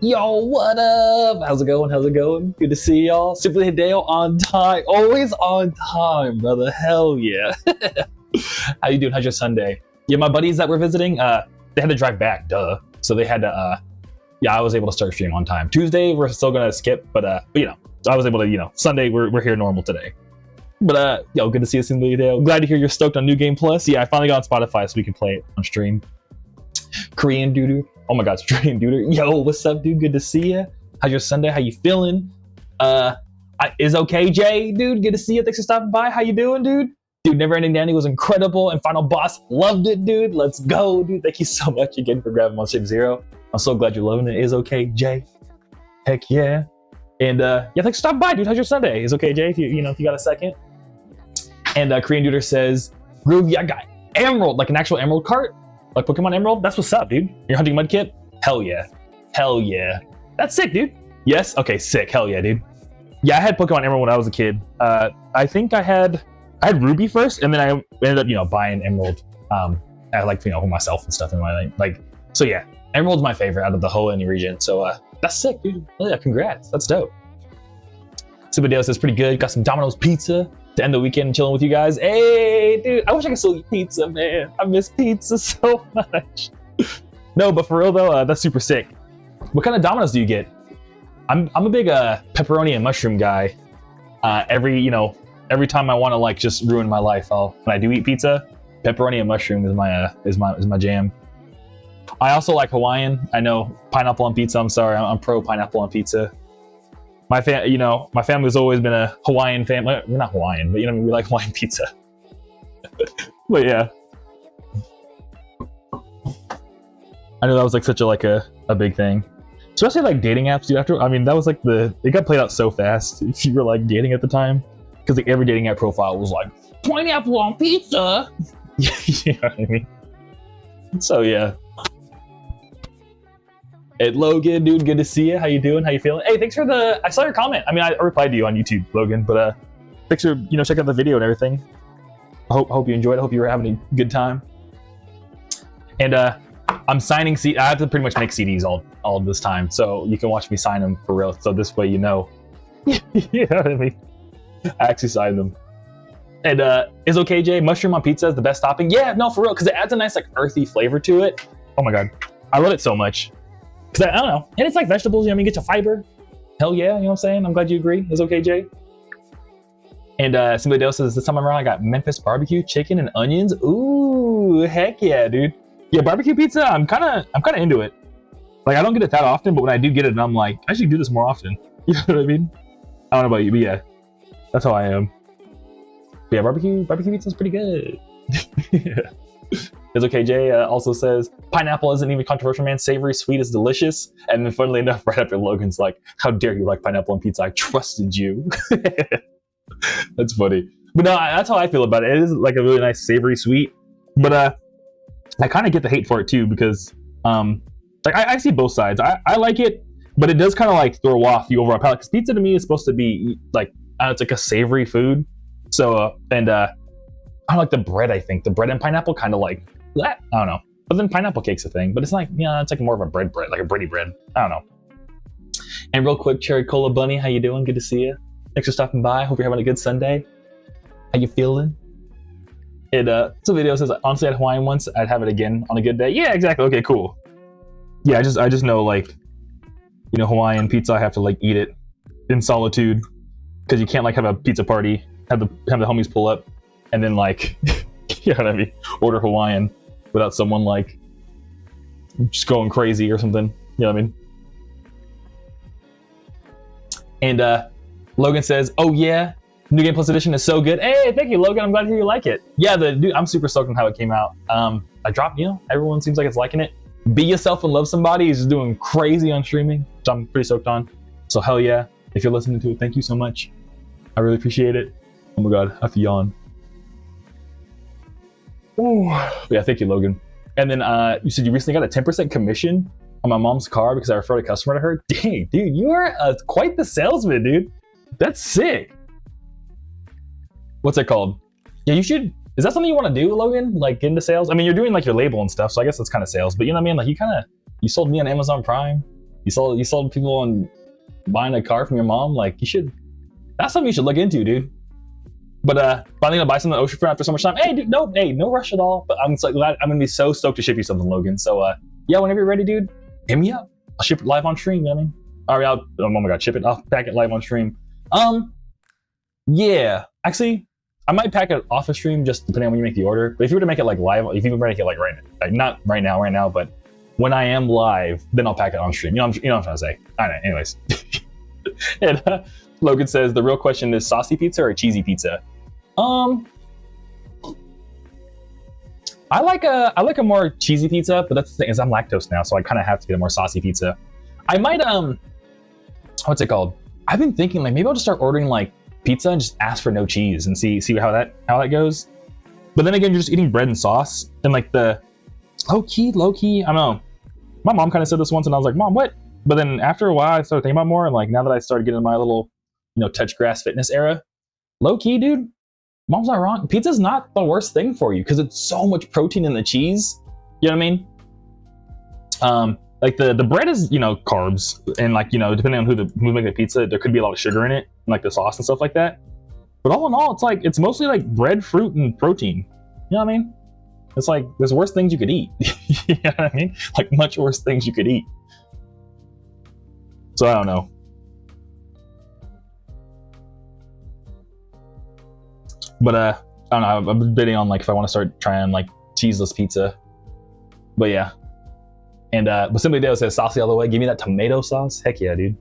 Yo, what up? How's it going? How's it going? Good to see y'all. Simply Hideo on time. Always on time, brother. Hell yeah. How you doing? How's your Sunday? Yeah, my buddies that were visiting, they had to drive back, duh. So they had to, I was able to start streaming on time. Tuesday, we're still gonna skip, but you know, so I was able to, Sunday, we're here normal today. But yo, good to see you, Simply Hideo. Glad to hear you're stoked on New Game Plus. Yeah, I finally got on Spotify so we can play it on stream. Korean Dooder. Oh my god, Korean Dooder. Yo, what's up, dude? Good to see you. How's your Sunday? How you feeling? Is okay, Jay, dude. Good to see you. Thanks for stopping by. How you doing, dude? Dude, Never Ending Danny was incredible, and Final Boss loved it, dude. Let's go, dude. Thank you so much again for grabbing on Shape Zero. I'm so glad you're loving it. Is okay, Jay. Heck yeah. And yeah, thanks for stopping by, dude. How's your Sunday? Is okay, Jay? If you got a second. And Korean Dooder says, Groovy, I got Emerald, like an actual Emerald cart. Like Pokemon Emerald? That's what's up, dude. You're hunting Mudkip? Hell yeah. Hell yeah. That's sick, dude. Yes? Okay, sick. Hell yeah, dude. Yeah, I had Pokemon Emerald when I was a kid. I think I had Ruby first, and then I ended up, buying Emerald. I like, for myself and stuff in my like. So yeah, Emerald's my favorite out of the whole Indy region. So that's sick, dude. Oh yeah, congrats. That's dope. Superdale says pretty good. Got some Domino's pizza to end the weekend chilling with you guys. Hey, dude, I wish I could still eat pizza, man. I miss pizza so much. No, but for real though, that's super sick. What kind of Domino's do you get? I'm a big pepperoni and mushroom guy. Every time I want to like just ruin my life, when I do eat pizza, pepperoni and mushroom is my jam. I also like Hawaiian. I know pineapple on pizza. I'm sorry, I'm pro pineapple on pizza. My family's always been a Hawaiian family. We're not Hawaiian, but we like Hawaiian pizza. But yeah, I know that was like such a big thing, especially like dating apps. Dude, that was like it got played out so fast. If you were like dating at the time, because like every dating app profile was like pineapple on pizza. You know what I mean? So yeah. Hey, Logan, dude, good to see you. How you doing? How you feeling? Hey, thanks for I saw your comment. I replied to you on YouTube, Logan, but thanks for, checking out the video and everything. I hope you enjoyed it. I hope you were having a good time. And I'm signing I have to pretty much make CDs all this time, so you can watch me sign them for real. So this way, you know what I mean? I actually signed them. And is okay, Jay? Mushroom on pizza is the best topping. Yeah, no, for real, because it adds a nice like earthy flavor to it. Oh my god, I love it so much. Because I don't know, and it's like vegetables, you get your fiber. Hell yeah, you know what I'm saying? I'm glad you agree. It's okay, Jay. And somebody else says, this time around I got Memphis barbecue, chicken, and onions. Ooh, heck yeah, dude. Yeah, barbecue pizza, I'm kind of into it. Like, I don't get it that often, but when I do get it, I'm like, I should do this more often. You know what I mean? I don't know about you, but yeah, that's how I am. But yeah, barbecue pizza is pretty good. Yeah. It's okay, Jay also says, pineapple isn't even controversial, man. Savory, sweet is delicious. And then funnily enough, right after Logan's like, how dare you like pineapple on pizza? I trusted you. That's funny. But no, that's how I feel about it. It is like a really nice savory sweet. But I kind of get the hate for it too, because like I see both sides. I like it, but it does kind of like throw off the overall palate. Because pizza to me is supposed to be like, it's like a savory food. So, I like the bread, I think. The bread and pineapple kind of like, I don't know. But then pineapple cake's a thing. But it's like, it's like more of a bread, like a bready bread. I don't know. And real quick, Cherry Cola Bunny, how you doing? Good to see you. Thanks for stopping by. Hope you're having a good Sunday. How you feeling? Some video says, honestly, I had Hawaiian once. I'd have it again on a good day. Yeah, exactly. Okay, cool. Yeah, I just know, like, Hawaiian pizza, I have to, like, eat it in solitude. Because you can't, like, have a pizza party, have the homies pull up, and then, like, you know what I mean? Order Hawaiian without someone, like, just going crazy or something. You know what I mean? And Logan says, oh yeah, New Game Plus Edition is so good. Hey, thank you, Logan. I'm glad to hear you like it. Yeah, dude, I'm super stoked on how it came out. I dropped, everyone seems like it's liking it. Be Yourself and Love Somebody is doing crazy on streaming, which I'm pretty stoked on. So hell yeah. If you're listening to it, thank you so much. I really appreciate it. Oh my god, I have to yawn. Ooh. Yeah, thank you, Logan. And then you said you recently got a 10% commission on my mom's car because I referred a customer to her. Dang, dude, you are quite the salesman, dude. That's sick. What's that called? Yeah, you should. Is that something you want to do, Logan? Like get into sales? I mean, you're doing like your label and stuff, so I guess that's kind of sales. But you know what I mean? Like you sold me on Amazon Prime. You sold people on buying a car from your mom. Like you should. That's something you should look into, dude. But finally gonna buy something oceanfront after so much time. Hey, dude, no rush at all. But I'm so glad. I'm gonna be so stoked to ship you something, Logan. So yeah, whenever you're ready, dude, hit me up. I'll ship it live on stream. You know what I mean? All right, oh my god, ship it. I'll pack it live on stream. Yeah, actually, I might pack it off a stream just depending on when you make the order. But if you were to make it like live, if you were to make it like not right now, but when I am live, then I'll pack it on stream. You know what I'm trying to say. All right, anyways. And Logan says the real question is saucy pizza or cheesy pizza. I like a more cheesy pizza, but that's the thing is I'm lactose now, so I kind of have to get a more saucy pizza. I might what's it called? I've been thinking like maybe I'll just start ordering like pizza and just ask for no cheese and see how that goes. But then again, you're just eating bread and sauce and like the low key. I don't know. My mom kind of said this once, and I was like, Mom, what? But then after a while, I started thinking about more, and like now that I started getting my little, touch grass fitness era, low key, dude. Mom's not wrong. Pizza's not the worst thing for you because it's so much protein in the cheese. You know what I mean? Like the bread is, carbs, and like, depending on who's making the pizza, there could be a lot of sugar in it, and like the sauce and stuff like that. But all in all, it's mostly like bread, fruit, and protein. You know what I mean? It's like there's worse things you could eat. You know what I mean? Like much worse things you could eat. So I don't know. But I don't know. I've been bidding on like if I want to start trying like cheeseless pizza. But yeah. And but Simply Dale says saucy all the way. Give me that tomato sauce. Heck yeah, dude.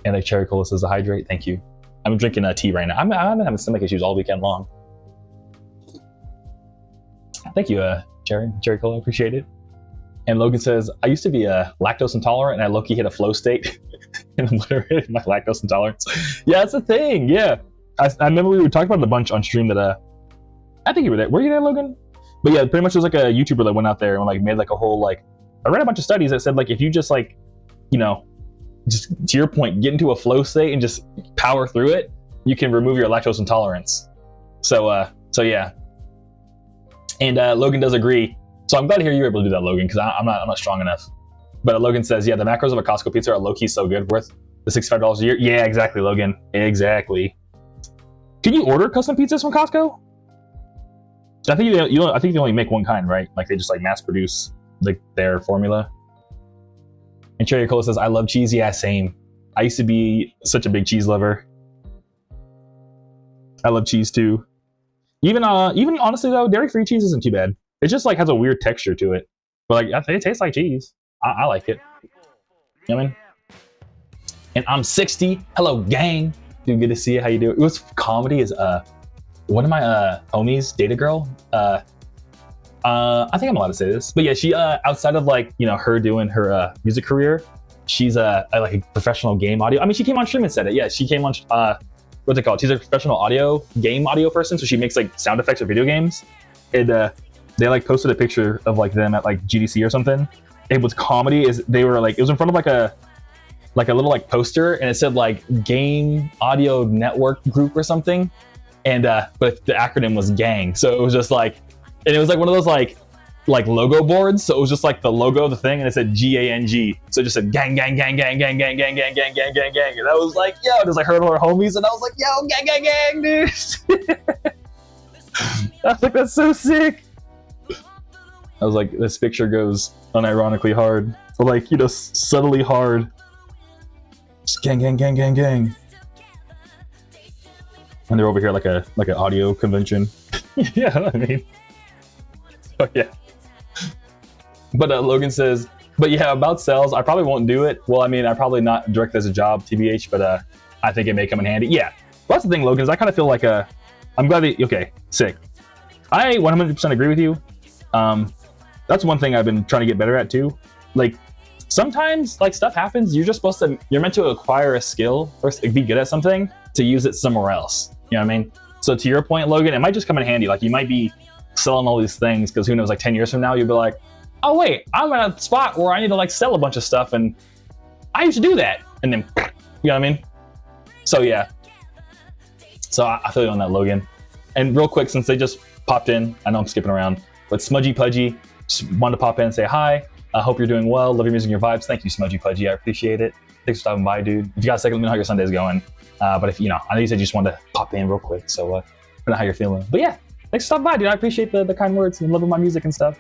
And like Cherry Cola says to hydrate. Thank you. I'm drinking tea right now. I've been having stomach issues all weekend long. Thank you, Cherry Cola. Appreciate it. And Logan says, I used to be lactose intolerant, and I low-key hit a flow state and obliterated my lactose intolerance. Yeah, that's the thing. Yeah. I remember we were talking about it a bunch on stream that I think you were there. Were you there, Logan? But yeah, pretty much it was like a YouTuber that went out there and like made like a whole like I read a bunch of studies that said like if you just like, just to your point, get into a flow state and just power through it, you can remove your lactose intolerance. So yeah. And Logan does agree. So I'm glad to hear you were able to do that, Logan, because I'm not strong enough. But Logan says, yeah, the macros of a Costco pizza are low-key so good, worth the $65 a year. Yeah, exactly, Logan. Exactly. Can you order custom pizzas from Costco? I think they only make one kind, right? Like they just like mass produce like their formula. And Cherry Cola says, I love cheese. Yeah, same. I used to be such a big cheese lover. I love cheese too. Even honestly though, dairy-free cheese isn't too bad. It just like has a weird texture to it. But like I think it tastes like cheese. I like it. You know what I mean? And I'm 60. Hello, gang. Dude, good to see you. How you doing? It was comedy is one of my homies, date a girl. I think I'm allowed to say this. But yeah, she outside of like, her doing her music career, she's like a professional game audio. I mean, she came on stream and said it. Yeah, she came on what's it called? She's a professional game audio person, so she makes like sound effects for video games. And they like posted a picture of like them at like GDC or something. It was comedy. They were like, it was in front of like a little like poster, and it said like Game Audio Network Group or something. And but the acronym was GANG. So it was just like, and it was like one of those like logo boards. So it was just like the logo of the thing, and it said GANG. So it just said gang, gang, gang, gang, gang, gang, gang, gang, gang, gang, gang, gang. And I was like, yo, just like heard all our homies, and I was like, yo, gang, gang, gang, dude. I was like, that's so sick. I was like, this picture goes unironically hard, or like, subtly hard. Just gang, gang, gang, gang, gang. And they're over here like an audio convention. Yeah, I mean. Oh yeah. But Logan says, but yeah, about sales, I probably won't do it. Well, I mean, I probably not direct as a job, TBH, but I think it may come in handy. Yeah. Well, that's the thing, Logan, is I kind of feel like I'm glad that, okay, sick. I 100% agree with you. That's one thing I've been trying to get better at too. Like, sometimes like stuff happens, you're meant to acquire a skill or be good at something to use it somewhere else. You know what I mean? So to your point, Logan, it might just come in handy. Like you might be selling all these things because who knows, like 10 years from now, you'll be like, oh wait, I'm at a spot where I need to like sell a bunch of stuff and I used to do that. And then, you know what I mean? So yeah. So I feel you on that, Logan. And real quick, since they just popped in, I know I'm skipping around, but Smudgy Pudgy just wanted to pop in and say hi. I hope you're doing well. Love your music and your vibes. Thank you, Smudgy Pudgy. I appreciate it. Thanks for stopping by, dude. If you got a second, let me know how your Sunday's going. But if, you know, I know you said you just wanted to pop in real quick, so I don't know how you're feeling. But yeah, thanks for stopping by, dude. I appreciate the kind words and loving my music and stuff.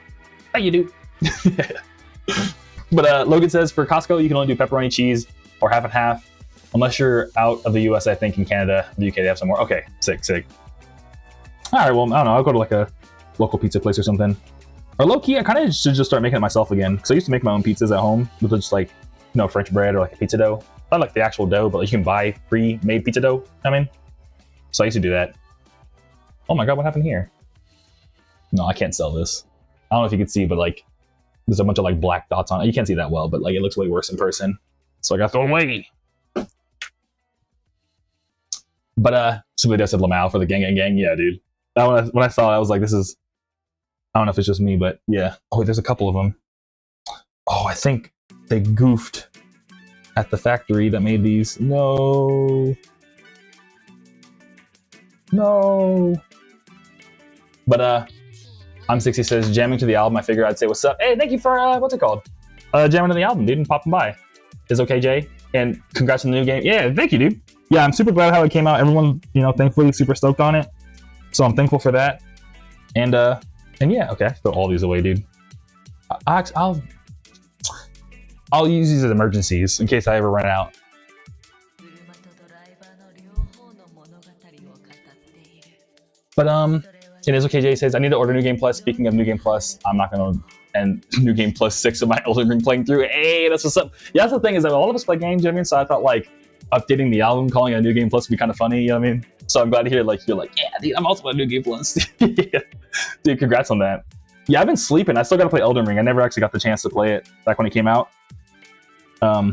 Thank you, dude. But Logan says, for Costco, you can only do pepperoni cheese or half and half, unless you're out of the US, I think. In Canada, the UK, they have some more. Okay, sick. All right, well, I don't know. I'll go to like a local pizza place or something. Or low-key, I kind of should just start making it myself again. Because I used to make my own pizzas at home with just like, you know, French bread or like a pizza dough. Not like the actual dough, but like you can buy pre-made pizza dough, I mean. So I used to do that. Oh my God, what happened here? No, I can't sell this. I don't know if you can see, but like, there's a bunch of like black dots on it. You can't see that well, but like it looks way worse in person. So I got to throw it away. But somebody else said Lamau for the gang. Yeah, dude. That when I saw it, I was like, this is, I don't know if it's just me, but yeah. Oh, there's a couple of them. Oh, I think they goofed at the factory that made these. No. But I'm 60 says, jamming to the album. I figure I'd say what's up. Hey, thank you for what's it called? Jamming to the album, dude, and popping by. Is okay, Jay. And congrats on the new game. Yeah, thank you, dude. Yeah, I'm super glad how it came out. Everyone, you know, thankfully super stoked on it. So I'm thankful for that. And yeah, okay, I throw all these away, dude. I'll use these as emergencies in case I ever run out. But it is okay. Jay says I need to order New Game Plus. Speaking of New Game Plus, I'm not gonna end New Game Plus 6 of my Elden Ring playing through. Hey, that's what's up. Yeah, that's the thing is that all of us play games. You know what I mean? So I thought like updating the album, calling it a New Game Plus would be kind of funny. You know what I mean? So I'm glad to hear like you're like, yeah, dude, I'm also on New Game Plus. Yeah. Dude, congrats on that. Yeah, I've been sleeping. I still gotta play Elden Ring. I never actually got the chance to play it back when it came out. I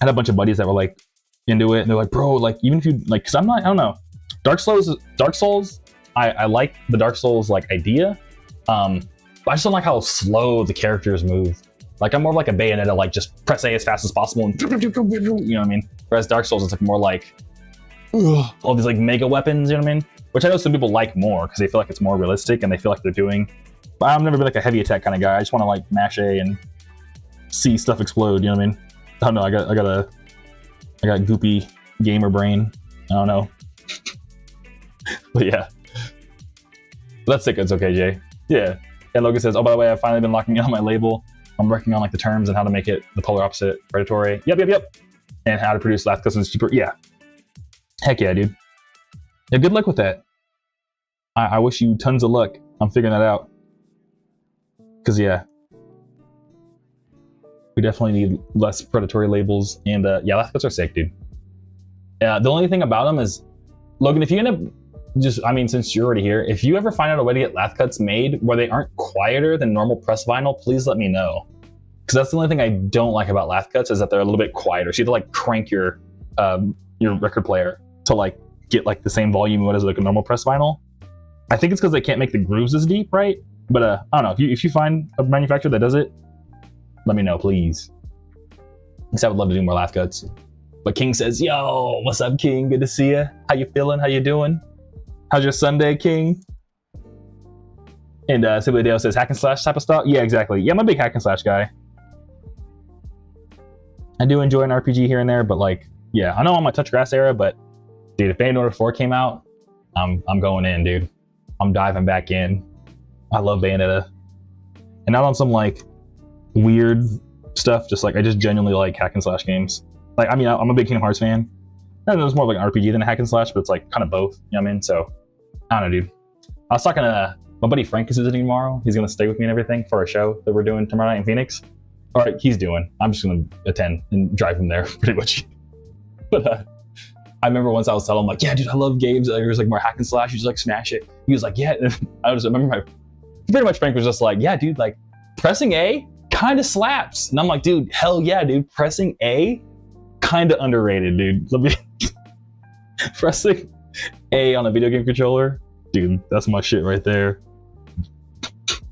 had a bunch of buddies that were like into it, and they're like, bro, like even if you like, cause I'm not, I don't know. Dark Souls. I like the Dark Souls like idea, but I just don't like how slow the characters move. Like I'm more of like a Bayonetta, like just press A as fast as possible and you know what I mean. Whereas Dark Souls is like more like all these like mega weapons, you know what I mean? Which I know some people like more because they feel like it's more realistic and they feel like they're doing. But I've never been like a heavy attack kind of guy. I just want to like mash A and see stuff explode. You know what I mean? I don't know. I got goopy gamer brain. I don't know. But yeah. That's sick. It's okay, Jay. Yeah. And Logan says, oh, by the way, I've finally been locking in on my label. I'm working on like the terms and how to make it the polar opposite predatory. Yep. And how to produce last customs cheaper. Yeah. Heck yeah, dude. Yeah, good luck with that. I wish you tons of luck. I'm figuring that out. Cause yeah. We definitely need less predatory labels. And yeah, last cuts are sick, dude. Yeah, the only thing about them is, Logan, if you end up since you're already here, if you ever find out a way to get lath cuts made where they aren't quieter than normal press vinyl, please let me know. Because that's the only thing I don't like about lath cuts is that they're a little bit quieter. So you have to like crank your record player to like get like the same volume as like a normal press vinyl. I think it's because they can't make the grooves as deep, right? But I don't know. If you find a manufacturer that does it, let me know, please. Because I would love to do more lath cuts. But King says, yo, what's up, King? Good to see you. How you feeling? How you doing? How's your Sunday, King? And Sibley Dale says, hack and slash type of stuff? Yeah, exactly. Yeah, I'm a big hack and slash guy. I do enjoy an RPG here and there, but like, yeah, I know I'm a touch grass era, but dude, if Bayonetta 4 came out, I'm going in, dude. I'm diving back in. I love Bayonetta. And not on some like weird stuff, just like I just genuinely like hack and slash games. Like, I mean, I'm a big Kingdom Hearts fan. And it's more like an RPG than a hack and slash, but it's like kind of both, you know what I mean? So, I don't know, dude. I was talking to my buddy Frank is visiting tomorrow. He's going to stay with me and everything for a show that we're doing tomorrow night in Phoenix. All right, he's doing. I'm just going to attend and drive him there pretty much. But I remember once I was telling him like, yeah, dude, I love games. There's like more hack and slash. You just like smash it. He was like, yeah. And I just remember pretty much Frank was just like, yeah, dude, like pressing A kind of slaps. And I'm like, dude, hell yeah, dude. Pressing A kind of underrated, dude. Let me pressing A on a video game controller, dude, that's my shit right there.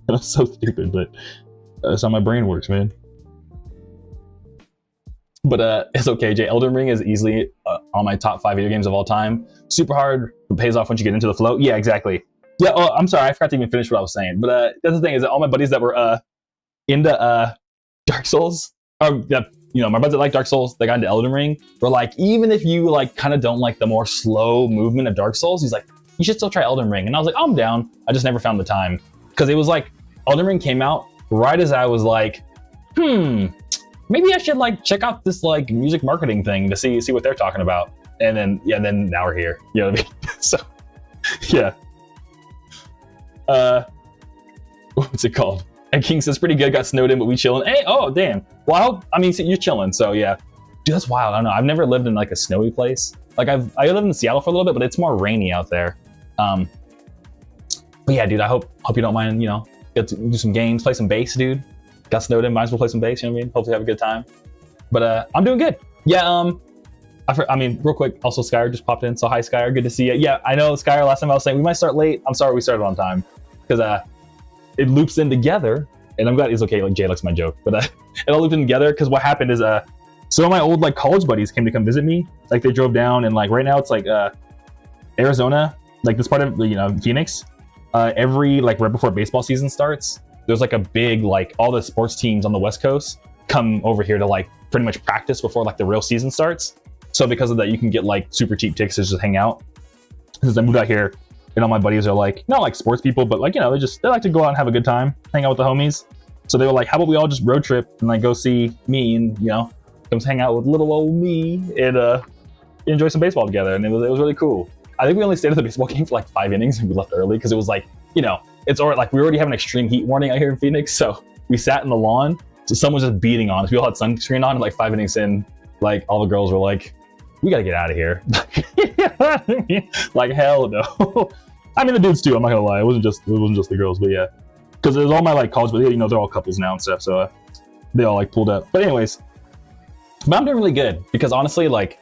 That's so stupid, but that's how my brain works, man. But it's okay, Jay. Elden Ring is easily on my top 5 video games of all time. Super hard, but pays off once you get into the flow. Yeah, exactly. Yeah, oh, I'm sorry, I forgot to even finish what I was saying. But that's the thing is that all my buddies that were into Dark Souls. Yeah, you know, my buddies that like Dark Souls, they got into Elden Ring. Were like, even if you like kind of don't like the more slow movement of Dark Souls, he's like, you should still try Elden Ring. And I was like, I'm down. I just never found the time because it was like Elden Ring came out right as I was like, maybe I should like check out this like music marketing thing to see what they're talking about. And then then now we're here. You know what I mean? So yeah. What's it called? And King says pretty good. Got snowed in, but we chilling. Hey, oh damn. Well, I mean, you're chilling, so yeah. Dude, that's wild. I don't know. I've never lived in like a snowy place. Like I lived in Seattle for a little bit, but it's more rainy out there. But yeah, dude. I hope you don't mind. You know, get to do some games, play some bass, dude. Got snowed in, might as well play some bass. You know what I mean? Hopefully have a good time. But I'm doing good. Yeah. I mean, real quick. Also, Skyer just popped in. So hi, Skyer. Good to see you. Yeah, I know, Skyer. Last time I was saying we might start late. I'm sorry we started on time because it loops in together, and I'm glad it's okay. Like Jay likes my joke, but it all looped in together because what happened is some of my old like college buddies came to come visit me. Like they drove down, and like right now it's like Arizona, like this part of Phoenix. Every like right before baseball season starts, there's like a big like all the sports teams on the West Coast come over here to like pretty much practice before like the real season starts. So because of that, you can get like super cheap tickets to just hang out. Since I moved out here, and all my buddies are like not like sports people, but like they like to go out and have a good time, hang out with the homies. So they were like, how about we all just road trip and like go see me and come hang out with little old me and enjoy some baseball together. And it was really cool. I think we only stayed at the baseball game for like 5 innings and we left early because it was like it's already like we already have an extreme heat warning out here in Phoenix, so we sat in the lawn. So someone was just beating on us. We all had sunscreen on, and like 5 innings in, like all the girls were like, we gotta get out of here. Like hell no. I mean the dudes too, I'm not gonna lie. It wasn't just the girls, but yeah. Because there's all my like college, but they're all couples now and stuff, so they all like pulled up. But anyways, but I'm doing really good because honestly, like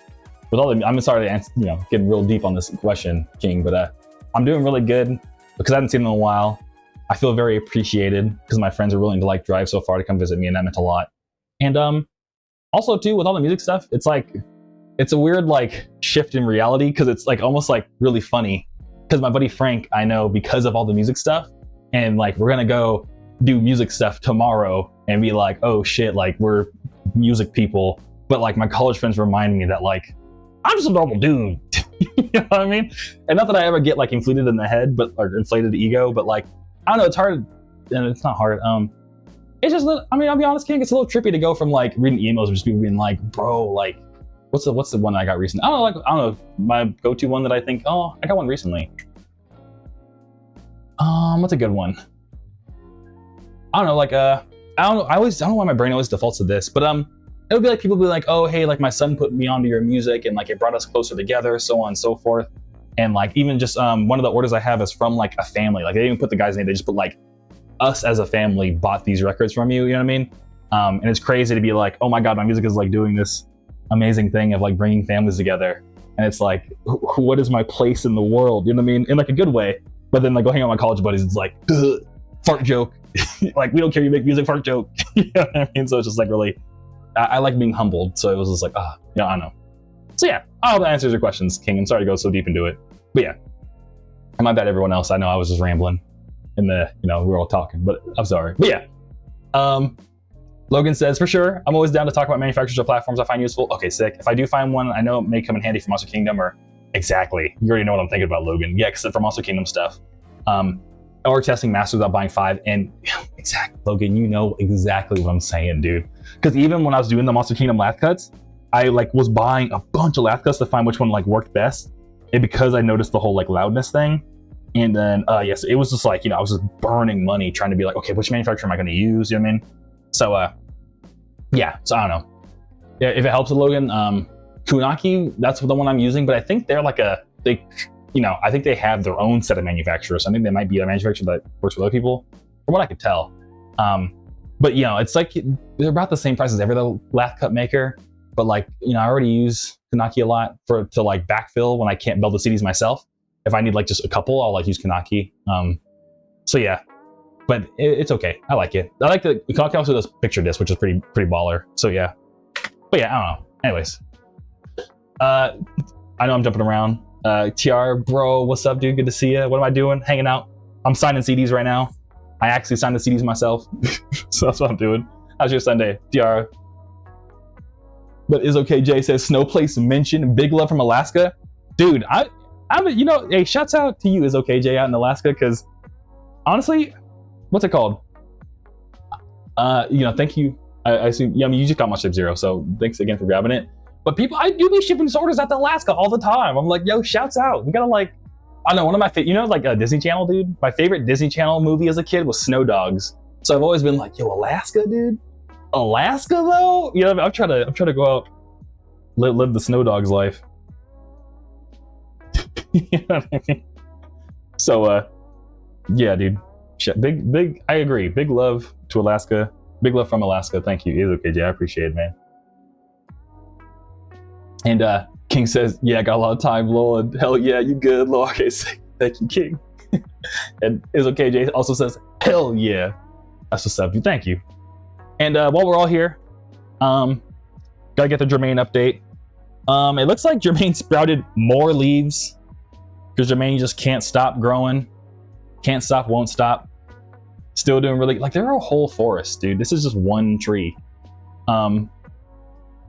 with all the, I'm sorry to answer, getting real deep on this question, King, but I'm doing really good because I haven't seen them in a while. I feel very appreciated because my friends are willing to like drive so far to come visit me, and that meant a lot. And also too, with all the music stuff, it's like it's a weird like shift in reality because it's like almost like really funny because my buddy Frank, I know because of all the music stuff, and like we're gonna go do music stuff tomorrow and be like, oh shit, like we're music people. But like my college friends remind me that like I'm just a normal dude. You know what I mean? And not that I ever get like inflated in the head, or inflated ego, but like I don't know, it's hard, and it's not hard. It's just, I mean, I'll be honest, King, it's a little trippy to go from like reading emails of just people being like, bro, like, what's the one I got recently? I don't know, my go-to one that I think, oh, I got one recently. What's a good one? I don't know, like, I don't know why my brain always defaults to this, but it would be like people be like, oh, hey, like my son put me onto your music and like it brought us closer together, so on and so forth. And like even just one of the orders I have is from like a family. Like they didn't even put the guy's name, they just put like us as a family bought these records from you, you know what I mean? And it's crazy to be like, oh my God, my music is like doing this amazing thing of like bringing families together. And it's like, what is my place in the world? You know what I mean? In like a good way. But then like go hang out with my college buddies, it's like, fart joke. Like we don't care, you make music, fart joke. You know what I mean? So it's just like really, I like being humbled. So it was just like, I don't know. So yeah, I hope that answers your questions, King. I'm sorry to go so deep into it. But yeah, and my bad everyone else. I know I was just rambling in the, we were all talking, but I'm sorry. But yeah, Logan says, for sure, I'm always down to talk about manufacturers or platforms I find useful. Okay, sick. If I do find one I know it may come in handy for Monster Kingdom or exactly. You already know what I'm thinking about, Logan. Yeah, because for Monster Kingdom stuff. Or testing masters without buying 5. And exactly, Logan, you know exactly what I'm saying, dude. Because even when I was doing the Monster Kingdom lath cuts, I like was buying a bunch of lath cuts to find which one like worked best. And because I noticed the whole like loudness thing. And then, yes, it was just like, I was just burning money trying to be like, okay, which manufacturer am I going to use? You know what I mean? So, yeah, so I don't know. Yeah, if it helps with Logan, Kunaki, that's the one I'm using, but I think they're like I think they have their own set of manufacturers. I think they might be a manufacturer that works with other people, from what I could tell. But, it's like they're about the same price as every other lath cut maker. But like, I already use Kunaki a lot to like backfill when I can't build the CDs myself. If I need like just a couple, I'll like use Kunaki. So yeah, but it's okay. I like it. I like the Kunaki also does picture disc, which is pretty baller. So yeah, but yeah, I don't know. Anyways, I know I'm jumping around. TR bro, what's up, dude? Good to see you. What am I doing? Hanging out. I'm signing CDs right now. I actually signed the CDs myself, so that's what I'm doing. How's your Sunday, Tiara? But is okay. Jay says Snow Place mentioned. Big love from Alaska, dude. I'm you know, hey, shouts out to you, is okay, Jay, out in Alaska, because honestly, what's it called? You know, thank you. I assume, yeah, I mean, you just got my Sub-Zero, so thanks again for grabbing it. But people, I do be shipping orders out to Alaska all the time. I'm like, yo, shouts out. We gotta like, I don't know, one of my favorite, you know, like Disney Channel, dude. My favorite Disney Channel movie as a kid was Snow Dogs. So I've always been like, yo, Alaska, dude. Alaska though, you know, I'm trying to go out, live the Snow Dogs life. You know what I mean? So, yeah, dude. Big. I agree. Big love to Alaska. Big love from Alaska. Thank you. It's okay, Jay. I appreciate it, man. And King says, yeah, I got a lot of time, Lord. Hell yeah, you good, Lord. Okay, thank you, King. And it's okay, Jay also says, hell yeah. That's what's up, dude. Thank you. And while we're all here, gotta get the Jermaine update. It looks like Jermaine sprouted more leaves because Jermaine just can't stop growing. Can't stop, won't stop. Still doing really, like, they're a whole forest, dude. This is just one tree.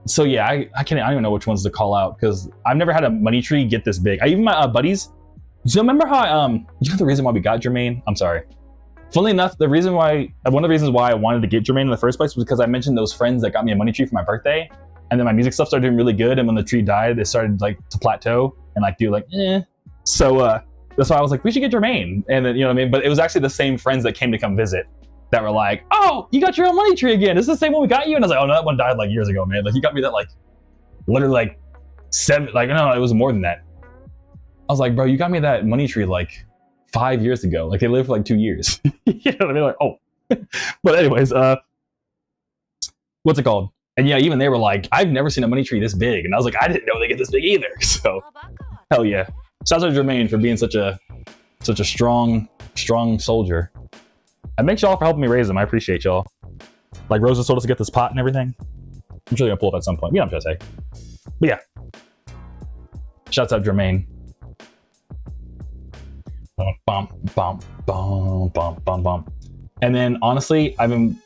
So yeah, I don't even know which ones to call out because I've never had a money tree get this big. Even my buddies, do you remember how, you know the reason why we got Jermaine? I'm sorry. Funnily enough, one of the reasons why I wanted to get Jermaine in the first place was because I mentioned those friends that got me a money tree for my birthday. And then my music stuff started doing really good. And when the tree died, it started like to plateau and like do like, eh. So that's why I was like, we should get Jermaine. And then, you know what I mean? But it was actually the same friends that came to come visit that were like, oh, you got your own money tree again. Is this the same one we got you? And I was like, oh no, that one died like years ago, man. Like you got me that like, literally like 7, like no, it was more than that. I was like, bro, you got me that money tree like 5 years ago. Like they lived for like 2 years. You know what I mean? Like, oh. But anyways, what's it called? And yeah, even they were like, I've never seen a money tree this big. And I was like, I didn't know they get this big either. So hell yeah. Shout out to Jermaine for being such a strong soldier. And thanks y'all for helping me raise them. I appreciate y'all. Like Rosa told us to get this pot and everything. I'm sure they're gonna pull up at some point. Yeah, I'm trying to say. But yeah. Shouts out Jermaine. Bum, bum, bum, bum, bum, bum. And then honestly, I've been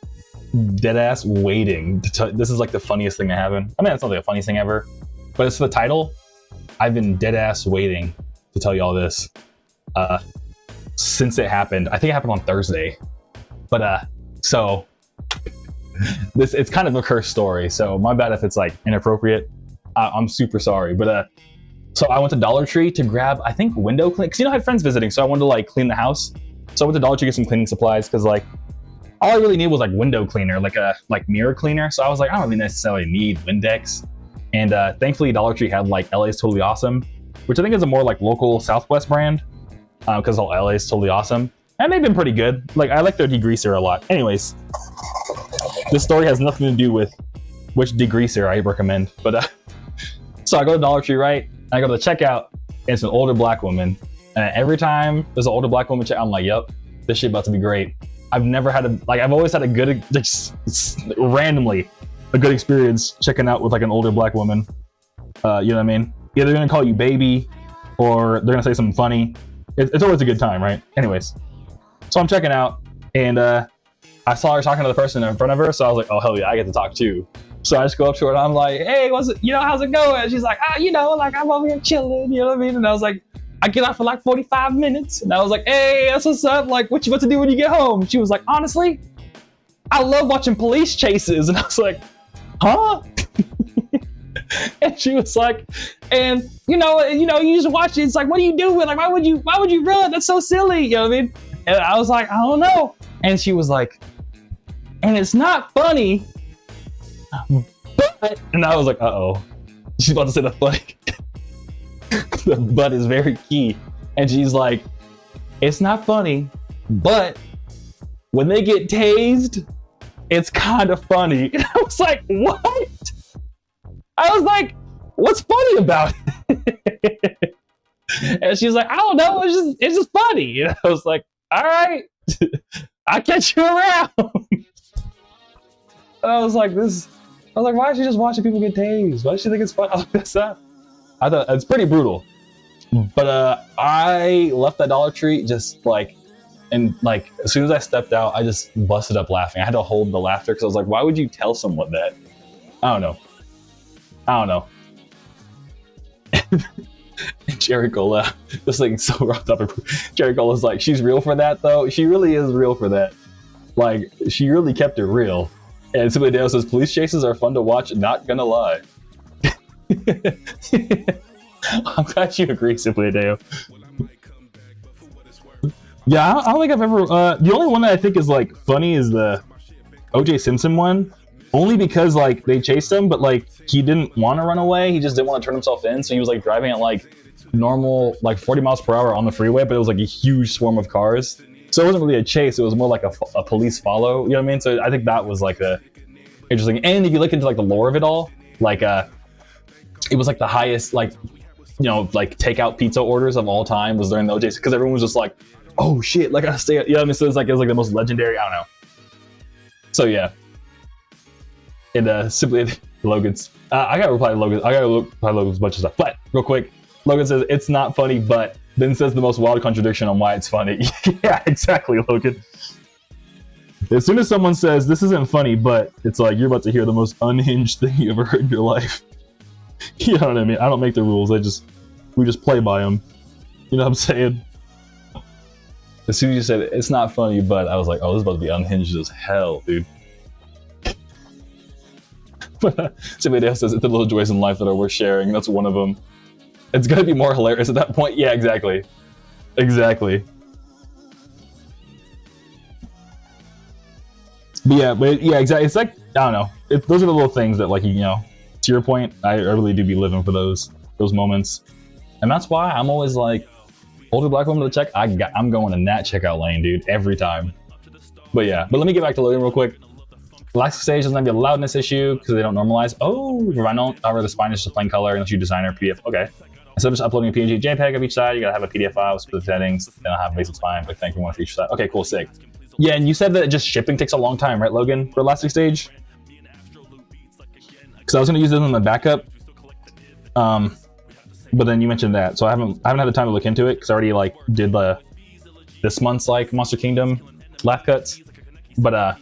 dead ass waiting to tell. This is like the funniest thing that happened. I mean, it's not like the funniest thing ever, but it's for the title. I've been dead ass waiting to tell you all this since it happened. I think it happened on Thursday, but so it's kind of a cursed story. So my bad if it's like inappropriate. I'm super sorry, but so I went to Dollar Tree to grab, I think, window clean, because you know I had friends visiting, so I wanted to like clean the house. So I went to Dollar Tree to get some cleaning supplies because like all I really need was like window cleaner, like a mirror cleaner. So I was like, I don't really necessarily need Windex. And thankfully Dollar Tree had like LA's Totally Awesome, which I think is a more like local Southwest brand because all LA's Totally Awesome. And they've been pretty good. Like I like their degreaser a lot. Anyways, this story has nothing to do with which degreaser I recommend. But so I go to Dollar Tree, right? I go to the checkout, and it's an older black woman. And every time there's an older black woman check, I'm like, yep, this shit about to be great. I've always had a good, randomly, a good experience checking out with like an older black woman. You know what I mean? Either they're gonna call you baby, or they're gonna say something funny. It's always a good time, right? Anyways, so I'm checking out, and I saw her talking to the person in front of her, so I was like, oh hell yeah, I get to talk too. So I just go up to her and I'm like, hey, how's it going? And she's like, like I'm over here chilling, you know what I mean? And I was like, I get out for like 45 minutes. And I was like, hey, that's what's up. Like, what to do when you get home? And she was like, honestly, I love watching police chases. And I was like, huh? And she was like, and you just watch it. It's like, what are you doing? Like, why would you run? That's so silly. You know what I mean? And I was like, I don't know. And she was like, and it's not funny. But, and I was like, uh-oh. She's about to say the funny. The but is very key. And she's like, it's not funny, but when they get tased, it's kind of funny. And I was like, what? I was like, what's funny about it? And she's like, I don't know, it's just funny. And I was like, all right, I'll catch you around. And I was like, why is she just watching people get tased? Why does she think it's fun? I was like, that's not. I thought it's pretty brutal. But I left that Dollar Tree just like And like, as soon as I stepped out, I just busted up laughing. I had to hold the laughter because I was like, why would you tell someone that? I don't know. And Jerry Cola, just like so roughed up. Jerry Cola's like, she's real for that though. She really is real for that. Like, she really kept it real. And Simply Dale says, police chases are fun to watch, not gonna lie. I'm glad you agree, Simply Dale. Yeah, I don't think I've ever, the only one that I think is like funny is the OJ Simpson one. Only because like they chased him, but like he didn't want to run away. He just didn't want to turn himself in. So he was like driving at like normal, like 40 miles per hour on the freeway, but it was like a huge swarm of cars. So it wasn't really a chase. It was more like a police follow. You know what I mean? So I think that was like the interesting. And if you look into like the lore of it all, like it was like the highest like, you know, like takeout pizza orders of all time was during the OJ, because everyone was just like, oh shit, like I stay. You know what I mean? So it was like the most legendary. I don't know. So yeah. And Simply Logan's. I gotta reply to Logan. I gotta reply to Logan's bunch of stuff. But real quick, Logan says it's not funny, but then says the most wild contradiction on why it's funny. Yeah, exactly, Logan. As soon as someone says this isn't funny, but it's like you're about to hear the most unhinged thing you ever heard in your life. You know what I mean? I don't make the rules. We just play by them. You know what I'm saying? As soon as you said it's not funny, but I was like, oh, this is about to be unhinged as hell, dude. Somebody else says it's the little joys in life that are worth sharing. That's one of them. It's gonna be more hilarious at that point. Yeah, exactly. Exactly. But yeah, exactly. It's like, I don't know. Those are the little things that, like, you know, to your point, I really do be living for those moments. And that's why I'm always like, older black woman to check, I'm going in that checkout lane, dude, every time. But yeah, but let me get back to Logan real quick. Last stage doesn't have a loudness issue because they don't normalize. Oh, vinyl, however, the spine is just a plain color unless you design or PDF. Okay. Instead of just uploading a PNG JPEG of each side, you gotta have a PDF file with specific settings. Then I'll have a basic spine, but thank you one for each side. Okay, cool, sick. Yeah, and you said that just shipping takes a long time, right, Logan, for Elastic Stage? Because I was gonna use it on the backup, but then you mentioned that, so I haven't had the time to look into it because I already like did this month's like Monster Kingdom laugh cuts, but I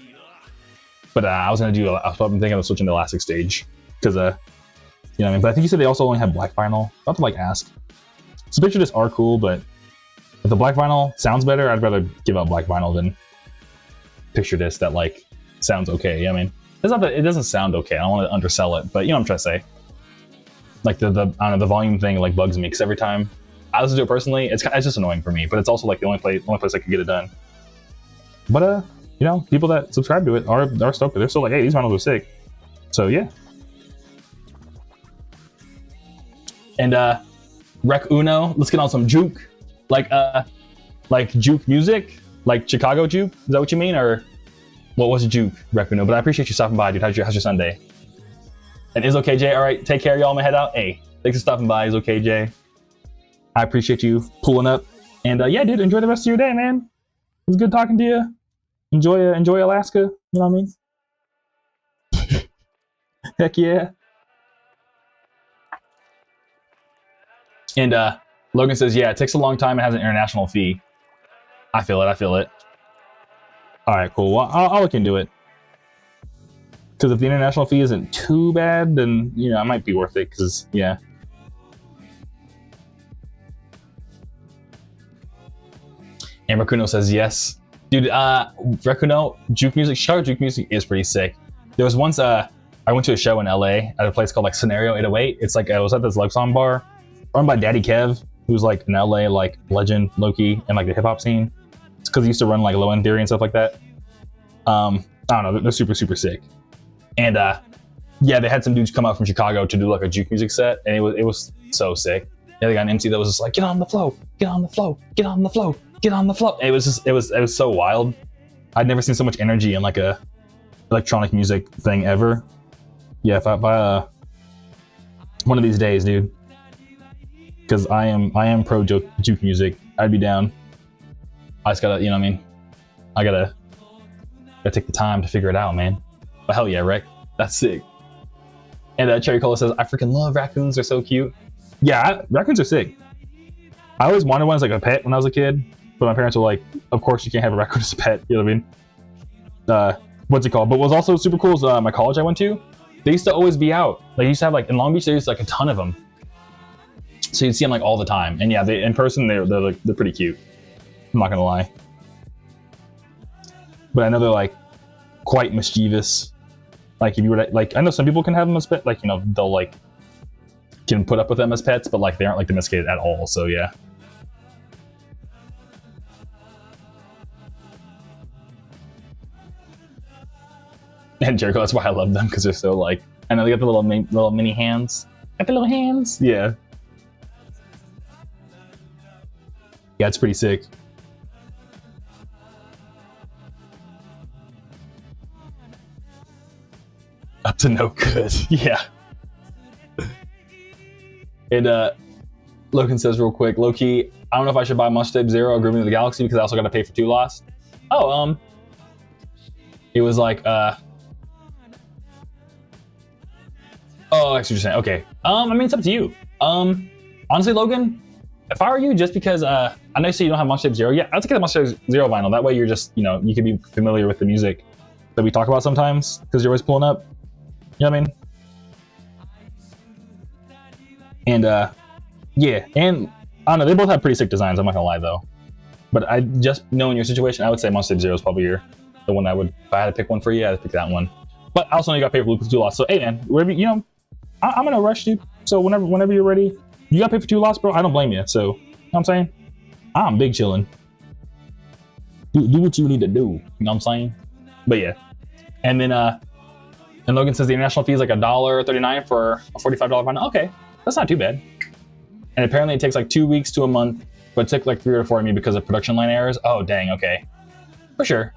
was probably thinking of switching to Elastic Stage because you know what I mean. But I think you said they also only have black vinyl. I'll have to like ask. So picture discs are cool, but if the black vinyl sounds better, I'd rather give out black vinyl than picture disc that like sounds okay. You know what I mean? It's not that it doesn't sound okay. I don't want to undersell it, but you know what I'm trying to say. Like the I don't know, the volume thing like bugs me because every time I listen to it personally, it's just annoying for me. But it's also like the only place I could get it done. But you know, people that subscribe to it are stoked. They're still like, hey, these vinyls are sick. So yeah. And Rec Uno, let's get on some juke. Like juke music, like Chicago juke. Is that what you mean, or what was juke, Rec Uno? But I appreciate you stopping by, dude. How's your Sunday? And is okay, Jay. All right, take care, y'all. I'm gonna head out. Hey, thanks for stopping by. Is okay, Jay. I appreciate you pulling up. And yeah, dude, enjoy the rest of your day, man. It was good talking to you. Enjoy Alaska. You know what I mean? Heck yeah. And Logan says, yeah, it takes a long time. It has an international fee. I feel it. All right, cool. Well, I'll look into it. Because if the international fee isn't too bad, then, you know, it might be worth it. Because, yeah. And Rakuno says, yes. Dude, Rakuno, juke music, Chicago juke music is pretty sick. There was once, I went to a show in LA at a place called like Scenario 808. It's like, I was at this Luxon bar run by Daddy Kev, who's like an LA like legend, low-key, in like the hip hop scene. It's because he used to run like Low End Theory and stuff like that. I don't know, they're super, super sick. And yeah, they had some dudes come out from Chicago to do like a juke music set, and it was so sick. Yeah, they got an MC that was just like, get on the flow, get on the flow, get on the flow, get on the flow. And it was so wild. I'd never seen so much energy in like a electronic music thing ever. Yeah, if I one of these days, dude, because I am pro juke music, I'd be down. I just gotta, you know what I mean? I gotta take the time to figure it out, man. But hell yeah, Rick, that's sick. And Cherry Cola says, I freaking love raccoons, they're so cute. Yeah, raccoons are sick. I always wanted one as like a pet when I was a kid, but my parents were like, of course you can't have a raccoon as a pet. You know what I mean? What's it called? But what's also super cool is my college I went to. They used to always be out. Like, used to have like in Long Beach, there used to like a ton of them. So you'd see them like all the time. And yeah, in person they're pretty cute. I'm not gonna lie. But I know they're like quite mischievous. Like if you were to, like, I know some people can have them as pets. Like, you know, they'll like can put up with them as pets, but like they aren't like domesticated at all. So yeah. And Jericho, that's why I love them, because they're so like, I know they got the little mini hands. Got the little hands. Yeah. Yeah, it's pretty sick. Up to no good. Yeah. And Logan says real quick, low key, I don't know if I should buy Mustang Zero or Groovy of the Galaxy because I also got to pay for 2 lost. Oh, it was like oh, I see what you're saying. Okay. I mean, it's up to you. Honestly, Logan, if I were you, just because I know you say you don't have Mustang Zero yet, I'd take the Mustang Zero vinyl. That way you're just, you know, you can be familiar with the music that we talk about sometimes because you're always pulling up. You know what I mean? And yeah, and I don't know, they both have pretty sick designs, I'm not gonna lie though. But I just knowing your situation, I would say Mustang Zero is probably the one I would, if I had to pick one for you, I'd pick that one. But I also know you got to pay for Lucas 2 lost. So hey man, wherever, you know, I'm gonna rush you. So whenever you're ready, you got to pay for 2 lost, bro. I don't blame you. So, you know what I'm saying? I'm big chilling. Do what you need to do. You know what I'm saying? But yeah. And then and Logan says the international fee is like $1.39 for a $45 vinyl. Okay, that's not too bad. And apparently it takes like 2 weeks to a month, but it took like 3 or 4 of me because of production line errors. Oh dang, okay. For sure.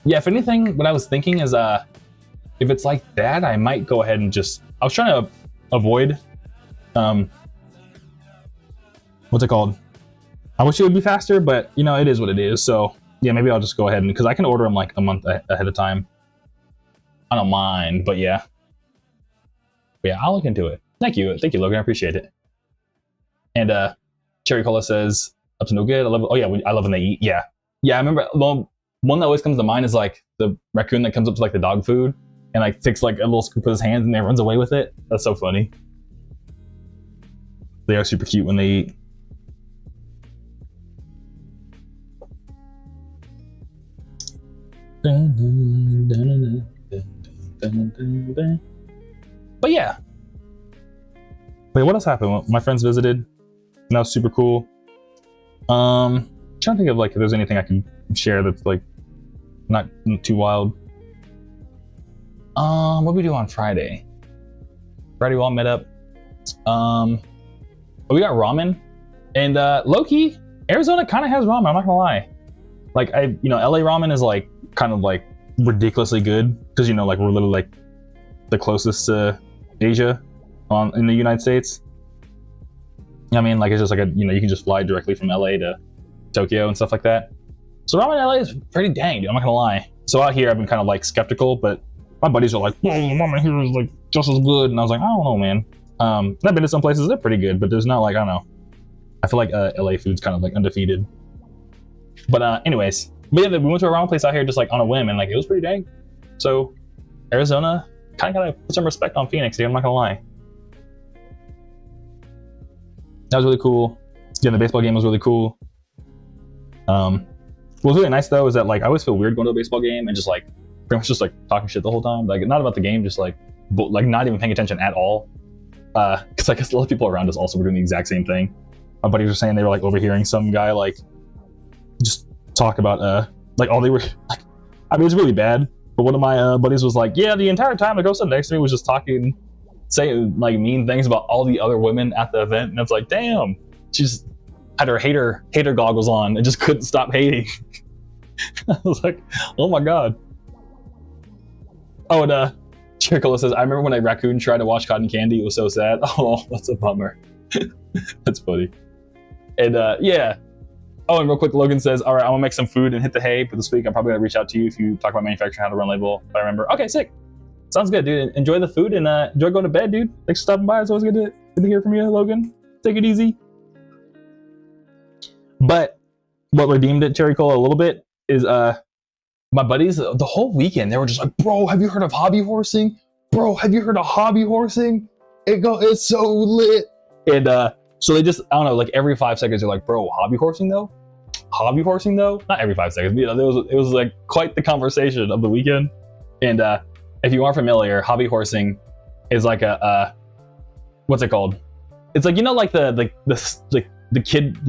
Yeah, if anything, what I was thinking is if it's like that, I might go ahead and just, I was trying to avoid what's it called? I wish it would be faster, but you know, it is what it is. So yeah, maybe I'll just go ahead and, because I can order them like a month ahead of time. I don't mind, but yeah. But yeah, I'll look into it. Thank you, Logan. I appreciate it. And Cherry Cola says, up to no good. I love it. Oh yeah, I love when they eat. Yeah, yeah. I remember the one that always comes to mind is like the raccoon that comes up to like the dog food and like takes like a little scoop with his hands and then runs away with it. That's so funny. They are super cute when they eat. But yeah. Wait, what else happened? My friends visited. And that was super cool. Trying to think of like if there's anything I can share that's like not too wild. What did we do on Friday? Friday we all met up. We got ramen, and low-key, Arizona kind of has ramen. I'm not gonna lie. Like you know, LA ramen is like kind of like ridiculously good because you know, like we're literally like the closest to Asia in the United States. I mean, like it's just like a, you know, you can just fly directly from LA to Tokyo and stuff like that. So ramen in LA is pretty dang, dude. I'm not gonna lie. So out here, I've been kind of like skeptical, but my buddies are like, "Whoa, ramen here is like just as good," and I was like, I don't know, man. I've been to some places they're pretty good, but there's not like, I don't know. I feel like LA food's kind of like undefeated. But anyways, but yeah, we went to a ramen place out here just like on a whim, and like it was pretty dang. So Arizona kind of gotta put some respect on Phoenix, dude. I'm not gonna lie. That was really cool. Yeah, the baseball game was really cool. What was really nice though is that like I always feel weird going to a baseball game and just like pretty much just like talking shit the whole time. Like not about the game, just like not even paying attention at all. Because I guess a lot of people around us also were doing the exact same thing. My buddies were saying they were like overhearing some guy like just talk about like all they were like. I mean, it was really bad. But one of my buddies was like, yeah, the entire time the girl sitting next to me was just talking, saying like mean things about all the other women at the event, and it's like, damn, she just had her hater goggles on and just couldn't stop hating. I was like, oh my god. Oh, and Chiricola says, I remember when a raccoon tried to wash cotton candy. It was so sad. Oh, that's a bummer. That's funny. And yeah. Oh, and real quick, Logan says, all right, I'm gonna make some food and hit the hay, but this week I'm probably gonna reach out to you if you talk about manufacturing, how to run label, if I remember. Okay, sick. Sounds good, dude. Enjoy the food and enjoy going to bed, dude. Thanks for stopping by. It's always good to hear from you, Logan. Take it easy. But what redeemed it, Cherry Cola, a little bit is my buddies the whole weekend they were just like, bro, have you heard of hobby horsing? Bro, have you heard of hobby horsing? It's so lit. And so they just, I don't know, like every 5 seconds they're like, bro, hobby horsing though? Hobby horsing though? Not every 5 seconds, but you know, it was like quite the conversation of the weekend. And if you aren't familiar, hobby horsing is like a what's it called? It's like, you know, like the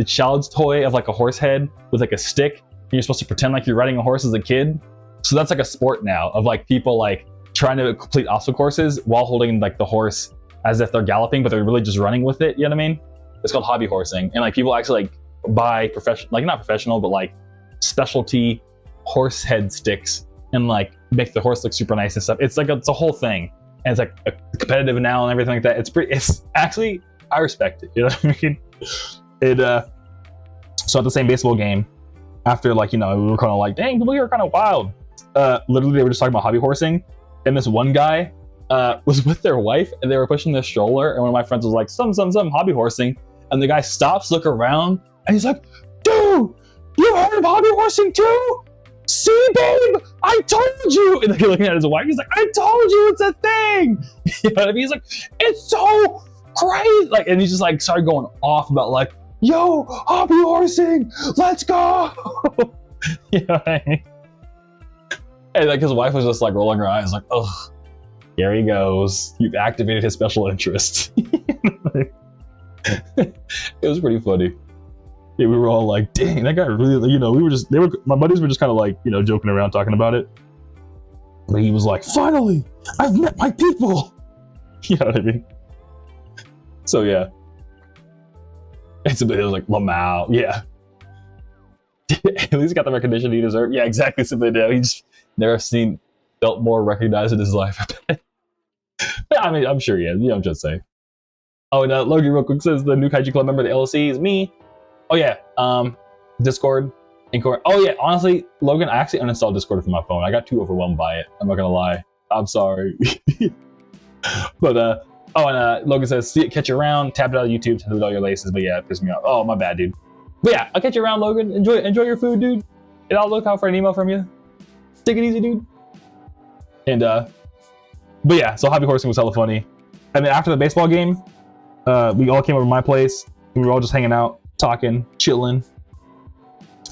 child's toy of like a horse head with like a stick, and you're supposed to pretend like you're riding a horse as a kid. So that's like a sport now of like people like trying to complete obstacle courses while holding like the horse as if they're galloping, but they're really just running with it. You know what I mean? It's called hobby horsing, and like people actually like buy professional, like not professional, but like specialty horse head sticks and like make the horse look super nice and stuff. It's like it's a whole thing, and it's like a competitive now and everything like that. It's actually, I respect it. You know what I mean? So at the same baseball game, after like, you know, we were kind of like, dang, people here are kind of wild. Literally they were just talking about hobby horsing, and this one guy was with their wife, and they were pushing the stroller, and one of my friends was like, some hobby horsing, and the guy stops, look around, and he's like, dude, you heard of hobby horsing too? See, babe, I told you. And like looking at his wife, he's like, I told you it's a thing. You know what I mean? He's like, it's so crazy. Like, and he just like started going off about like, yo, hobby horsing, let's go. You know what I mean? And like his wife was just like rolling her eyes like, oh, here he goes. You've activated his special interest. It was pretty funny. Yeah, we were all like, dang, that guy really, you know, my buddies were just kind of like, you know, joking around talking about it. But he was like, finally, I've met my people. You know what I mean? So yeah. It was like, Lamau, yeah. At least he got the recognition he deserved. Yeah, exactly. Simply now, he just never felt more recognized in his life. I mean, I'm sure he has. You know, I'm just saying. Oh, and Logan real quick says the new Kaiju Club member of the LLC is me. Oh yeah, Discord, Anchor. Oh yeah, honestly, Logan, I actually uninstalled Discord from my phone. I got too overwhelmed by it. I'm not gonna lie. I'm sorry. But Logan says, see it, catch you around. Tap it out of YouTube to do all your laces. But yeah, it pissed me off. Oh, my bad, dude. But yeah, I'll catch you around, Logan. Enjoy your food, dude. And I'll look out for an email from you. Take it easy, dude. And but yeah, so hobby horsing was hella funny. And then after the baseball game, we all came over to my place, and we were all just hanging out, talking, chilling.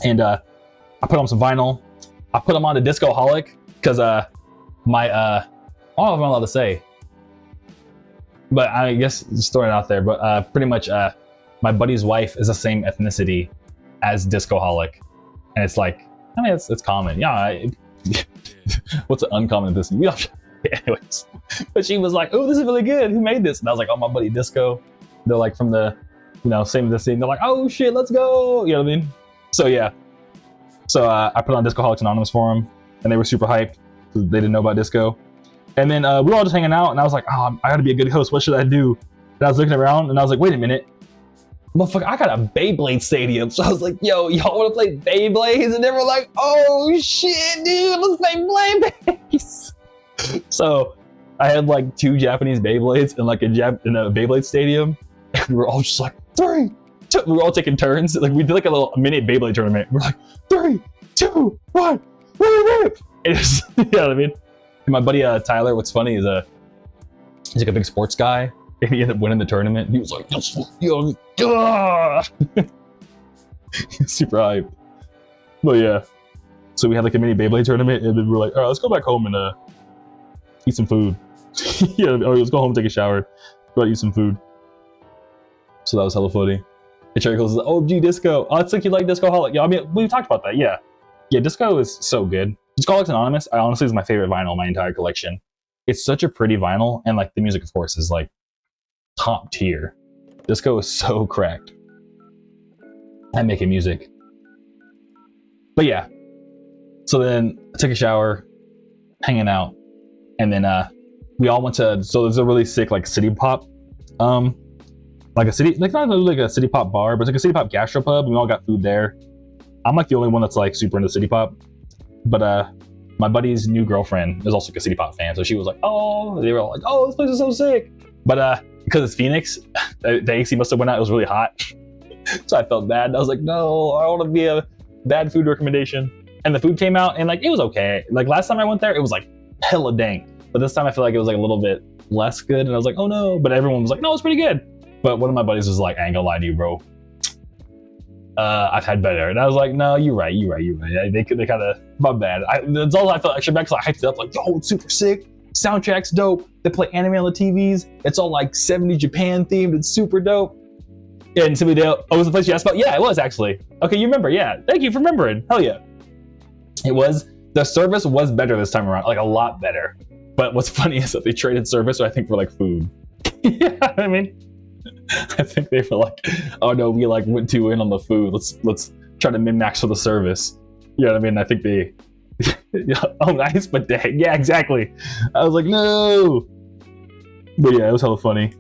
And I put on some vinyl. I put them on to Discoholic because I don't know if I'm allowed to say, but I guess just throwing it out there. But pretty much, my buddy's wife is the same ethnicity as Discoholic, and it's like, I mean, it's common. Yeah, what's an uncommon at this? Anyways, but she was like, "Oh, this is really good. Who made this?" And I was like, "Oh, my buddy Disco." They're like from the, you know, same as the scene. They're like, "Oh shit, let's go!" You know what I mean? So yeah. So I put on Discoholics Anonymous for them, and they were super hyped because they didn't know about Disco. And then we were all just hanging out, and I was like, "Oh, I gotta be a good host. What should I do?" And I was looking around, and I was like, "Wait a minute, motherfucker! I got a Beyblade stadium." So I was like, "Yo, y'all want to play Beyblades?" And they were like, "Oh shit, dude, let's play Beyblades." So I had like 2 Japanese Beyblades in like in a Beyblade stadium, and we were all just like 3, 2. We were all taking turns. Like we did like a little mini Beyblade tournament. We're like 3, 2, 1, whip. You know what I mean? And my buddy Tyler, what's funny is he's like a big sports guy, and he ended up winning the tournament. He was like, yo, he's super hyped. But yeah, so we had like a mini Beyblade tournament, and then we were like, all right, let's go back home and eat some food. Yeah, or let's go home and take a shower. Go out and eat some food. So that was hella funny. And Cherry goes, "Oh, gee, Disco. Oh, it's like you like Discoholic." Yeah, I mean, we talked about that. Yeah, Disco is so good. Discoholics Anonymous, I honestly is my favorite vinyl in my entire collection. It's such a pretty vinyl, and like the music, of course, is like top tier. Disco is so cracked at making music. But yeah, so then I took a shower, hanging out, and then we all went to, so there's a really sick like city pop, like a city, like not like a city pop bar, but it's like a city pop gastropub, and we all got food there. I'm like the only one that's like super into city pop, but my buddy's new girlfriend is also like a city pop fan, so she was like, "Oh," they were all like, "Oh, this place is so sick." But because it's Phoenix, the AC must have went out. It was really hot, so I felt bad. I was like, "No, I want to be a bad food recommendation. And the food came out and like it was okay. Like last time I went there, it was like hella dank. But this time I feel like it was like a little bit less good. And I was like, oh no. But everyone was like, no, it's pretty good. But one of my buddies was like, I ain't gonna lie to you, bro. I've had better. And I was like, no, you're right. They kind of, my bad. That's all I felt extra bad because I hyped it up like, yo, it's super sick. Soundtrack's dope. They play anime on the TVs. It's all like 70s Japan themed. It's super dope. Yeah, and Simply Dale, oh, was the place you asked about? Yeah, it was actually. Okay, you remember, yeah. Thank you for remembering. Hell yeah. It was, the service was better this time around, like a lot better. But what's funny is that they traded service, I think, for like food. Yeah, I mean, I think they were like, oh no, we like went too in on the food. Let's try to min-max for the service. You know what I mean? I think they, oh nice, but dang, yeah, exactly. I was like, no. But yeah, it was hella funny.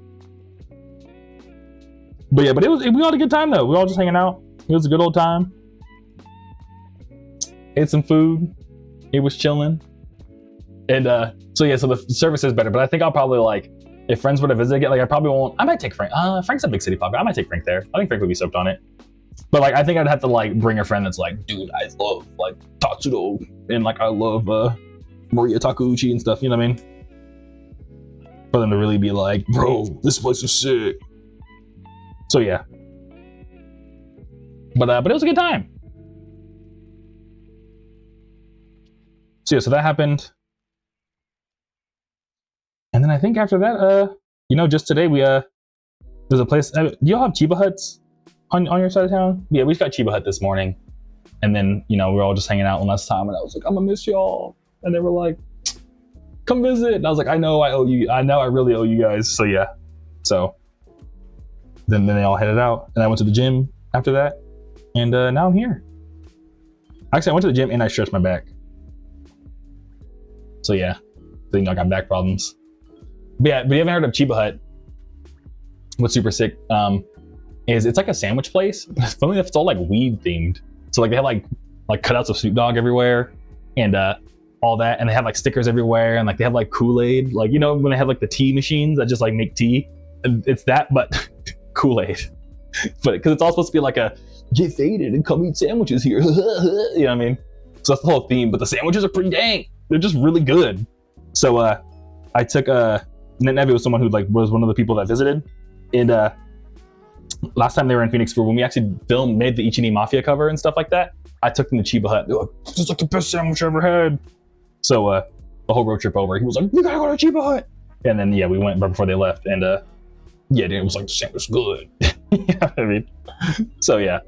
But yeah, but we all had a good time though. We were all just hanging out. It was a good old time. Ate some food. It was chilling. And so yeah, so the service is better. But I think I'll probably like, if friends were to visit again, like I probably won't. I might take Frank. Frank's a big city pop. I might take Frank there. I think Frank would be soaked on it. But like, I think I'd have to like bring a friend that's like, dude, I love like Tatsudo and like I love Maria Takeuchi and stuff. You know what I mean? For them to really be like, bro, this place is sick. So yeah. But it was a good time. So yeah, so that happened. And then I think after that, you know, just today we there's a place. Do y'all have Chiba Huts on your side of town? Yeah, we just got Chiba Hut this morning, and then you know we were all just hanging out one last time, and I was like, I'm gonna miss y'all, and they were like, come visit, and I was like, I know I owe you. I know I really owe you guys. So yeah, so then they all headed out, and I went to the gym after that, and now I'm here. Actually, I went to the gym and I stretched my back. So yeah, so, you know, I got back problems. But yeah, but you haven't heard of Chiba Hut? What's super sick is it's like a sandwich place. Funny enough, it's all like weed themed. So like they have like cutouts of Snoop Dogg everywhere and all that, and they have like stickers everywhere, and like they have like Kool-Aid, like you know when they have like the tea machines that just like make tea, and it's that but Kool-Aid. But because it's all supposed to be like a get faded and come eat sandwiches here. You know what I mean? So that's the whole theme. But the sandwiches are pretty dang. They're just really good. So I took Nevi was someone who like was one of the people that visited, and last time they were in Phoenix for when we actually made the Ichi Mafia cover and stuff like that, I took them to Chiba Hut. They were like, this is like the best sandwich I ever had. So the whole road trip over, he was like, we gotta go to Chiba Hut. And then yeah, we went right before they left, and yeah, dude, it was like the sandwich was good. You know what I mean? So yeah.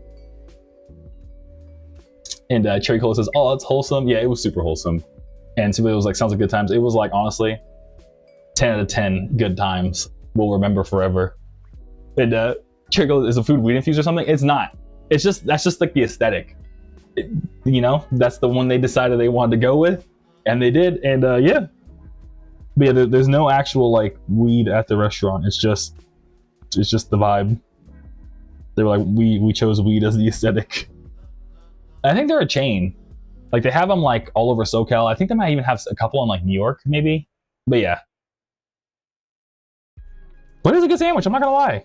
And Cherry Cola says, oh, it's wholesome. Yeah, it was super wholesome. And so it was like, sounds like good times. It was like, honestly, 10 out of 10 good times. We'll remember forever. And Cherry Cola, is a food weed infused or something? It's not. It's just, that's just like the aesthetic. You know, that's the one they decided they wanted to go with. And they did. And yeah. But yeah, there's no actual like weed at the restaurant. It's just the vibe. They were like, we chose weed as the aesthetic. I think they're a chain. Like they have them like all over SoCal. I think they might even have a couple in like New York, maybe. But yeah. But it was a good sandwich. I'm not gonna lie.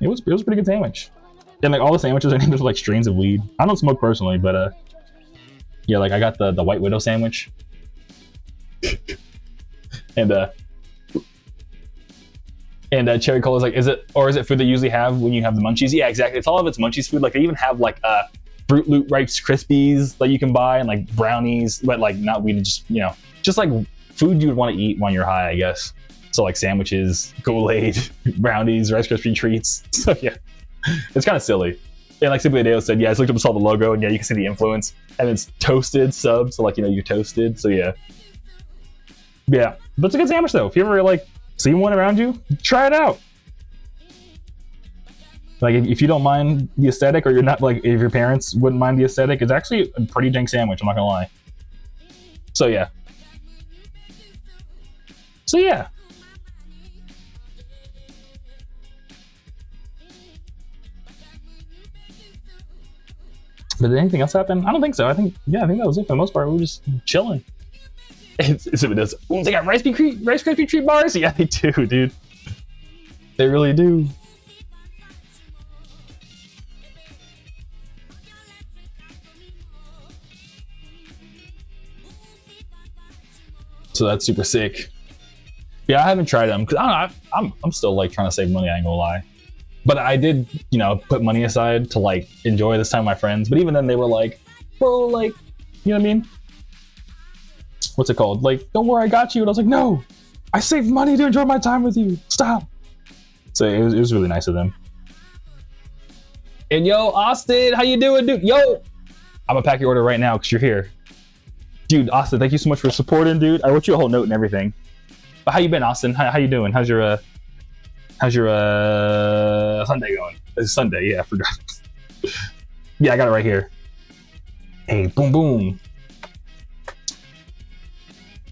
It was a pretty good sandwich. And like all the sandwiches are named after like strains of weed. I don't smoke personally, but yeah, like I got the White Widow sandwich. and Cherry Cola is like, is it food they usually have when you have the munchies? Yeah, exactly. It's all of its munchies food. Like they even have like Fruit Loop Rice Krispies that you can buy, and like brownies, but like not weed, just you know, just like food you would want to eat when you're high, I guess. So like sandwiches, Kool-Aid, brownies, Rice Krispie treats. So yeah, it's kind of silly. And like Simply Adeo said, yeah, I just looked up and saw the logo, and yeah, you can see the influence, and it's toasted subs, so like you know you're toasted. So yeah, but it's a good sandwich though. If you ever like see one around you, try it out. Like if you don't mind the aesthetic, or you're not like if your parents wouldn't mind the aesthetic, it's actually a pretty dang sandwich. I'm not gonna lie. So yeah. But did anything else happen? I don't think so. I think that was it for the most part. We were just chilling. It does. Ooh, they got Rice Krispie treat bars. Yeah, they do, dude. They really do. So that's super sick. Yeah, I haven't tried them because I don't know. I'm still like trying to save money. I ain't gonna lie, but I did, you know, put money aside to like enjoy this time with my friends. But even then, they were like, "Bro, like, you know what I mean? What's it called? Like, don't worry, I got you." And I was like, "No, I saved money to enjoy my time with you. Stop." So it was really nice of them. And yo, Austin, how you doing, dude? Yo, I'm gonna pack your order right now because you're here, dude. Austin, thank you so much for supporting, dude. I wrote you a whole note and everything. But how you been, Austin? How you doing? How's your Sunday going? It's Sunday, yeah, I forgot. Yeah, I got it right here. Hey, boom, boom.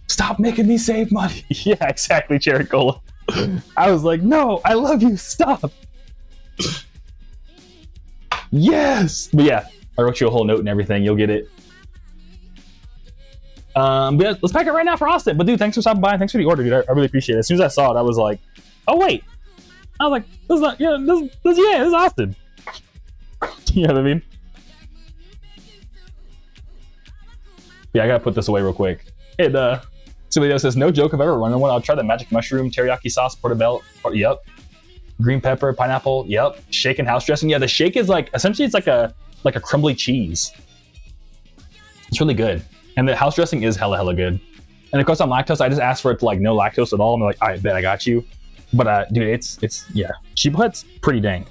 Stop making me save money. Yeah, exactly, Cherry Cola. I was like, no, I love you. Stop. Yes. But yeah, I wrote you a whole note and everything. You'll get it. But yeah, let's pack it right now for Austin. But dude, thanks for stopping by. Thanks for the order, dude. I really appreciate it. As soon as I saw it, I was like, oh wait. I was like, this is not, yeah, this is Austin. You know what I mean? Yeah, I gotta put this away real quick. And somebody says, no joke, I've ever run one. I'll try the magic mushroom, teriyaki sauce, portobello. Yep. Green pepper, pineapple. Yep. Shake and house dressing. Yeah, the shake is like, essentially it's like a crumbly cheese. It's really good. And the house dressing is hella good. And of course I'm lactose. I just asked for it to like no lactose at all. And they're like, all right, bet, I got you. But dude, it's yeah. Sheep Hut's pretty dang.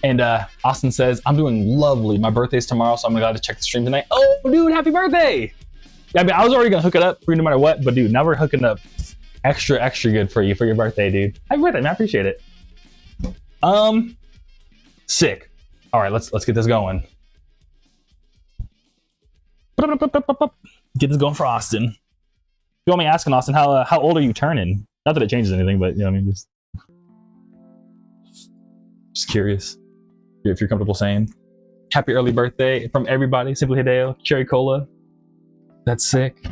And Austin says, I'm doing lovely. My birthday's tomorrow, so I'm glad to check the stream tonight. Oh, dude, happy birthday! Yeah, I mean, I was already gonna hook it up for you no matter what, but dude, now we're hooking up extra good for you for your birthday, dude. Happy birthday, man. I appreciate it. Sick. All right, let's get this going. Get this going for Austin. You want me asking Austin how old are you turning? Not that it changes anything, but you know what I mean, just curious if you're comfortable saying. Happy early birthday from everybody. Simply Hideo, Cherry Cola. That's sick.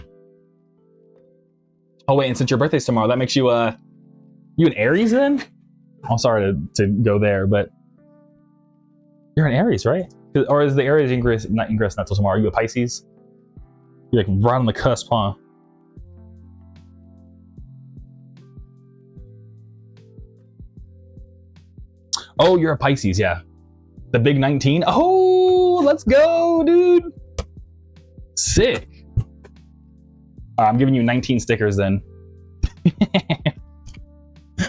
Oh wait, and since your birthday's tomorrow, that makes you you an Aries then? I'm sorry to go there, but you're an Aries, right? Or is the Aries ingress not till tomorrow? Are you a Pisces? You're like right on the cusp, huh? Oh, you're a Pisces, yeah. The big 19. Oh, let's go, dude. Sick. I'm giving you 19 stickers then.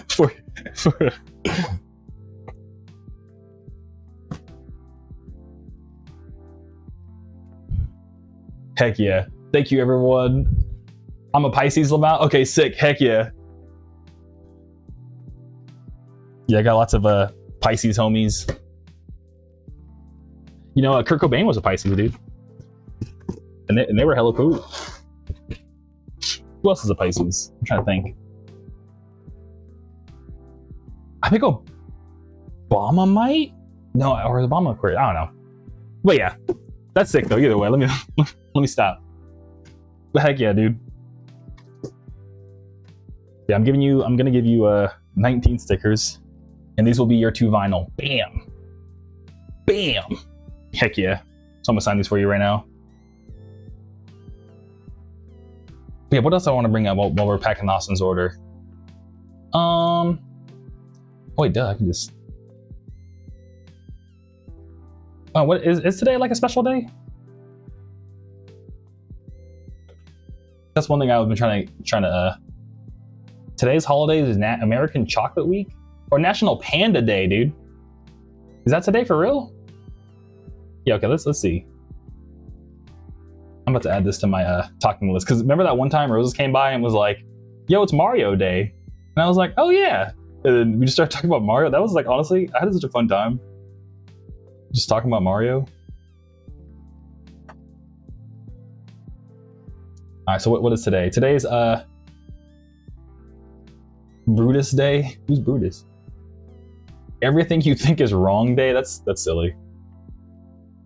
for Heck yeah. Thank you, everyone. I'm a Pisces, Lamau. Okay, sick. Heck yeah. Yeah, I got lots of Pisces homies. You know, Kurt Cobain was a Pisces, dude. And they were hella cool. Who else is a Pisces? I'm trying to think. I think Obama might? No, or Obama Aquarius. I don't know. But yeah, that's sick though. Either way, let me stop. But heck yeah, dude. Yeah, I'm gonna give you 19 stickers, and these will be your 2 vinyl. Bam, bam. Heck yeah. So I'm gonna sign these for you right now. But yeah, what else I want to bring up while we're packing Austin's order? Oh wait, duh, I can just. Oh, what is today like a special day? That's one thing I've been trying to. Today's holidays is American Chocolate Week or National Panda Day, dude. Is that today for real? Yeah, okay, let's see. I'm about to add this to my talking list because remember that one time Roses came by and was like, "Yo, it's Mario Day," and I was like, "Oh yeah," and then we just started talking about Mario. That was like honestly, I had such a fun time. Just talking about Mario. All right, so what is today? Today's Brutus Day. Who's Brutus? Everything you think is wrong day. That's silly.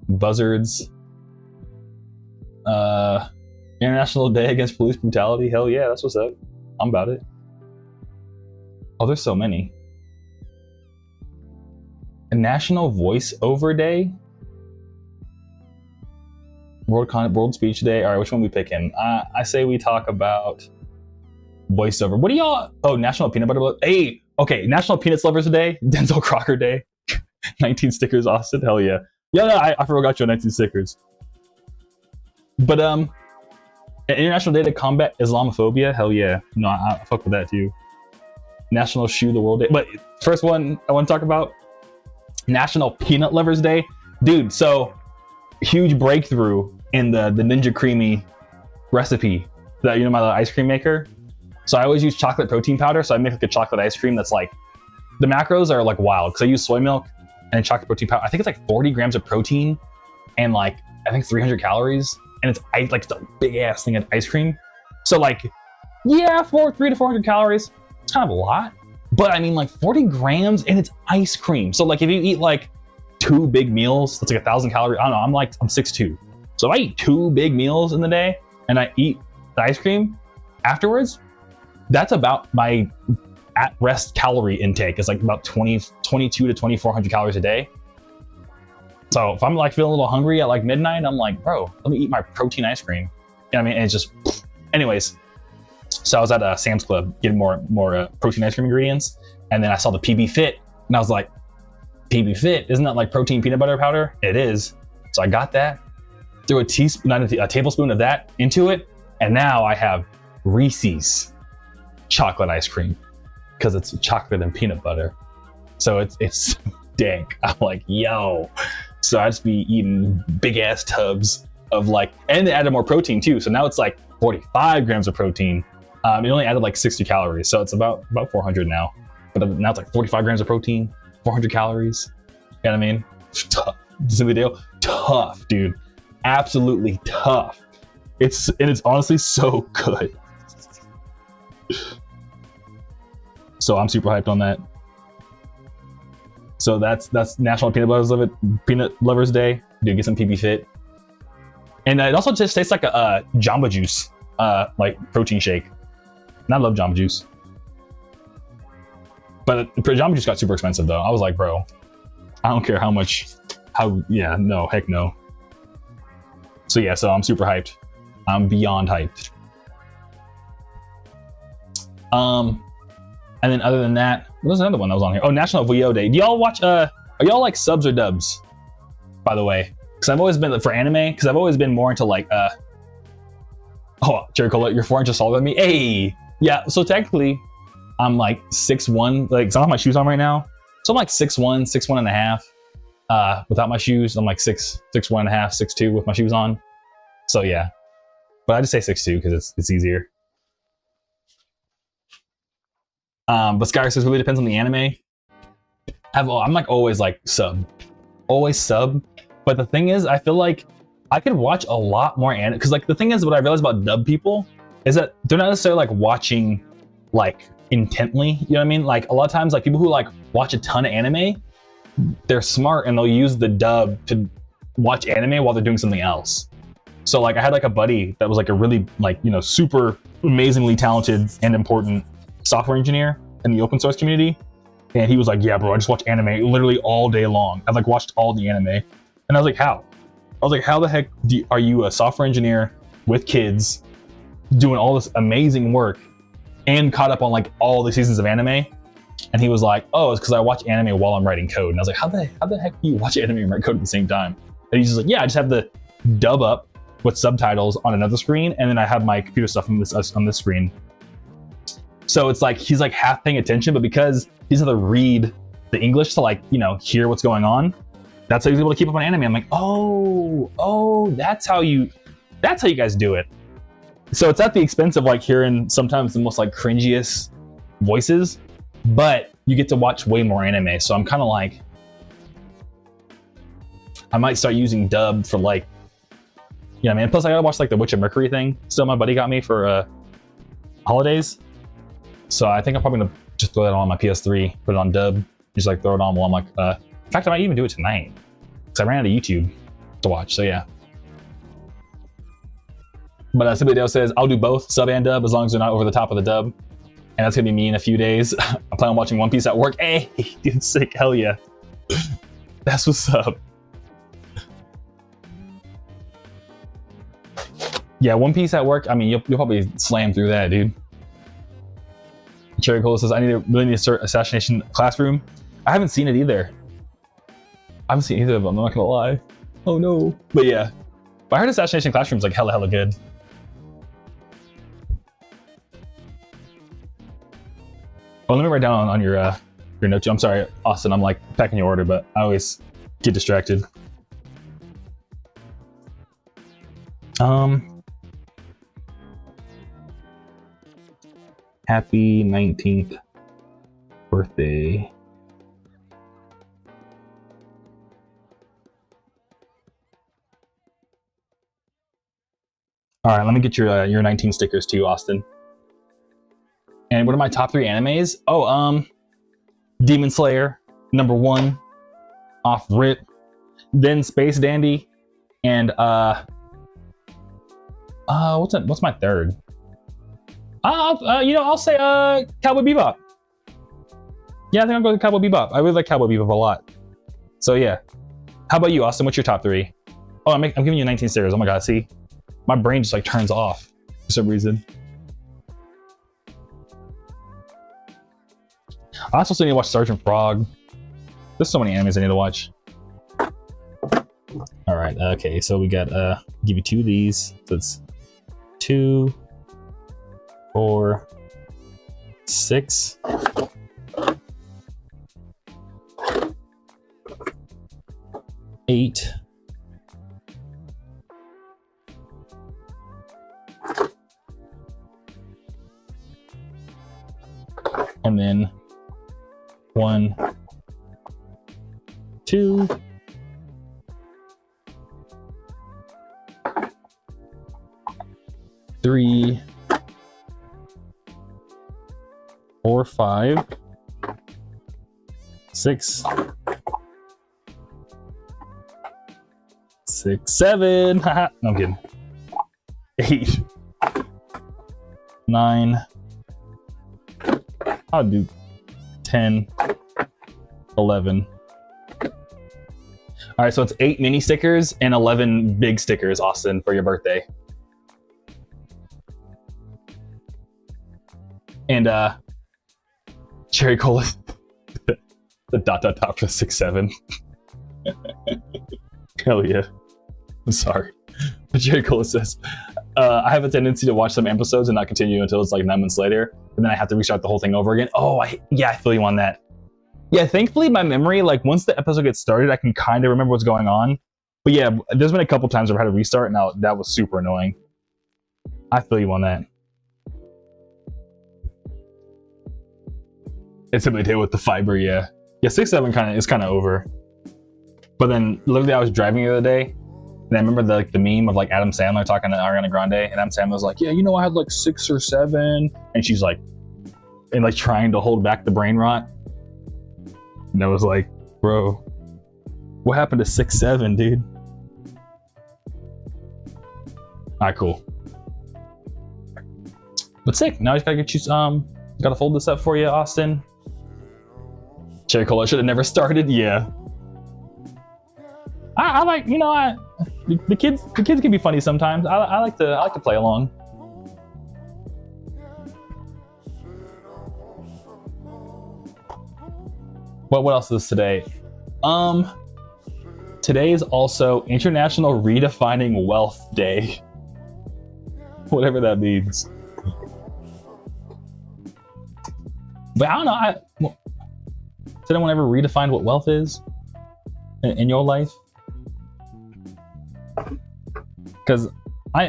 Buzzards. International Day Against Police Brutality. Hell yeah, that's what's up. I'm about it. Oh, there's so many. National Voiceover Day. World Speech Day. All right, which one we picking? I say we talk about voiceover. What do y'all? Oh, National Peanut Butter. Hey, okay, National Peanuts Lovers Day. Denzel Crocker Day. 19 stickers, Austin. Hell yeah. Yeah, no, I forgot you 19 stickers. But International Day to Combat Islamophobia. Hell yeah. No, I fuck with that too. National Shoe the World Day. But first one I want to talk about, National Peanut Lovers Day. Dude, so huge breakthrough in the Ninja Creamy recipe. That, you know, my little ice cream maker. So I always use chocolate protein powder. So I make like a chocolate ice cream that's like, the macros are like wild because I use soy milk and chocolate protein powder. I think it's like 40 grams of protein and like, I think 300 calories. And it's like a big ass thing of ice cream. So like, yeah, 300 to 400 calories. It's kind of a lot. But I mean like 40 grams and it's ice cream. So like if you eat like 2 big meals, that's like 1,000 calories. I don't know, I'm 6'2". So if I eat 2 big meals in the day and I eat the ice cream afterwards, that's about my at rest calorie intake. It's like about 22 to 2,400 calories a day. So if I'm like feeling a little hungry at like midnight, I'm like, bro, let me eat my protein ice cream. You know what I mean? And it's just, anyways. So I was at Sam's Club getting more protein ice cream ingredients. And then I saw the PB Fit and I was like, PB Fit, isn't that like protein peanut butter powder? It is. So I got that, threw a tablespoon of that into it. And now I have Reese's chocolate ice cream because it's chocolate and peanut butter. So it's dank. I'm like, yo. So I just be eating big ass tubs of like, and they added more protein too. So now it's like 45 grams of protein. It only added like 60 calories. So it's about 400 now. But now it's like 45 grams of protein, 400 calories. You know what I mean? Tough. This video, tough, dude. Absolutely tough. It's honestly so good. So I'm super hyped on that. So that's National Peanut Lovers Day. Dude, get some PB Fit. And it also just tastes like a Jamba Juice, like protein shake. And I love Jamba Juice. But Jamba Juice got super expensive though. I was like, bro, I don't care yeah, no, heck no. So yeah, so I'm super hyped. I'm beyond hyped. And then other than that, there's another one that was on here. Oh, National VO Day. Do y'all watch, are y'all like subs or dubs? By the way, because I've always been, for anime, because I've always been more into like, oh, Jerry Cola, you're 4 inches taller than me. Hey, yeah, so technically, I'm like 6'1", like, so I don't have my shoes on right now. So I'm like 6'1", 6'1 and a half. Without my shoes, I'm like 6'1 and a half, 6'2 with my shoes on. So yeah, but I just say 6'2 because it's easier. But Skyr says really depends on the anime. I'm like always like sub. But the thing is, I feel like I could watch a lot more anime. Because like the thing is, what I realized about dub people is that they're not necessarily like watching like intently. You know what I mean? Like a lot of times, like people who like watch a ton of anime, they're smart and they'll use the dub to watch anime while they're doing something else. So like I had like a buddy that was like a really like, you know, super amazingly talented and important software engineer in the open source community. And he was like, yeah, bro, I just watch anime literally all day long. I've like watched all the anime. And I was like, how? I was like, how the heck are you a software engineer with kids doing all this amazing work and caught up on like all the seasons of anime? And he was like, oh, it's because I watch anime while I'm writing code. And I was like, how the heck do you watch anime and write code at the same time? And he's just like, yeah, I just have the dub up with subtitles on another screen, and then I have my computer stuff on this screen. So it's like he's like half paying attention, but because he's able to read the English to like, you know, hear what's going on, that's how he's able to keep up on anime. I'm like, oh, that's how you guys do it. So it's at the expense of like hearing sometimes the most like cringiest voices, but you get to watch way more anime. So I'm kind of like, I might start using dub for like, you know what I mean? Plus I gotta watch like the Witch of Mercury thing. Still my buddy got me for holidays. So I think I'm probably gonna just throw that on my PS3, put it on dub, just like throw it on while I'm like, in fact, I might even do it tonight because I ran out of YouTube to watch, so yeah. But somebody else says, I'll do both sub and dub as long as they're not over the top of the dub. And that's gonna be me in a few days. I plan on watching One Piece at work. Hey, dude, sick, hell yeah. That's what's up. Yeah, One Piece at work. I mean, you'll probably slam through that, dude. Cherry Cola says, I really need to start Assassination Classroom. I haven't seen it either. I haven't seen either of them, I'm not gonna lie. Oh no. But yeah. But I heard Assassination Classroom's like hella good. Oh, let me write down on your note too. I'm sorry, Austin, I'm like packing your order, but I always get distracted. Happy 19th birthday. All right, let me get your 19 stickers too, Austin. And what are my top 3 animes? Oh, Demon Slayer, #1, off rip. Then Space Dandy, and what's my third? I'll say Cowboy Bebop. Yeah, I think I'll go with Cowboy Bebop. I really like Cowboy Bebop a lot. So yeah. How about you, Austin? What's your top 3? Oh, I'm giving you 19 stickers. Oh my god, see? My brain just like turns off for some reason. I also still need to watch Sergeant Frog. There's so many animes I need to watch. All right, okay, so we got give you 2 of these. So it's 2, 4, 6. Eight. And then 1, 2, 3, 4, 5, 6, 7. Haha. No, I'm kidding. 8, 9. I'll do 10, 11. All right, so it's 8 mini stickers and 11 big stickers, Austin, for your birthday. And Cherry Cola, the dot for 6, 7. Hell yeah. I'm sorry. But Cherry Cola says, I have a tendency to watch some episodes and not continue until it's like 9 months later, and then I have to restart the whole thing over again. Oh, I feel you on that. Yeah, thankfully my memory, like once the episode gets started, I can kind of remember what's going on. But yeah, there's been a couple times where I've had to restart, and that was super annoying. I feel you on that. It's simply did with the fiber, yeah. Yeah, 6, 7 is kind of over. But then literally I was driving the other day, and I remember the meme of like Adam Sandler talking to Ariana Grande, and Adam Sandler was like, yeah, you know, I had like 6 or 7, and she's like, and like trying to hold back the brain rot. And I was like, bro, what happened to 6, 7, dude? Alright, cool. But sick, now I just gotta get you gotta fold this up for you, Austin. Cherry Cola should have never started, yeah. I like, you know, the kids can be funny sometimes. I like to play along. What else is today? Today is also International Redefining Wealth Day. Whatever that means. But I don't know. Did anyone ever redefine what wealth is in your life? Because I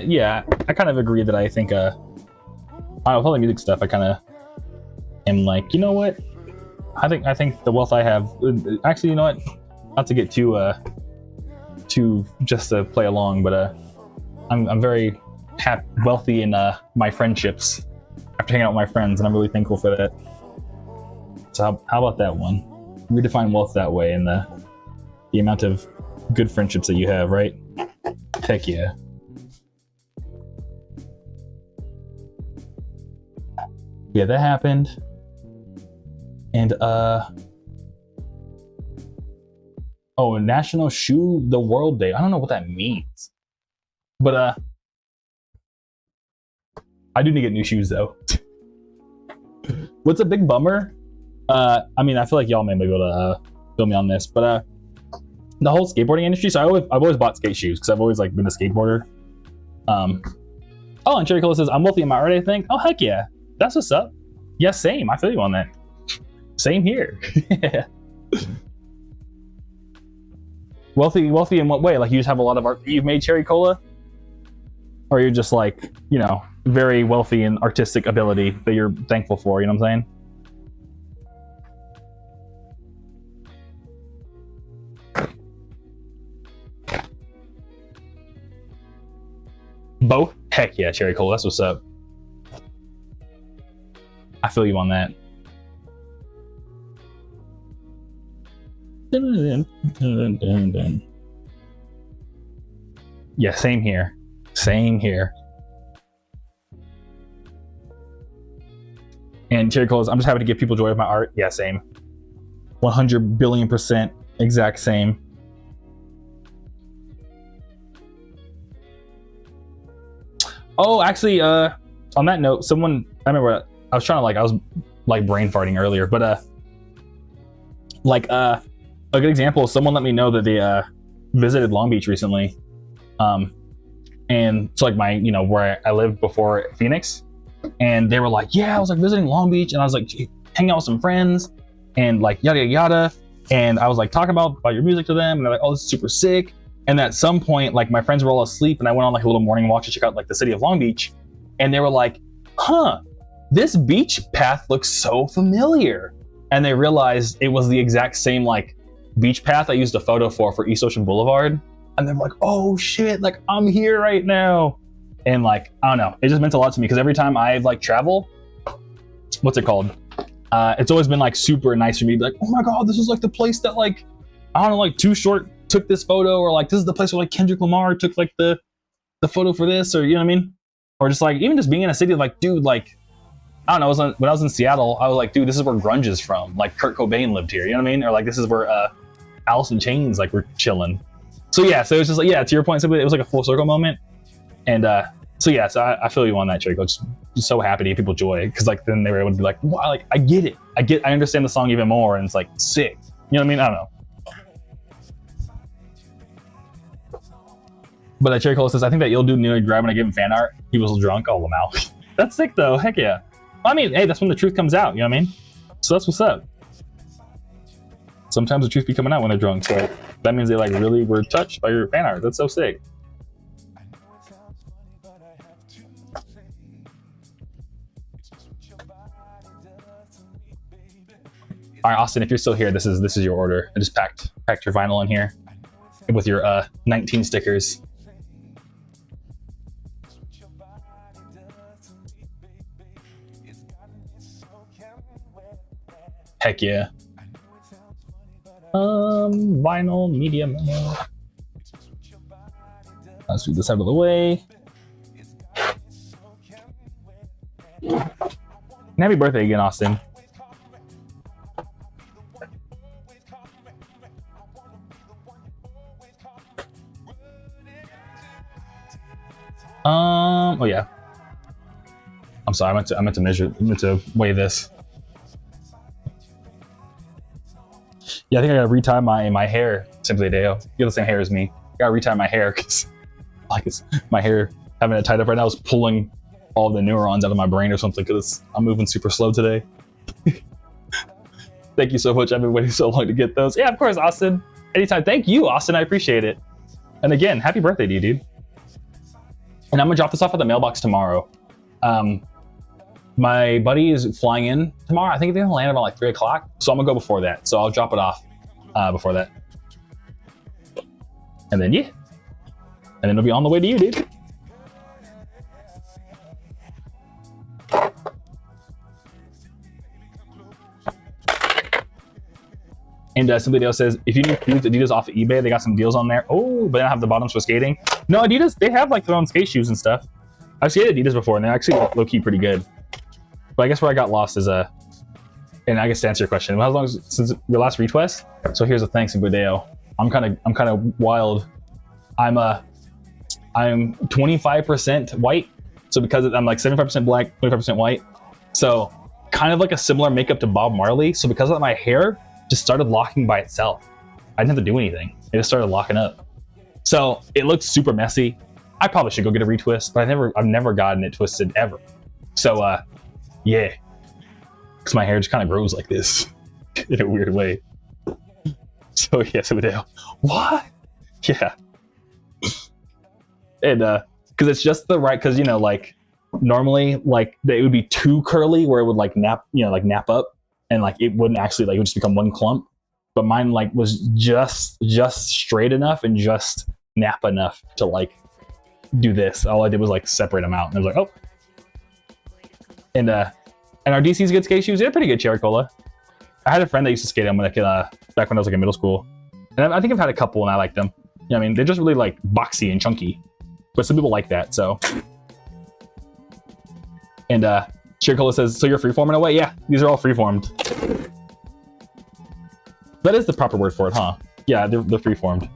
kind of agree that I think with all the music stuff, I kind of am like, you know what? I think the wealth I have, actually, you know what? Not to get too just to play along, but I'm very wealthy in my friendships after hanging out with my friends, and I'm really thankful for that. So how about that one? Redefine wealth that way, and the amount of good friendships that you have, right? Heck yeah. Yeah, that happened. And Oh, National Shoe the World Day. I don't know what that means. But I do need to get new shoes though. What's a big bummer? I mean, I feel like y'all may be able to fill me on this, but the whole skateboarding industry. So I've always bought skate shoes because I've always like been a skateboarder. Oh, and Cherry Cola says I'm wealthy. Am I right? I think. Oh heck yeah, that's what's up. Yeah, same. I feel you on that. Same here. Wealthy in what way? Like you just have a lot of art that you've made, Cherry Cola? Or you're just like, you know, very wealthy in artistic ability that you're thankful for, you know what I'm saying? Both? Heck yeah, Cherry Cola, that's what's up. I feel you on that. Yeah, same here. Same here. And Cherry Cola, I'm just happy to give people joy of my art. Yeah, same. 100 billion% exact same. Oh, actually, on that note, someone, I remember I was brain farting earlier, but a good example, someone let me know that they visited Long Beach recently. And it's like where I lived before Phoenix. And they were like, yeah, I was like visiting Long Beach and I was like hanging out with some friends and like yada yada. And I was like talking about your music to them and they're like, oh, this is super sick. And at some point, like my friends were all asleep and I went on like a little morning walk to check out like the city of Long Beach. And they were like, huh, this beach path looks so familiar. And they realized it was the exact same like beach path I used a photo for East Ocean Boulevard. And they're like, oh shit, like I'm here right now. And like, I don't know, it just meant a lot to me because every time I like travel, what's it called? It's always been like super nice for me to be like, oh my God, this is like the place that like, I don't know, like Too Short took this photo, or like this is the place where like Kendrick Lamar took like the photo for this, or you know what I mean? Or just like, even just being in a city like, dude, like, I don't know, when I was in Seattle, I was like, dude, this is where grunge is from. Like Kurt Cobain lived here, you know what I mean? Or like, this is where Alice in Chains like were chilling. So yeah, so it was just like, yeah, to your point, simply, it was like a full circle moment. And so yeah, so I feel you on that, Trico. Just so happy to give people joy, because like then they were able to be like, wow, like I get it, I understand the song even more, and it's like sick. You know what I mean? I don't know. But Cherry Cola says, I think that you'll do nearly grab when I give him fan art. He was drunk. Oh, Lamau. That's sick though. Heck yeah. I mean, hey, that's when the truth comes out. You know what I mean? So that's what's up. Sometimes the truth be coming out when they're drunk. So that means they like really were touched by your fan art. That's so sick. All right, Austin, if you're still here, this is your order. I just packed your vinyl in here with your 19 stickers. Heck yeah. Vinyl, medium. Let's move this out of the way. And happy birthday again, Austin. Oh yeah. I'm sorry. I meant to weigh this. Yeah, I think I gotta retie my hair. Simply Deo. You have the same hair as me. I gotta retie my hair because like my hair having it tied up right now is pulling all the neurons out of my brain or something, because I'm moving super slow today. Thank you so much. I've been waiting so long to get those. Yeah, of course, Austin. Anytime. Thank you, Austin. I appreciate it. And again, happy birthday to you, dude. And I'm gonna drop this off at the mailbox tomorrow. My buddy is flying in tomorrow. I think they're gonna land about like 3 o'clock. So I'm gonna go before that. So I'll drop it off before that. And then, yeah. And then it'll be on the way to you, dude. And somebody else says, if you need shoes, Adidas off of eBay, they got some deals on there. Oh, but they don't have the bottoms for skating. No, Adidas, they have like their own skate shoes and stuff. I've skated Adidas before, and they're actually low-key pretty good. But I guess where I got lost is and I guess to answer your question, how long since your last request? So here's a thanks and Budeo. I'm kind of wild. I'm 25% white, so because I'm like 75% black, 25% white, so kind of like a similar makeup to Bob Marley. So because of that, my hair just started locking by itself. I didn't have to do anything. It just started locking up. So it looks super messy. I probably should go get a retwist, but I've never gotten it twisted ever. So yeah, because my hair just kind of grows like this in a weird way. So yeah, so what? Yeah. And because it's just the right, because you know, like normally like it would be too curly where it would like nap, you know, like nap up, and like it wouldn't actually, like it would just become one clump. But mine like was just straight enough and just nap enough to like do this. All I did was like separate them out, and I was like, oh. And our DC's good skate shoes, they're pretty good, Cherry Cola. I had a friend that used to skate them when back when I was like in middle school, and I think I've had a couple and I like them. You know, I mean, they're just really like boxy and chunky, but some people like that. So, and Cherry Cola says, so you're freeforming away? Yeah, these are all freeformed. That is the proper word for it, huh? Yeah, they're freeformed.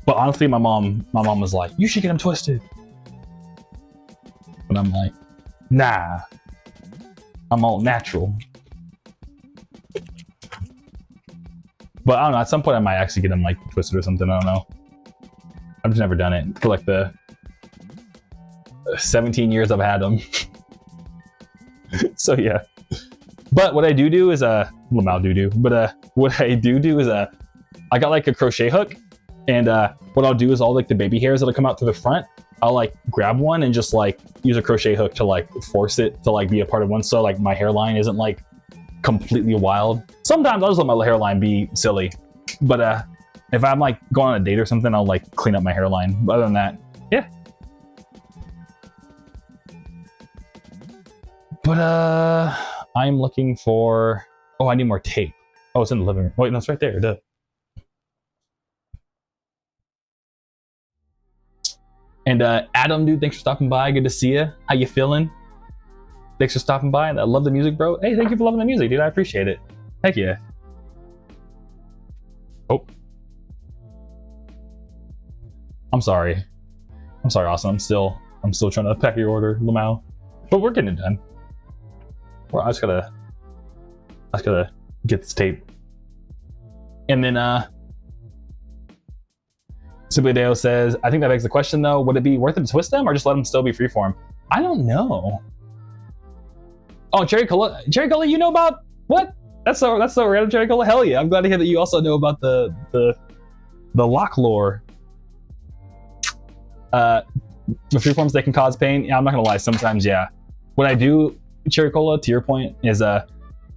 But honestly, my mom was like, you should get them twisted. But I'm like, nah, I'm all natural. But I don't know, at some point I might actually get them like twisted or something, I don't know. I've just never done it for like the 17 years I've had them. So yeah. But what I do is but what I do is I got like a crochet hook, and what I'll do is all like the baby hairs that'll come out through the front, I'll like grab one and just like use a crochet hook to like force it to like be a part of one, so like my hairline isn't like completely wild. Sometimes I'll just let my hairline be silly, but if I'm like going on a date or something, I'll like clean up my hairline. But other than that, yeah. But I'm looking for, oh, I need more tape. Oh, it's in the living room. Wait, no, it's right there. Duh. And Adam, dude, thanks for stopping by. Good to see you. How you feeling? Thanks for stopping by. I love the music, bro. Hey, thank you for loving the music, dude. I appreciate it. Heck yeah. Oh. I'm sorry, Austin. I'm still trying to pack your order, Lamau. But we're getting it done. Well, I just gotta get this tape. And then Simply Deo says, I think that begs the question though, would it be worth it to twist them or just let them still be freeform? I don't know. Oh, Cherry Cola, you know about what? That's so random, Cherry Cola. Hell yeah! I'm glad to hear that you also know about the lock lore. The freeforms, they can cause pain. Yeah, I'm not gonna lie. Sometimes, yeah. What I do, Cherry Cola, to your point, is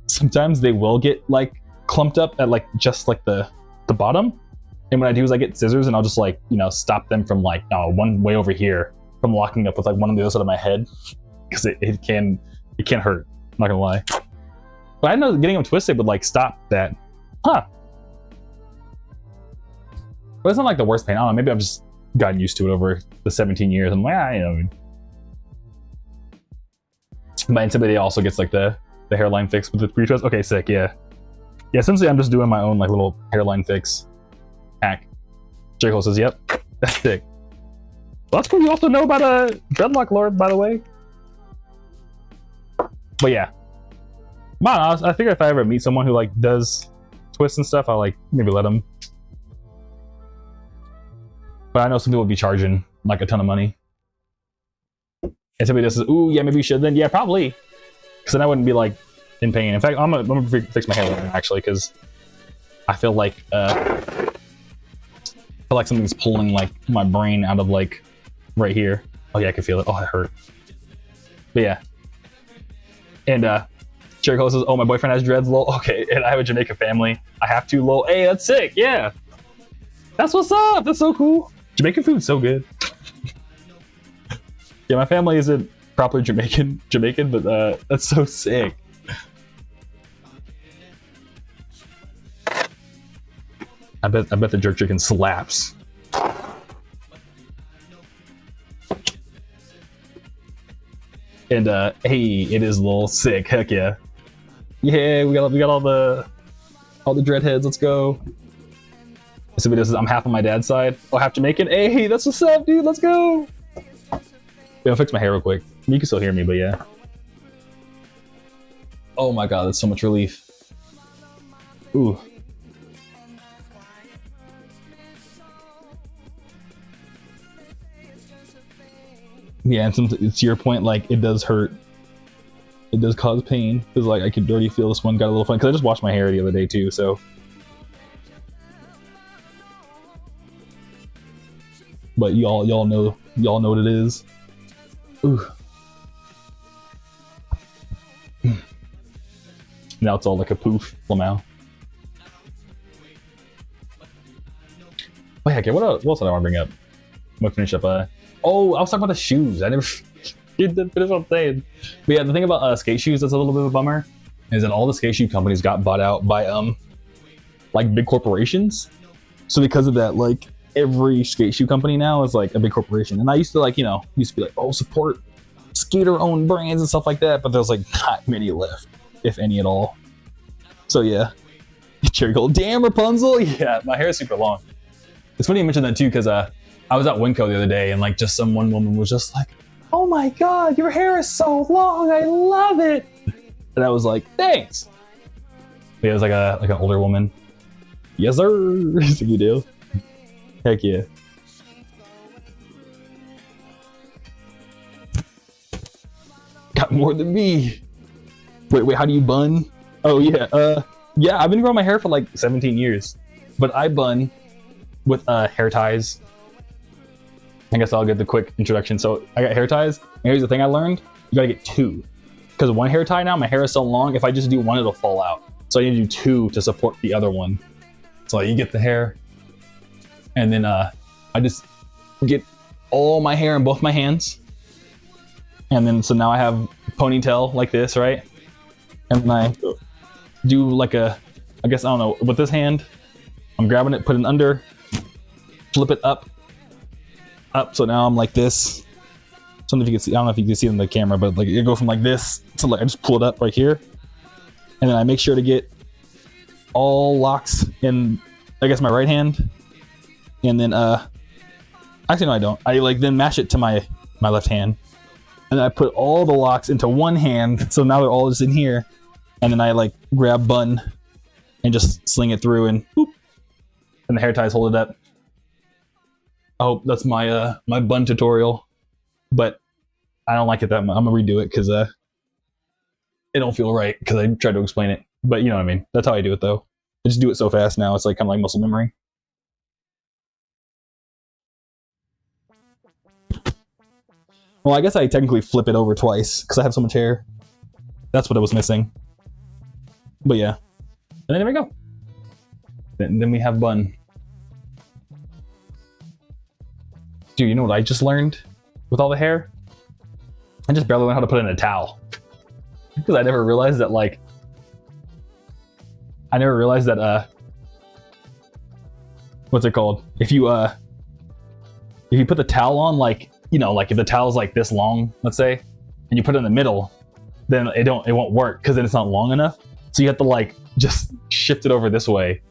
sometimes they will get like clumped up at like just like the bottom. And what I do is I get scissors and I'll just like, you know, stop them from like one way over here from locking up with like one on the other side of my head, because it can hurt. I'm not gonna lie. But I know getting them twisted would like stop that. Huh. But it's not like the worst pain. I don't know, maybe I've just gotten used to it over the 17 years. I'm like, you know. But somebody also gets like the hairline fix with the retwist. Okay, sick, yeah. Yeah, essentially I'm just doing my own like little hairline fix hack. J. Cole says, yep, that's sick. Well, that's cool. You also know about Dreadlock Lord, by the way. But yeah. I figure if I ever meet someone who like does twists and stuff, I'll like maybe let them. But I know some people would be charging like a ton of money. And somebody just says, ooh, yeah, maybe you should then. Yeah, probably. Because then I wouldn't be like in pain. In fact, I'm gonna fix my hair actually, because I feel like something's pulling like my brain out of like right here. Oh yeah, I can feel it. Oh, it hurt. But yeah. And Cherry Cola says, oh, my boyfriend has dreads, lol. Okay, and I have a Jamaican family. I have to, lol. Hey, that's sick, yeah. That's what's up, that's so cool. Jamaican food's so good. Yeah, my family isn't properly Jamaican, but that's so sick. I bet the jerk chicken slaps. And hey, it is a little sick. Heck yeah. Yeah, we got all the All the dreadheads, let's go. This video says I'm half on my dad's side. Oh, half Jamaican. Hey, that's what's up, dude. Let's go. Yeah, I'll fix my hair real quick. You can still hear me, but yeah. Oh my god, that's so much relief. Ooh. Yeah, and to your point, like, it does hurt. It does cause pain, because like I could already feel this one got a little fun, because I just washed my hair the other day too, so. But y'all know what it is. Ooh. Now it's all like a poof, Lamau. Oh yeah, okay, what else did I want to bring up? I'm gonna finish up, oh, I was talking about the shoes. I never did finish what I'm saying. But yeah, the thing about skate shoes that's a little bit of a bummer is that all the skate shoe companies got bought out by like big corporations. So because of that, like every skate shoe company now is like a big corporation. And I used to like, you know, used to be like, oh, support skater owned brands and stuff like that, but there's like not many left, if any at all. So yeah. Cherry Gold. Damn, Rapunzel. Yeah, my hair is super long. It's funny you mentioned that too, because I was at Winco the other day and like just some one woman was just like, oh my god, your hair is so long, I love it. And I was like, thanks. Yeah, it was like an older woman. Yes sir. You do. Heck yeah. Got more than me. Wait, how do you bun? Oh yeah, yeah, I've been growing my hair for like 17 years, but I bun with hair ties. I guess I'll get the quick introduction. So I got hair ties, and here's the thing I learned: you gotta get two, because one hair tie now, my hair is so long. If I just do one, it'll fall out. So I need to do two to support the other one. So you get the hair, and then I just get all my hair in both my hands, and then so now I have ponytail like this, right? And then I do like I guess I don't know, with this hand, I'm grabbing it, put it under, flip it up. So now I'm like this. Something if you can see, I don't know if you can see it in the camera, but like it go from like this to like I just pull it up right here, and then I make sure to get all locks in, I guess, my right hand, and then actually no, I don't. I like then mash it to my left hand, and then I put all the locks into one hand, so now they're all just in here, and then I like grab bun and just sling it through, and boop, and the hair ties hold it up. I hope that's my my bun tutorial, but I don't like it that much. I'm gonna redo it because it don't feel right because I tried to explain it. But you know what I mean. That's how I do it though. I just do it so fast now. It's like kind of like muscle memory. Well, I guess I technically flip it over twice because I have so much hair. That's what I was missing. But yeah, and then there we go. Then we have bun. Dude, you know what I just learned with all the hair? I just barely learned how to put it in a towel. Because I never realized that, like, what's it called? If you put the towel on, like, you know, like if the towel's like this long, let's say, and you put it in the middle, then it won't work because then it's not long enough. So you have to like just shift it over this way,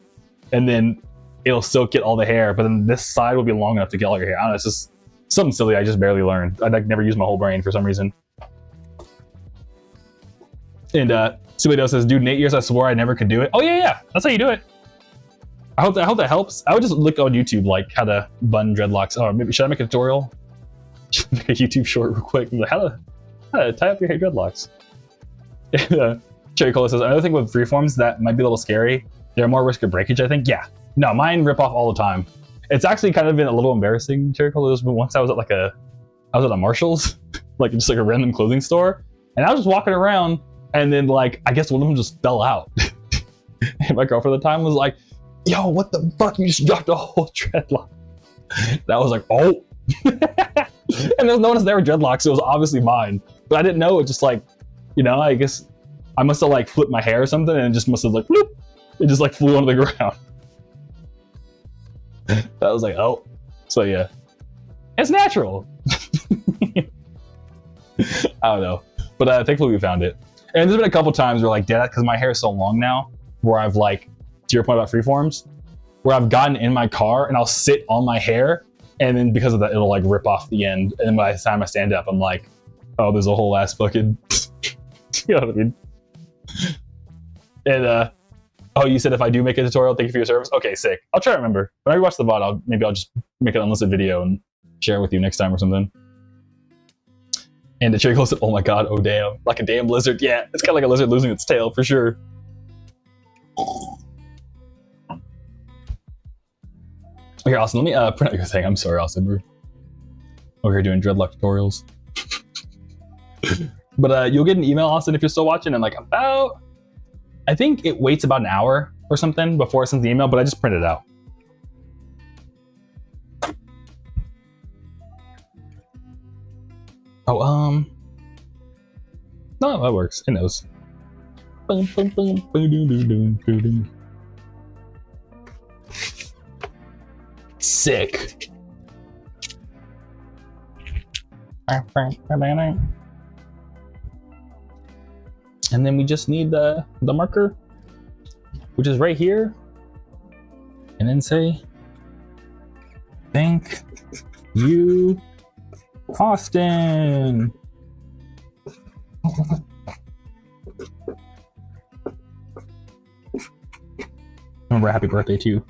and then it'll still get all the hair, but then this side will be long enough to get all your hair. I don't know, it's just something silly I just barely learned. I like never used my whole brain for some reason. And Suido says, dude, in 8 years I swore I never could do it. Oh yeah, that's how you do it. I hope that helps. I would just look on YouTube like how to bun dreadlocks. Oh, maybe should I make a tutorial? Should make a YouTube short real quick. Like, how to tie up your hair dreadlocks. Cherry Cola says, another thing with freeforms that might be a little scary, they're more risk of breakage, I think. Yeah. No, mine rip off all the time. It's actually kind of been a little embarrassing, Cherry Cola. Once I was at a Marshall's, like just like a random clothing store, and I was just walking around, and then like I guess one of them just fell out. And my girlfriend at the time was like, yo, what the fuck? You just dropped a whole dreadlock. That was like, oh. And there was no one else there with dreadlocks, so it was obviously mine. But I didn't know. It just like, you know, I guess I must have like flipped my hair or something, and it just must have like, whoop, it just like flew onto the ground. That was like, oh. So yeah, it's natural. I don't know, but thankfully we found it. And there's been a couple times where like, Dad, because my hair is so long now, where I've like to your point about freeforms, where I've gotten in my car and I'll sit on my hair, and then because of that, it'll like rip off the end. And then by the time I stand up, I'm like, oh, there's a whole ass fucking, you know what I mean? And oh, you said if I do make a tutorial, thank you for your service. Okay, sick. I'll try to remember. When I watch the VOD, I'll just make an unlisted video and share it with you next time or something. And the cherry goes, oh my god, oh damn, like a damn lizard. Yeah, it's kind of like a lizard losing its tail for sure. Here, Austin, let me print out your thing. I'm sorry, Austin. We're over here doing dreadlock tutorials. But you'll get an email, Austin, if you're still watching, and like about, I think it waits about an hour or something before it sends the email, but I just printed it out. Oh, no, that works. It knows. Sick. And then we just need the marker, which is right here, and then say, thank you, Austin. Remember, happy birthday too.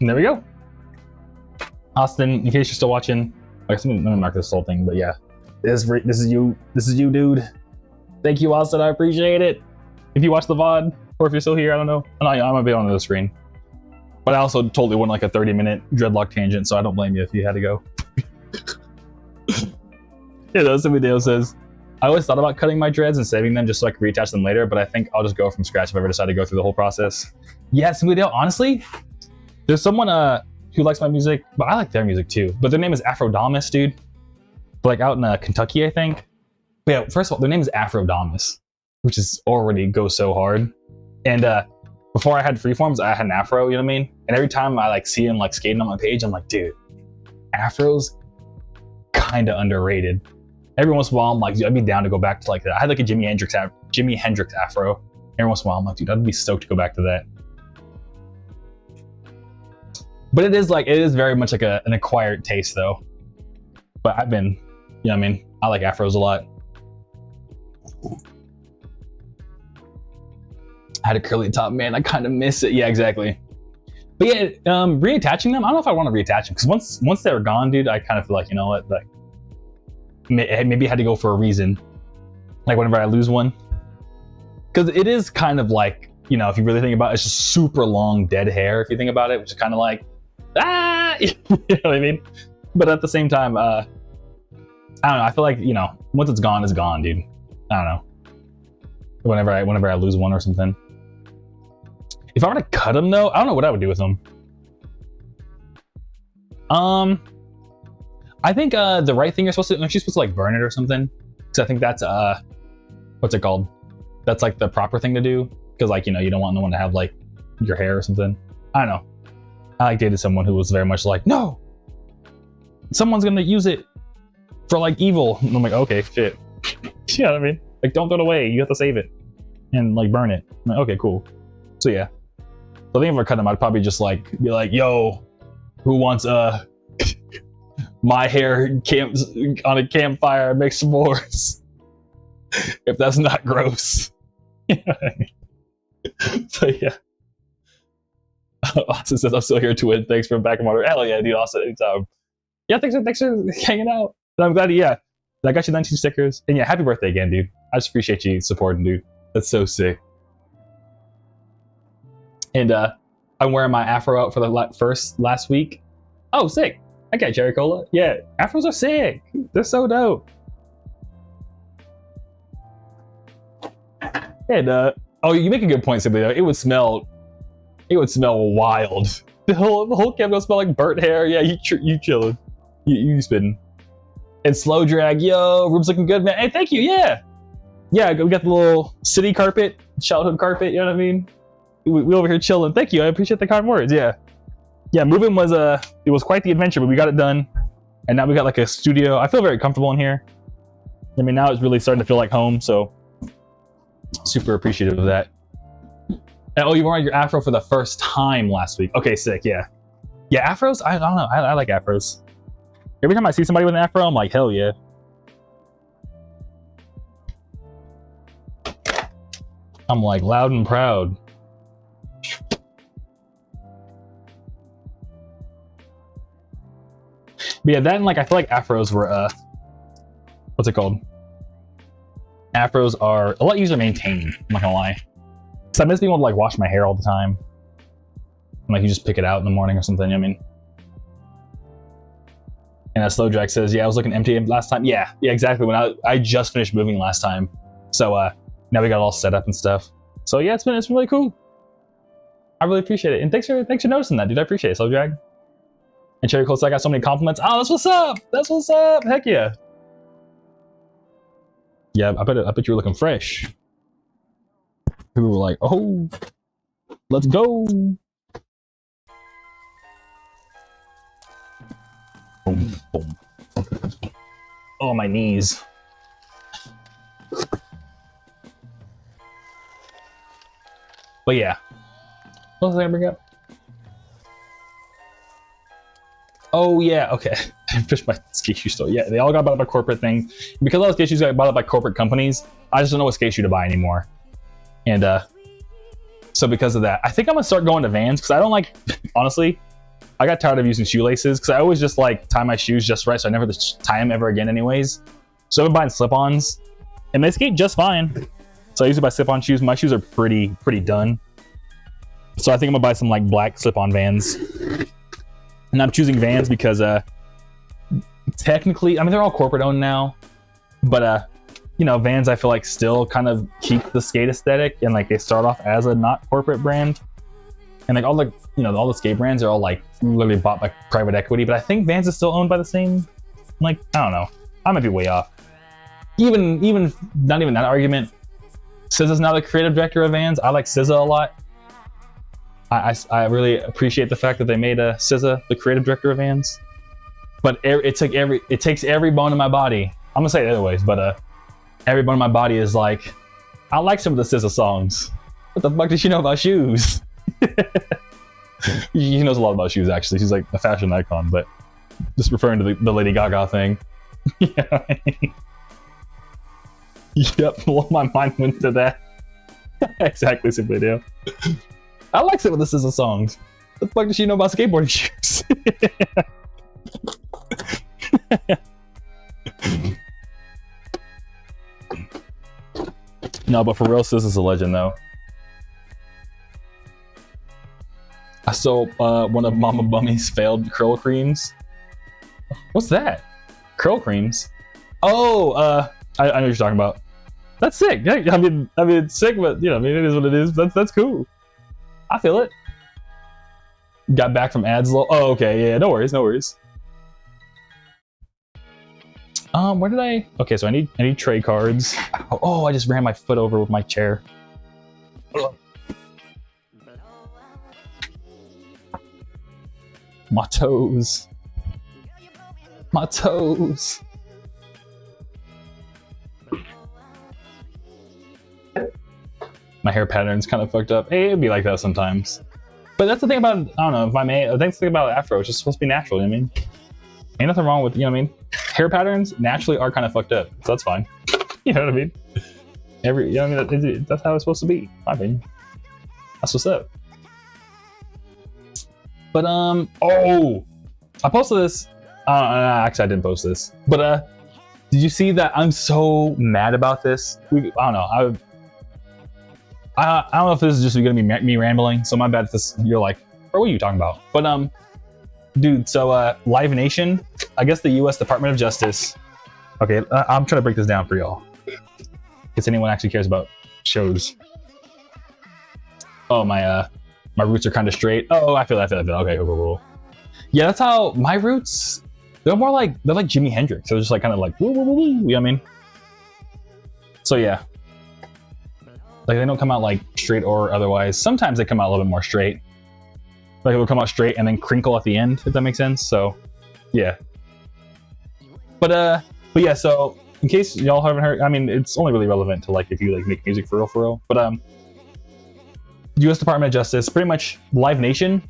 And there we go. Austin, in case you're still watching, I guess I'm gonna mark this whole thing, but yeah, this is you, dude. Thank you, Austin. I appreciate it. If you watch the VOD, or if you're still here, I don't know. I'm gonna be on the screen. But I also totally went like a 30-minute dreadlock tangent, so I don't blame you if you had to go. Yeah, that's what video says. I always thought about cutting my dreads and saving them just so I could reattach them later, but I think I'll just go from scratch if I ever decide to go through the whole process. Yeah, some video, honestly, there's someone who likes my music, but I like their music too. But their name is Afrodamus, dude. Like out in Kentucky, I think. But yeah, first of all, their name is Afrodamus, which is already goes so hard. And before I had freeforms, I had an afro, you know what I mean? And every time I like see him like skating on my page, I'm like, dude, afro's kind of underrated. Every once in a while, I'm like, dude, I'd be down to go back to like that. I had like a Jimi Hendrix afro. Every once in a while, I'm like, dude, I'd be stoked to go back to that. But it is very much like an acquired taste though. But I've been, you know what I mean? I like afros a lot. I had a curly top, man. I kind of miss it. Yeah, exactly. But yeah, reattaching them, I don't know if I want to reattach them, because once they're gone, dude, I kind of feel like, you know what, like maybe I had to go for a reason. Like whenever I lose one, because it is kind of like, you know, if you really think about it, it's just super long dead hair. If you think about it, which is kind of like, you know what I mean? But at the same time, I don't know. I feel like, you know, once it's gone, it's gone, dude. I don't know. Whenever I lose one or something. If I were to cut them though, I don't know what I would do with them. I think the right thing you're supposed to like burn it or something. Because I think that's what's it called? That's like the proper thing to do. Because like, you know, you don't want no one to have like your hair or something. I don't know. I like dated someone who was very much like, no, someone's gonna use it for like evil. And I'm like, okay, shit. You know what I mean? Like, don't throw it away. You have to save it and like burn it. I'm like, okay, cool. So yeah. So I think if I cut them, I'd probably just like be like, yo, who wants my hair camps on a campfire, make s'mores? If that's not gross. You know what I mean? So yeah. Austin says, I'm still here to win. Thanks for back and water. Hell yeah, dude, Austin, anytime. Yeah, thanks for hanging out. And I'm glad, yeah, I got you 19 stickers. And yeah, happy birthday again, dude. I just appreciate you supporting, dude. That's so sick. And I'm wearing my afro out for the last week. Oh, sick. Okay, Jerry Cola. Yeah, afros are sick. They're so dope. And oh, you make a good point, Simply though. It would smell wild. The whole camp would smell like burnt hair. Yeah, you chilling. You spitting. And slow drag. Yo, room's looking good, man. Hey, thank you. Yeah. Yeah, we got the little city carpet, childhood carpet, you know what I mean? We over here chilling. Thank you. I appreciate the kind words. Yeah. yeah, moving was it was quite the adventure, but we got it done, and now we got like a studio. I feel very comfortable in here. I mean, now it's really starting to feel like home, so super appreciative of that. And, oh, you wore your afro for the first time last week. Okay, sick. Yeah, afros. I don't know. I like afros. Every time I see somebody with an afro, I'm like, hell yeah. I'm like loud and proud. But yeah, that and like I feel like afros were what's it called? Afros are a lot easier to maintain, I'm not gonna lie. Cause I miss being able to like wash my hair all the time. And, like you just pick it out in the morning or something, you know what I mean? And as Slow Jack says, yeah, I was looking empty last time. Yeah, exactly. When I just finished moving last time. So now we got it all set up and stuff. So yeah, it's been really cool. I really appreciate it. And thanks for noticing that, dude. I appreciate it, Slow Jack. And Cherry Cole's, I got so many compliments. Oh, that's what's up. That's what's up. Heck yeah. Yeah, I bet you were looking fresh. People were like, oh, let's go. Boom, boom. Oh, my knees. But yeah. What was I gonna bring up? Oh yeah, okay. I pushed my skate shoe store. Yeah, they all got bought up by corporate things. Because all the skate shoes got bought up by corporate companies, I just don't know what skate shoe to buy anymore. And so because of that, I think I'm gonna start going to Vans because I don't like, honestly, I got tired of using shoelaces because I always just like tie my shoes just right so I never tie them ever again anyways. So I've been buying slip-ons and they skate just fine. So I usually buy slip-on shoes. My shoes are pretty done. So I think I'm gonna buy some like black slip-on Vans. And I'm choosing Vans because technically, I mean, they're all corporate owned now, but you know, Vans I feel like still kind of keep the skate aesthetic and like they start off as a not corporate brand. And like all the, you know, all the skate brands are all like literally bought by private equity, but I think Vans is still owned by the same, like, I don't know. I might be way off. Even not even that argument. SZA's now the creative director of Vans. I like SZA a lot. I really appreciate the fact that they made SZA the creative director of Vans. But it takes every bone in my body. I'm gonna say it other ways, but every bone in my body is like, I like some of the SZA songs. What the fuck does she know about shoes? She knows a lot about shoes actually. She's like a fashion icon, but just referring to the Lady Gaga thing. Yeah. Yep, well, my mind went to that. Exactly, Simply Do. I like some of the SZA songs. What the fuck does she know about skateboarding shoes? No, but for real, SZA's a legend though. I stole one of Mama Bummy's failed curl creams. What's that? Curl creams? Oh, I know what you're talking about. That's sick. Yeah, I mean, it's sick, but you know, I mean, it is what it is. That's cool. I feel it. Got back from ads. Oh, okay. Yeah, no worries. Where did I? Okay, so I need trade cards. Oh, I just ran my foot over with my chair. My toes. My toes. My hair pattern's kind of fucked up. Hey, it'd be like that sometimes. But that's the thing about, I don't know, if I may, that's the thing about Afro, it's just supposed to be natural, you know what I mean? Ain't nothing wrong with, you know what I mean? Hair patterns naturally are kind of fucked up, so that's fine. You know what I mean? You know what I mean? That's how it's supposed to be, in my opinion. That's what's up. But, oh! I posted this, actually I didn't post this, but, did you see that I'm so mad about this? I don't know, I don't know if this is just gonna be me rambling, so my bad if this, you're like, what are you talking about? But dude, so Live Nation, I guess the US Department of Justice, okay, I'm trying to break this down for y'all, if anyone actually cares about shows. Oh, my roots are kind of straight. Oh, I feel that. Okay, cool. Yeah, that's how my roots, they're like Jimi Hendrix. They're just like kind of like, woo, woo, woo, woo, you know what I mean? So yeah. Like they don't come out like straight or otherwise. Sometimes they come out a little bit more straight. Like it would come out straight and then crinkle at the end, if that makes sense. So yeah. But yeah, so in case y'all haven't heard, I mean, it's only really relevant to like if you like make music for real. But U.S. Department of Justice, pretty much Live Nation,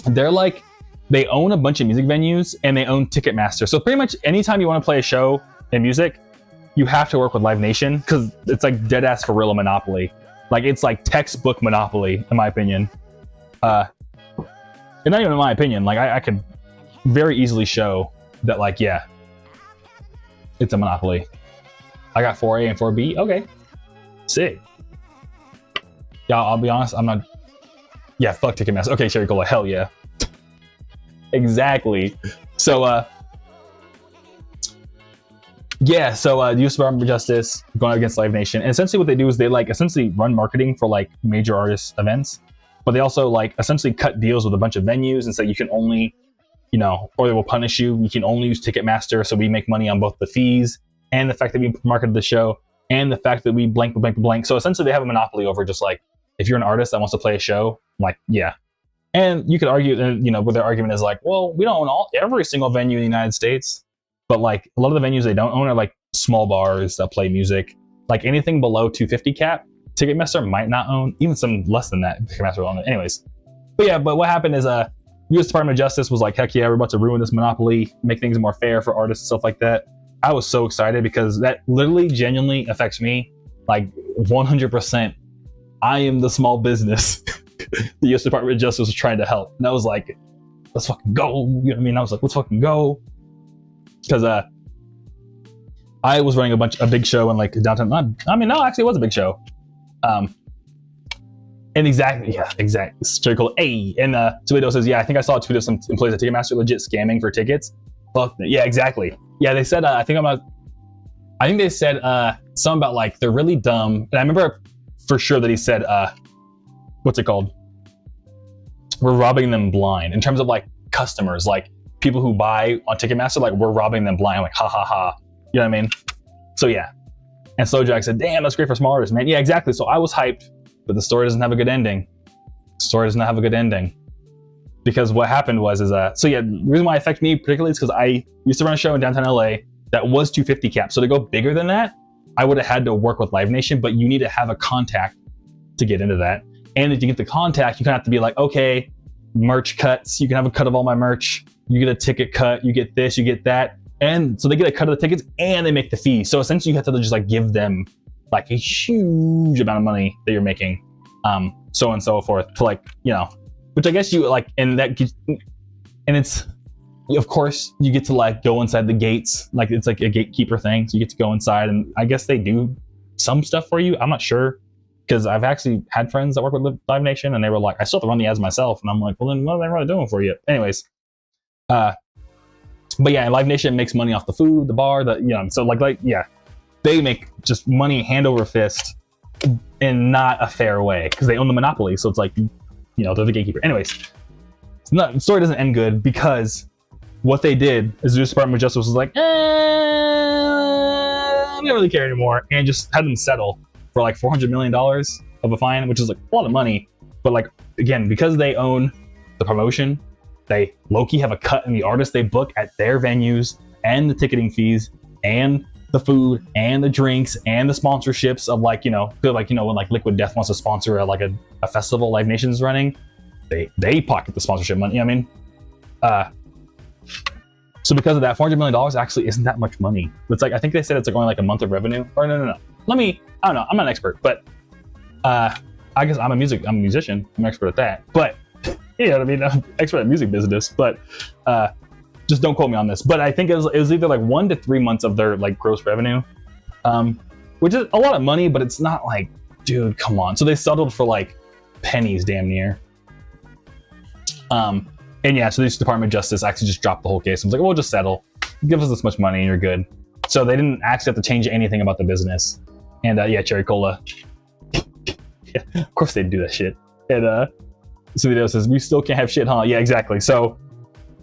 they're like, they own a bunch of music venues and they own Ticketmaster. So pretty much anytime you want to play a show in music, you have to work with Live Nation because it's like dead ass for real a monopoly. Like it's like textbook monopoly, in my opinion. And not even in my opinion, like I could very easily show that, like, yeah, it's a monopoly. I got 4A and 4B. Okay, sick. Yeah, I'll be honest, I'm not. Yeah, fuck Ticketmaster. Okay, Cherry Cola, hell yeah. Exactly. So, yeah, so U.S. Department of Justice going against Live Nation, and essentially what they do is they like essentially run marketing for like major artist events, but they also like essentially cut deals with a bunch of venues and say you can only, you know, or they will punish you. You can only use Ticketmaster, so we make money on both the fees and the fact that we marketed the show and the fact that we blank. So essentially they have a monopoly over just like, if you're an artist that wants to play a show, like, yeah. And you could argue, you know, but their argument is like, well, we don't own every single venue in the United States, but like a lot of the venues they don't own are like small bars that play music. Like anything below 250 cap, Ticketmaster might not own. Even some less than that, Ticketmaster will own it. Anyways, but yeah, but what happened is U.S. Department of Justice was like, heck yeah, we're about to ruin this monopoly, make things more fair for artists and stuff like that. I was so excited because that literally genuinely affects me like 100%. I am the small business the U.S. Department of Justice was trying to help. And I was like, let's fucking go. You know what I mean? I was like, let's fucking go. Because I was running a big show in like downtown. I mean, no, actually it was a big show. And exactly. Straight cool. Hey, and Toledo says, yeah, I think I saw a tweet of some employees at Ticketmaster legit scamming for tickets. Fuck. Yeah, exactly. Yeah, they said, I think they said something about like, they're really dumb. And I remember for sure that he said, what's it called? We're robbing them blind in terms of like customers, like people who buy on Ticketmaster, like we're robbing them blind, like ha ha ha. You know what I mean? So yeah. And Slow Jack said, damn, that's great for small artists, man. Yeah, exactly. So I was hyped, but the story doesn't have a good ending. Because what happened was, so yeah, the reason why it affected me particularly is because I used to run a show in downtown LA that was 250 cap. So to go bigger than that, I would have had to work with Live Nation, but you need to have a contact to get into that. And if you get the contact, you kind of have to be like, okay, merch cuts, you can have a cut of all my merch, you get a ticket cut, you get this, you get that. And so they get a cut of the tickets and they make the fee. So essentially you have to just like give them like a huge amount of money that you're making, so on and so forth, to like, you know, which I guess you like, and it's, of course you get to like go inside the gates, like it's like a gatekeeper thing. So you get to go inside and I guess they do some stuff for you. I'm not sure. Because I've actually had friends that work with Live Nation and they were like, I still have to run the ads myself. And I'm like, well, then what are they really doing for you? Anyways. But yeah, Live Nation makes money off the food, the bar, you know, so like, yeah, they make just money hand over fist in not a fair way because they own the monopoly. So it's like, you know, they're the gatekeeper. Anyways, the story doesn't end good because what they did is the U.S. Department of Justice was like, we don't really care anymore, and just had them settle for like $400 million of a fine, which is like a lot of money. But like, again, because they own the promotion, they low-key have a cut in the artists they book at their venues and the ticketing fees and the food and the drinks and the sponsorships of like, you know, like, you know, when like Liquid Death wants to sponsor a festival Live Nation's running, they pocket the sponsorship money. I mean, so because of that, $400 million actually isn't that much money. It's like, I think they said it's like only like a month of revenue. Or no. I don't know. I'm not an expert, but I guess I'm a musician. I'm an expert at that. But you know what I mean? I'm an expert at music business. But just don't quote me on this. But I think it was either like 1 to 3 months of their like gross revenue, which is a lot of money, but it's not like, dude, come on. So they settled for like pennies, damn near. And yeah, so this Department of Justice actually just dropped the whole case. I was like, we'll just settle. Give us this much money and you're good. So they didn't actually have to change anything about the business. And yeah, Cherry Cola. Yeah, of course they'd do that shit. And Sulido says, we still can't have shit, huh? Yeah, exactly. So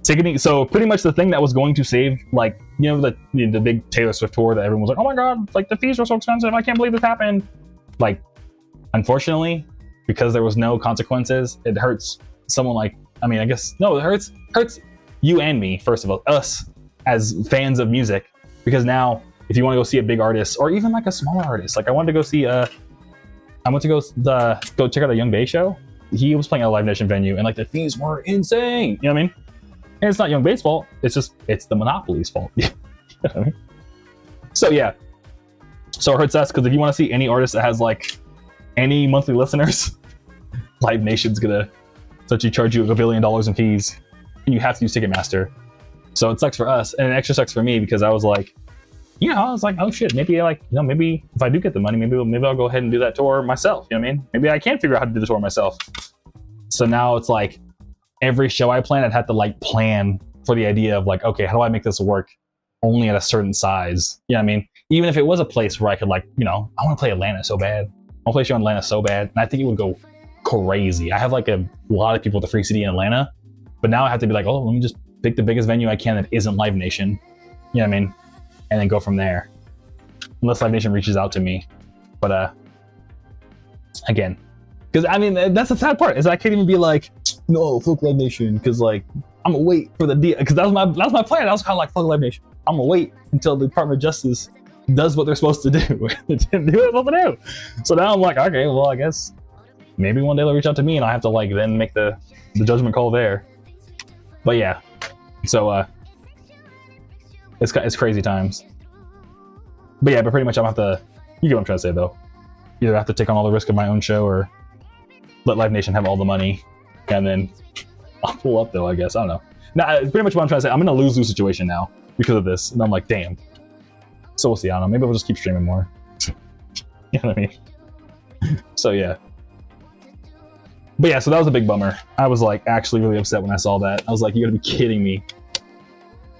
ticketing. So pretty much the thing that was going to save, like, you know, the big Taylor Swift tour that everyone was like, oh my God, like the fees are so expensive. I can't believe this happened. Like, unfortunately, because there was no consequences, it hurts someone like, I mean, I guess, no, it hurts you and me, first of all, us as fans of music, because now if you want to go see a big artist or even like a smaller artist, like I wanted to go see, I went to go check out a Young Bae show. He was playing at a Live Nation venue and like the fees were insane. You know what I mean? And it's not Young Bae's fault. It's the monopoly's fault. You know what I mean? So yeah. So it hurts us because if you want to see any artist that has like any monthly listeners, Live Nation's gonna essentially charge you $1 billion in fees, and you have to use Ticketmaster. So it sucks for us, and it extra sucks for me because I was like, oh shit, maybe maybe if I do get the money, maybe I'll go ahead and do that tour myself. You know what I mean? Maybe I can figure out how to do the tour myself. So now it's like every show I plan, I'd have to like plan for the idea of like, okay, how do I make this work only at a certain size? You know what I mean? Even if it was a place where I could like, I want to play Atlanta so bad. I want to play a show in Atlanta so bad, and I think it would go crazy. I have like a lot of people at the Free City in Atlanta, but now I have to be like, oh, let me just pick the biggest venue I can that isn't Live Nation. You know what I mean? And then go from there. Unless Live Nation reaches out to me. But again, because I mean, that's the sad part, is I can't even be like, no, fuck Live Nation, because like I'm gonna wait for the deal, because that was my plan. I was kind of like, fuck Live Nation. I'm gonna wait until the Department of Justice does what they're supposed to do. They didn't do what they're supposed to do. So now I'm like, okay, well, I guess maybe one day they'll reach out to me and I'll have to like then make the judgment call there. But yeah, so it's crazy times. But yeah, but pretty much I'm gonna have to, you get what I'm trying to say though. Either have to take on all the risk of my own show or let Live Nation have all the money, and then I'll pull up though, I guess. I don't know. Now, pretty much what I'm trying to say, I'm in a lose-lose situation now because of this. And I'm like, damn. So we'll see. I don't know. Maybe we'll just keep streaming more. You know what I mean? So yeah. But yeah, so that was a big bummer. I was like actually really upset when I saw that. I was like, you gotta be kidding me.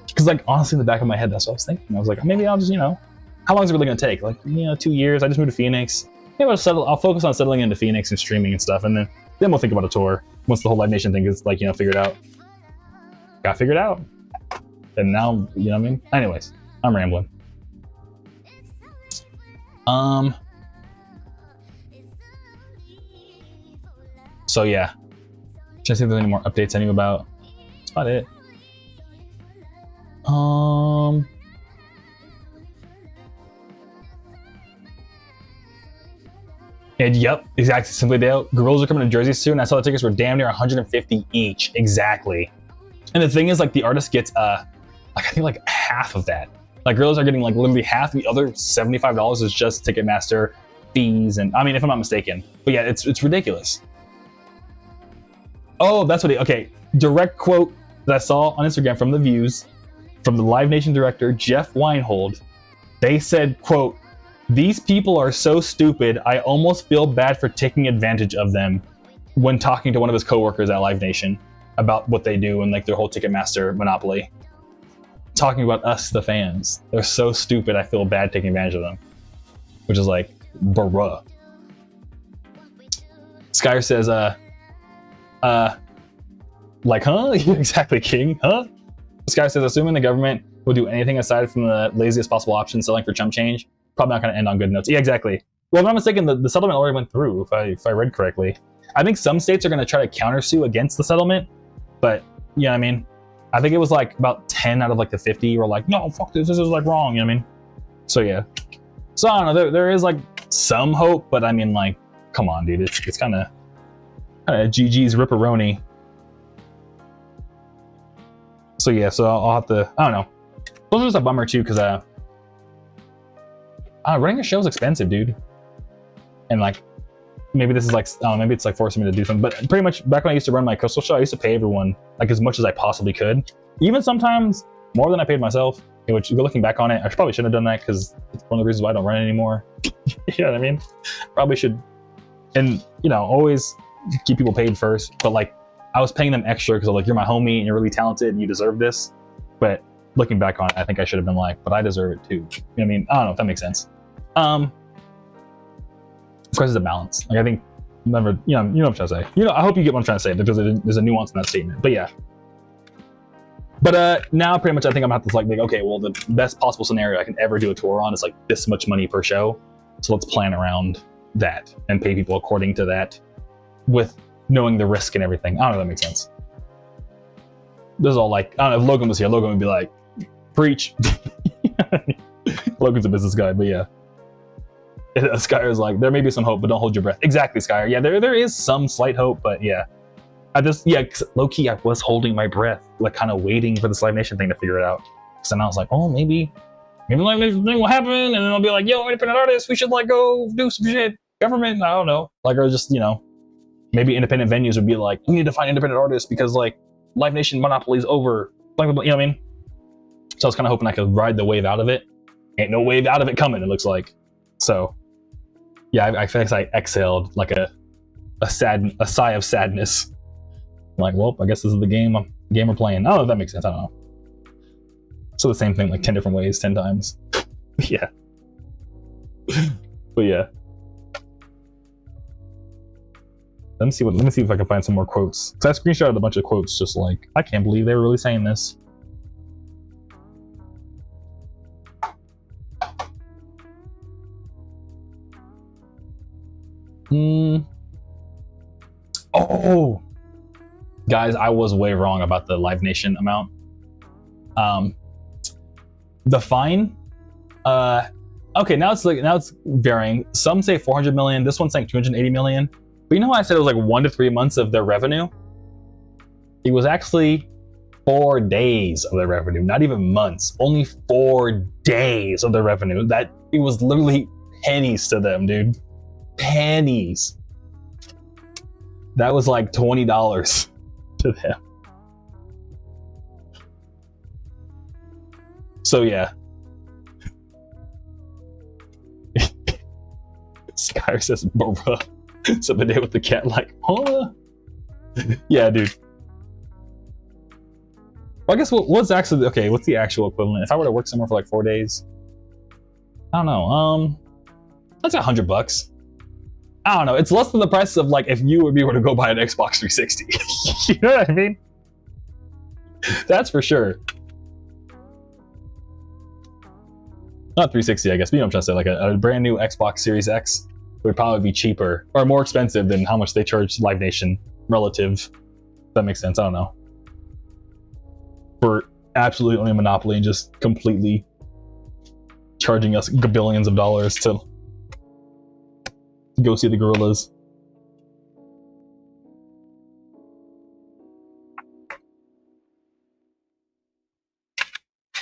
Because like honestly in the back of my head, that's what I was thinking. I was like, maybe I'll just, how long is it really gonna take? Like, 2 years. I just moved to Phoenix. Maybe I'll focus on settling into Phoenix and streaming and stuff, and then we'll think about a tour once the whole Live Nation thing is like, figured out. Got figured out. And now, you know what I mean? Anyways, I'm rambling. So yeah. Trying to see if there's any more updates I knew about. That's about it. And yep, exactly. Simply Dale. Gorillas are coming to Jersey soon. I saw the tickets were damn near 150 each. Exactly. And the thing is, like, the artist gets I think like half of that. Like, Gorillas are getting like literally half. The other $75 is just Ticketmaster fees, and I mean, if I'm not mistaken. But yeah, it's ridiculous. Oh, that's what okay. Direct quote that I saw on Instagram from the Views, from the Live Nation director, Jeff Weinhold. They said, quote, "These people are so stupid, I almost feel bad for taking advantage of them," when talking to one of his coworkers at Live Nation about what they do and like their whole Ticketmaster monopoly. Talking about us, the fans. They're so stupid, I feel bad taking advantage of them. Which is like, bruh. Skyer says, like, huh? Exactly, King, huh? Skyer says, assuming the government will do anything aside from the laziest possible option, selling for chump change, probably not going to end on good notes. Yeah, exactly. Well, if I'm not mistaken, the settlement already went through, if I read correctly. I think some states are going to try to countersue against the settlement, but, you know what I mean? I think it was like about 10 out of like the 50 were like, no, fuck this is like wrong, you know what I mean? So yeah. So I don't know, there is like some hope, but I mean, like, come on, dude, it's kind of GG's ripperoni. So yeah, so I'll have to, I don't know. Those are just a bummer too, because running a show is expensive, dude. And like, maybe this is like, I don't know, maybe it's like forcing me to do something, but pretty much back when I used to run my coastal show, I used to pay everyone like as much as I possibly could. Even sometimes more than I paid myself, which looking back on it, I probably shouldn't have done that because it's one of the reasons why I don't run anymore. You know what I mean? Probably should, and always keep people paid first, but like I was paying them extra because I'm like, you're my homie and you're really talented and you deserve this. But looking back on it, I think I should have been like, but I deserve it too. You know what I mean? I don't know if that makes sense. Of course, it's a balance. Like I think, never, you know what I'm trying to say. I hope you get what I'm trying to say because there's a nuance in that statement. But yeah. But now pretty much I think I'm gonna have to like, okay, well, the best possible scenario I can ever do a tour on is like this much money per show. So let's plan around that and pay people according to that, with knowing the risk and everything. I don't know if that makes sense. This is all like, I don't know, if Logan was here, Logan would be like, preach. Logan's a business guy, but yeah. Skyr's like, there may be some hope, but don't hold your breath. Exactly, Skyer. Yeah, there is some slight hope, but yeah. Low-key, I was holding my breath, like kind of waiting for this Live Nation thing to figure it out. So then I was like, oh, maybe Live Nation thing will happen, and then I'll be like, yo, independent artists, we should like go do some shit. Government, I don't know. Like, or just, you know, maybe independent venues would be like, we need to find independent artists because like Live Nation monopoly is over. Blah, blah, blah, you know what I mean? So I was kind of hoping I could ride the wave out of it. Ain't no wave out of it coming, it looks like. So yeah, I feel like I exhaled like a sigh of sadness. Like, well, I guess this is the game we're playing. I don't know if that makes sense. I don't know. So the same thing like 10 different ways, 10 times. Yeah. But yeah. Let me see if I can find some more quotes. Cause I screenshotted a bunch of quotes just like, I can't believe they were really saying this. Oh, guys, I was way wrong about the Live Nation amount. The fine, okay, now it's varying. Some say 400 million. This one's saying 280 million. But you know how I said it was like 1 to 3 months of their revenue? It was actually 4 days of their revenue, not even months. Only 4 days of their revenue. That it was literally pennies to them, dude. Pennies. That was like $20 to them. So yeah. Sky says, bruh. Something day with the cat, like, huh? Yeah, dude. Well, I guess what's actually, okay, what's the actual equivalent? If I were to work somewhere for like 4 days, I don't know. That's $100. I don't know. It's less than the price of like if you or me were to go buy an Xbox 360. You know what I mean? That's for sure. Not 360, I guess, but you know what I'm trying to say. Like a brand new Xbox Series X would probably be cheaper or more expensive than how much they charge Live Nation relative. If that makes sense. I don't know. For absolutely owning a monopoly and just completely charging us billions of dollars to go see the gorillas.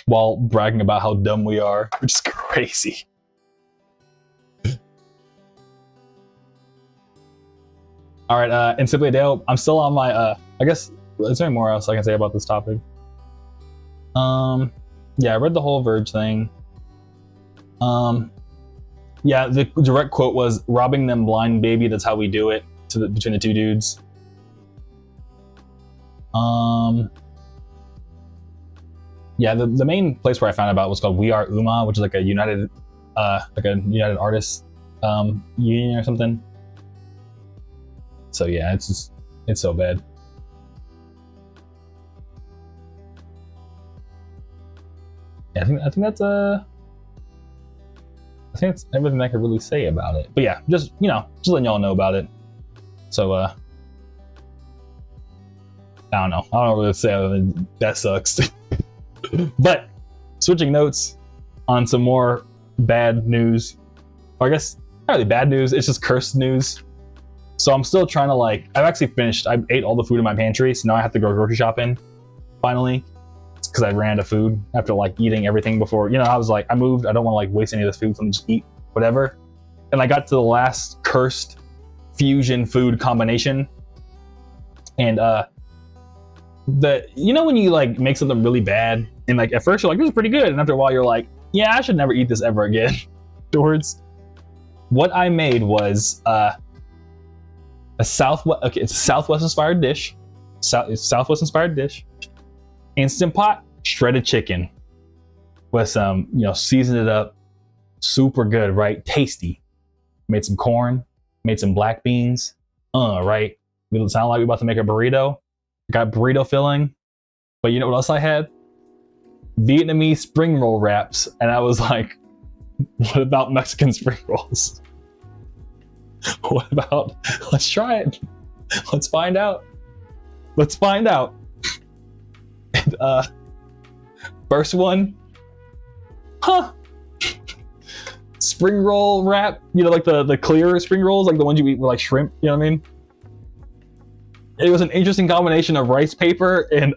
While bragging about how dumb we are, which is crazy. All right, and Simply Adele, I'm still on my, I guess, is there any more else I can say about this topic? Yeah, I read the whole Verge thing. Yeah, the direct quote was, robbing them blind, baby, that's how we do it, between the two dudes. Yeah, the main place where I found about was called We Are UMA, which is like a United Artists union or something. So yeah, it's so bad. Yeah, I think that's everything I could really say about it. But yeah, just letting y'all know about it. So I don't know what to say other than that sucks. But switching notes on some more bad news, or I guess not really bad news, it's just cursed news. So I'm still trying to I've actually finished, I ate all the food in my pantry, so now I have to go grocery shopping finally, because I ran out of food after eating everything before. I was I moved, I don't want to waste any of this food, so I'm just eat whatever. And I got to the last cursed fusion food combination, and when you make something really bad and at first you're this is pretty good, and after a while you're yeah, I should never eat this ever again. Afterwards, what I made was it's a Southwest inspired dish. It's Southwest inspired dish. Instant Pot shredded chicken with some, seasoned it up, super good, right? Tasty. Made some corn, made some black beans. Right? It sound like we're about to make a burrito. Got burrito filling, but you know what else I had? Vietnamese spring roll wraps, and I was like, what about Mexican spring rolls? What about, let's try it. Let's find out. Let's find out. And, first one, spring roll wrap. You know, like the clear spring rolls, like the ones you eat with like shrimp. You know what I mean? It was an interesting combination of rice paper and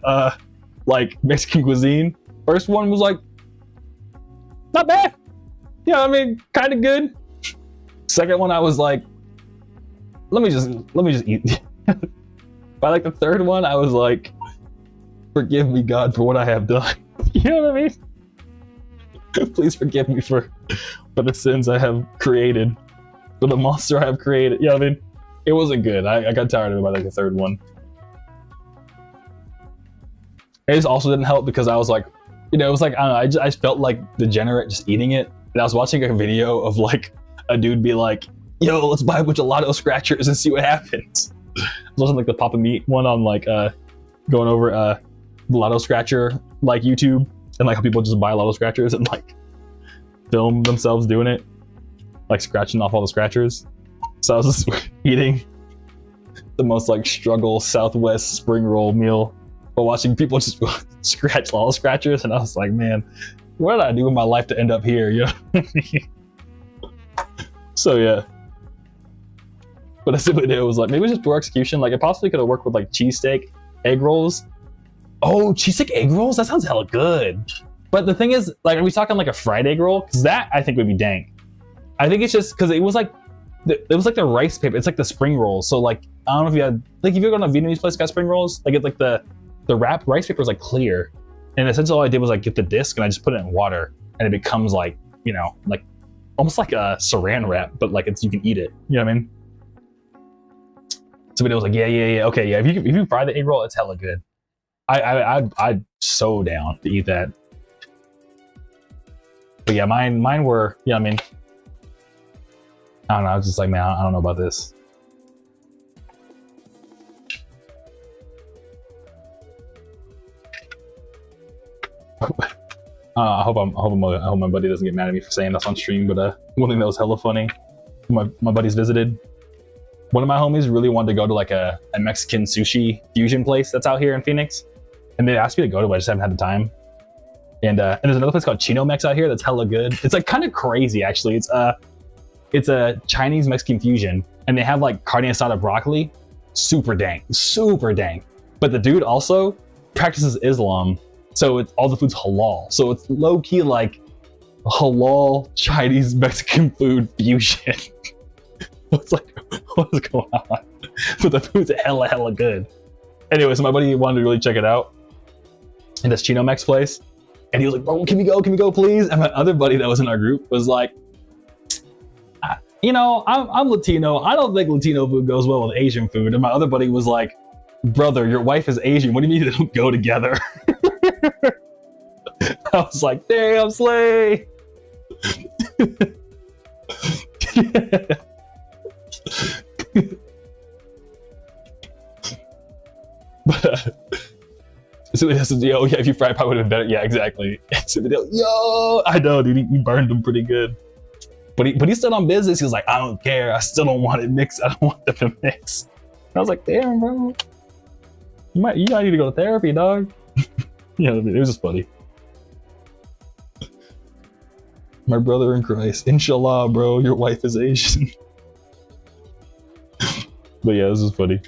like Mexican cuisine. First one was like not bad. You know what I mean? Kind of good. Second one, I was like, let me just eat. By like the third one, I was like, forgive me, God, for what I have done. You know what I mean? Please forgive me for the sins I have created, for the monster I have created. You know what I mean? It wasn't good. I got tired of it by like the third one. It just also didn't help because I was like, you know, it was like, I don't know, I just felt like degenerate just eating it. And I was watching a video of like a dude be like, yo, let's buy a bunch of lotto scratchers and see what happens. It wasn't like the Papa Meat one on like going over the lotto scratcher like YouTube, and like how people just buy lotto scratchers and like film themselves doing it, like scratching off all the scratchers. So I was just eating the most like struggle Southwest spring roll meal while watching people just scratch lotto scratchers, and I was like, man, what did I do in my life to end up here? You know what I mean? So yeah. But I simply did, it was like, maybe it was just poor execution. Like it possibly could have worked with like cheesesteak, egg rolls. Oh, cheesesteak egg rolls? That sounds hella good. But the thing is, like, are we talking like a fried egg roll? Because that I think would be dank. I think it's just because it was like the rice paper. It's like the spring rolls. So like, I don't know if you had, like, if you go to a Vietnamese place that got spring rolls, like it's like the wrap rice paper is like clear. And essentially all I did was like get the disc and I just put it in water and it becomes like, you know, like almost like a saran wrap, but like you can eat it. You know what I mean? Somebody was like, yeah, okay, yeah. If you fry the egg roll, it's hella good. I'd so down to eat that. But yeah, mine were, you know what I mean? I don't know, I was just like, man, I don't know about this. I hope my buddy doesn't get mad at me for saying this on stream, but one thing that was hella funny, my buddies visited. One of my homies really wanted to go to like a Mexican sushi fusion place that's out here in Phoenix. And they asked me to go to it, but I just haven't had the time. And there's another place called Chino Mex out here that's hella good. It's like kind of crazy actually. It's a Chinese Mexican fusion, and they have like carne asada broccoli, super dank. But the dude also practices Islam, so it's all the food's halal. So it's low key like halal Chinese Mexican food fusion. It's like, what is going on? But the food's hella good. Anyway, so my buddy wanted to really check it out in this Chino Mex place. And he was like, bro, can we go, please? And my other buddy that was in our group was like, you know, I'm Latino. I don't think Latino food goes well with Asian food. And my other buddy was like, brother, your wife is Asian. What do you mean they don't go together? I was like, damn, slay. But so it said, yo, yeah, if you fried, probably would have been better. Yeah, exactly. So yo, I know, dude, he burned them pretty good. But he stood on business. He was like, I don't care. I still don't want it mixed. I don't want them to mix. And I was like, damn, bro. You might need to go to therapy, dog. Yeah, it was just funny. My brother in Christ. Inshallah, bro. Your wife is Asian. But yeah, this is funny.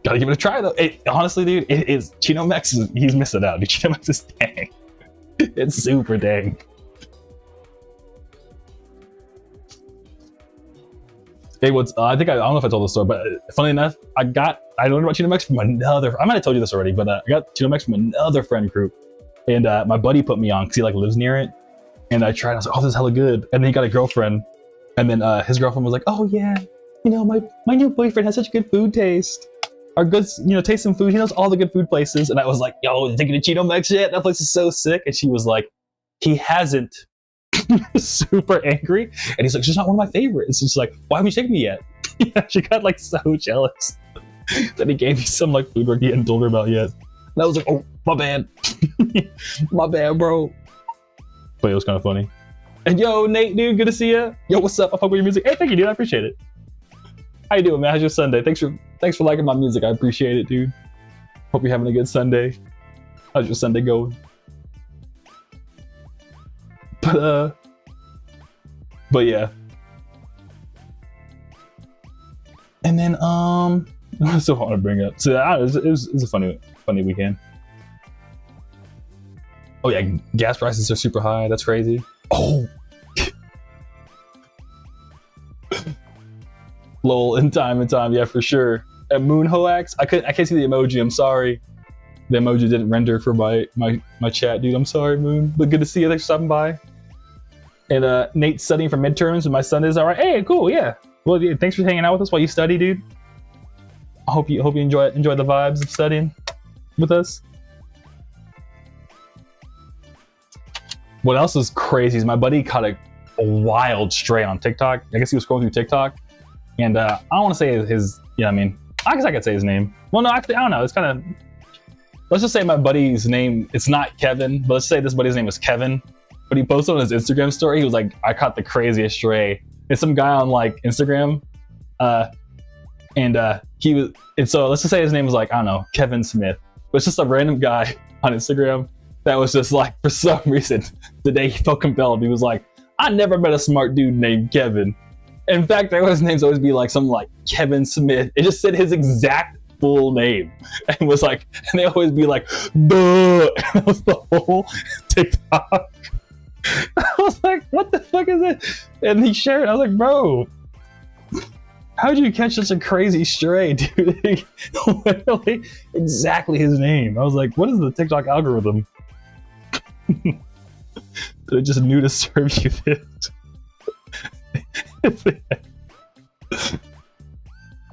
Gotta give it a try though. Honestly, dude, it is Chino Mex. He's missing out. Dude, Chino Mex is dang. It's super dang. Hey, I think I don't know if I told the story, but funny enough, I learned about Chino Mex from another. I might have told you this already, but I got Chino Mex from another friend group, and my buddy put me on because he like lives near it, and I tried. I was like, oh, this is hella good. And then he got a girlfriend, and then his girlfriend was like, oh yeah, you know, my new boyfriend has such good food taste. Or good, you know, taste some food. He knows all the good food places. And I was like, yo, thinking of Chino Mex yet? That place is so sick. And she was like, he hasn't. Super angry. And he's like, it's just not one of my favorites. She's like, why haven't you taken me yet? Yeah, she got like so jealous that he gave me some like food work he hadn't told her about yet. And I was like, oh, my bad. My bad, bro. But it was kind of funny. And yo, Nate, dude, good to see you. Yo, what's up? I fuck with your music. Hey, thank you, dude. I appreciate it. How you doing, man? How's your Sunday? Thanks for liking my music. I appreciate it, dude. Hope you're having a good Sunday. How's your Sunday going? But yeah. And then I still want to bring up. So it was a funny weekend. Oh yeah, gas prices are super high. That's crazy. Oh. Lol, in time, yeah, for sure. At Moon Hoax, I can't see the emoji. I'm sorry. The emoji didn't render for my chat, dude. I'm sorry, Moon. But good to see you. Thanks for stopping by. And Nate's studying for midterms, and my son is all right. Hey, cool, yeah. Well, yeah, thanks for hanging out with us while you study, dude. I hope you enjoy the vibes of studying with us. What else is crazy is my buddy caught a wild stray on TikTok. I guess he was scrolling through TikTok, and I don't want to say his. Yeah, I mean, I guess I could say his name. Well, no, actually, I don't know. It's kind of. Let's just say my buddy's name. It's not Kevin, but let's say this buddy's name is Kevin. But he posted on his Instagram story. He was like, "I caught the craziest stray." It's some guy on like Instagram, and he was. And so let's just say his name was like, I don't know, Kevin Smith. But it's just a random guy on Instagram that was just like, for some reason, the day he felt compelled, he was like, I never met a smart dude named Kevin. In fact, his names always be like something like Kevin Smith. It just said his exact full name and was like, and they always be like, duh. And that was the whole TikTok. I was like, what the fuck is it? And he shared it. I was like, bro, how'd you catch such a crazy stray, dude? Literally exactly his name. I was like, what is the TikTok algorithm? It just knew to serve you this.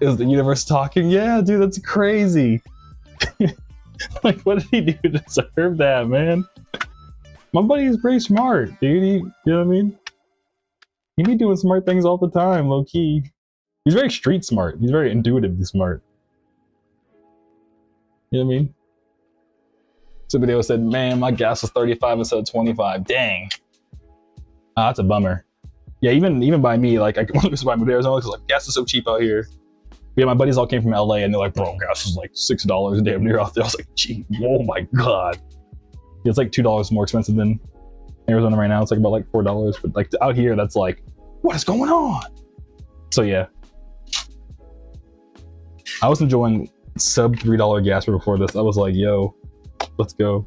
Is the universe talking? Yeah, dude, that's crazy. Like, what did he do to deserve that, man? My buddy is pretty smart, dude. You know what I mean? He be doing smart things all the time, low key. He's very street smart. He's very intuitively smart. You know what I mean? Some video said, man, my gas was 35 instead of 25. Dang. Oh, that's a bummer. Yeah, even by me, like, I wanted to buy my Arizona because like gas is so cheap out here. Yeah, my buddies all came from LA and they're like, bro, gas is like $6 damn near out there. I was like, gee, oh my god. It's like $2 more expensive than Arizona right now. It's like about like $4, but like out here, that's like, what is going on? So yeah, I was enjoying sub $3 gas before this. I was like, yo, let's go.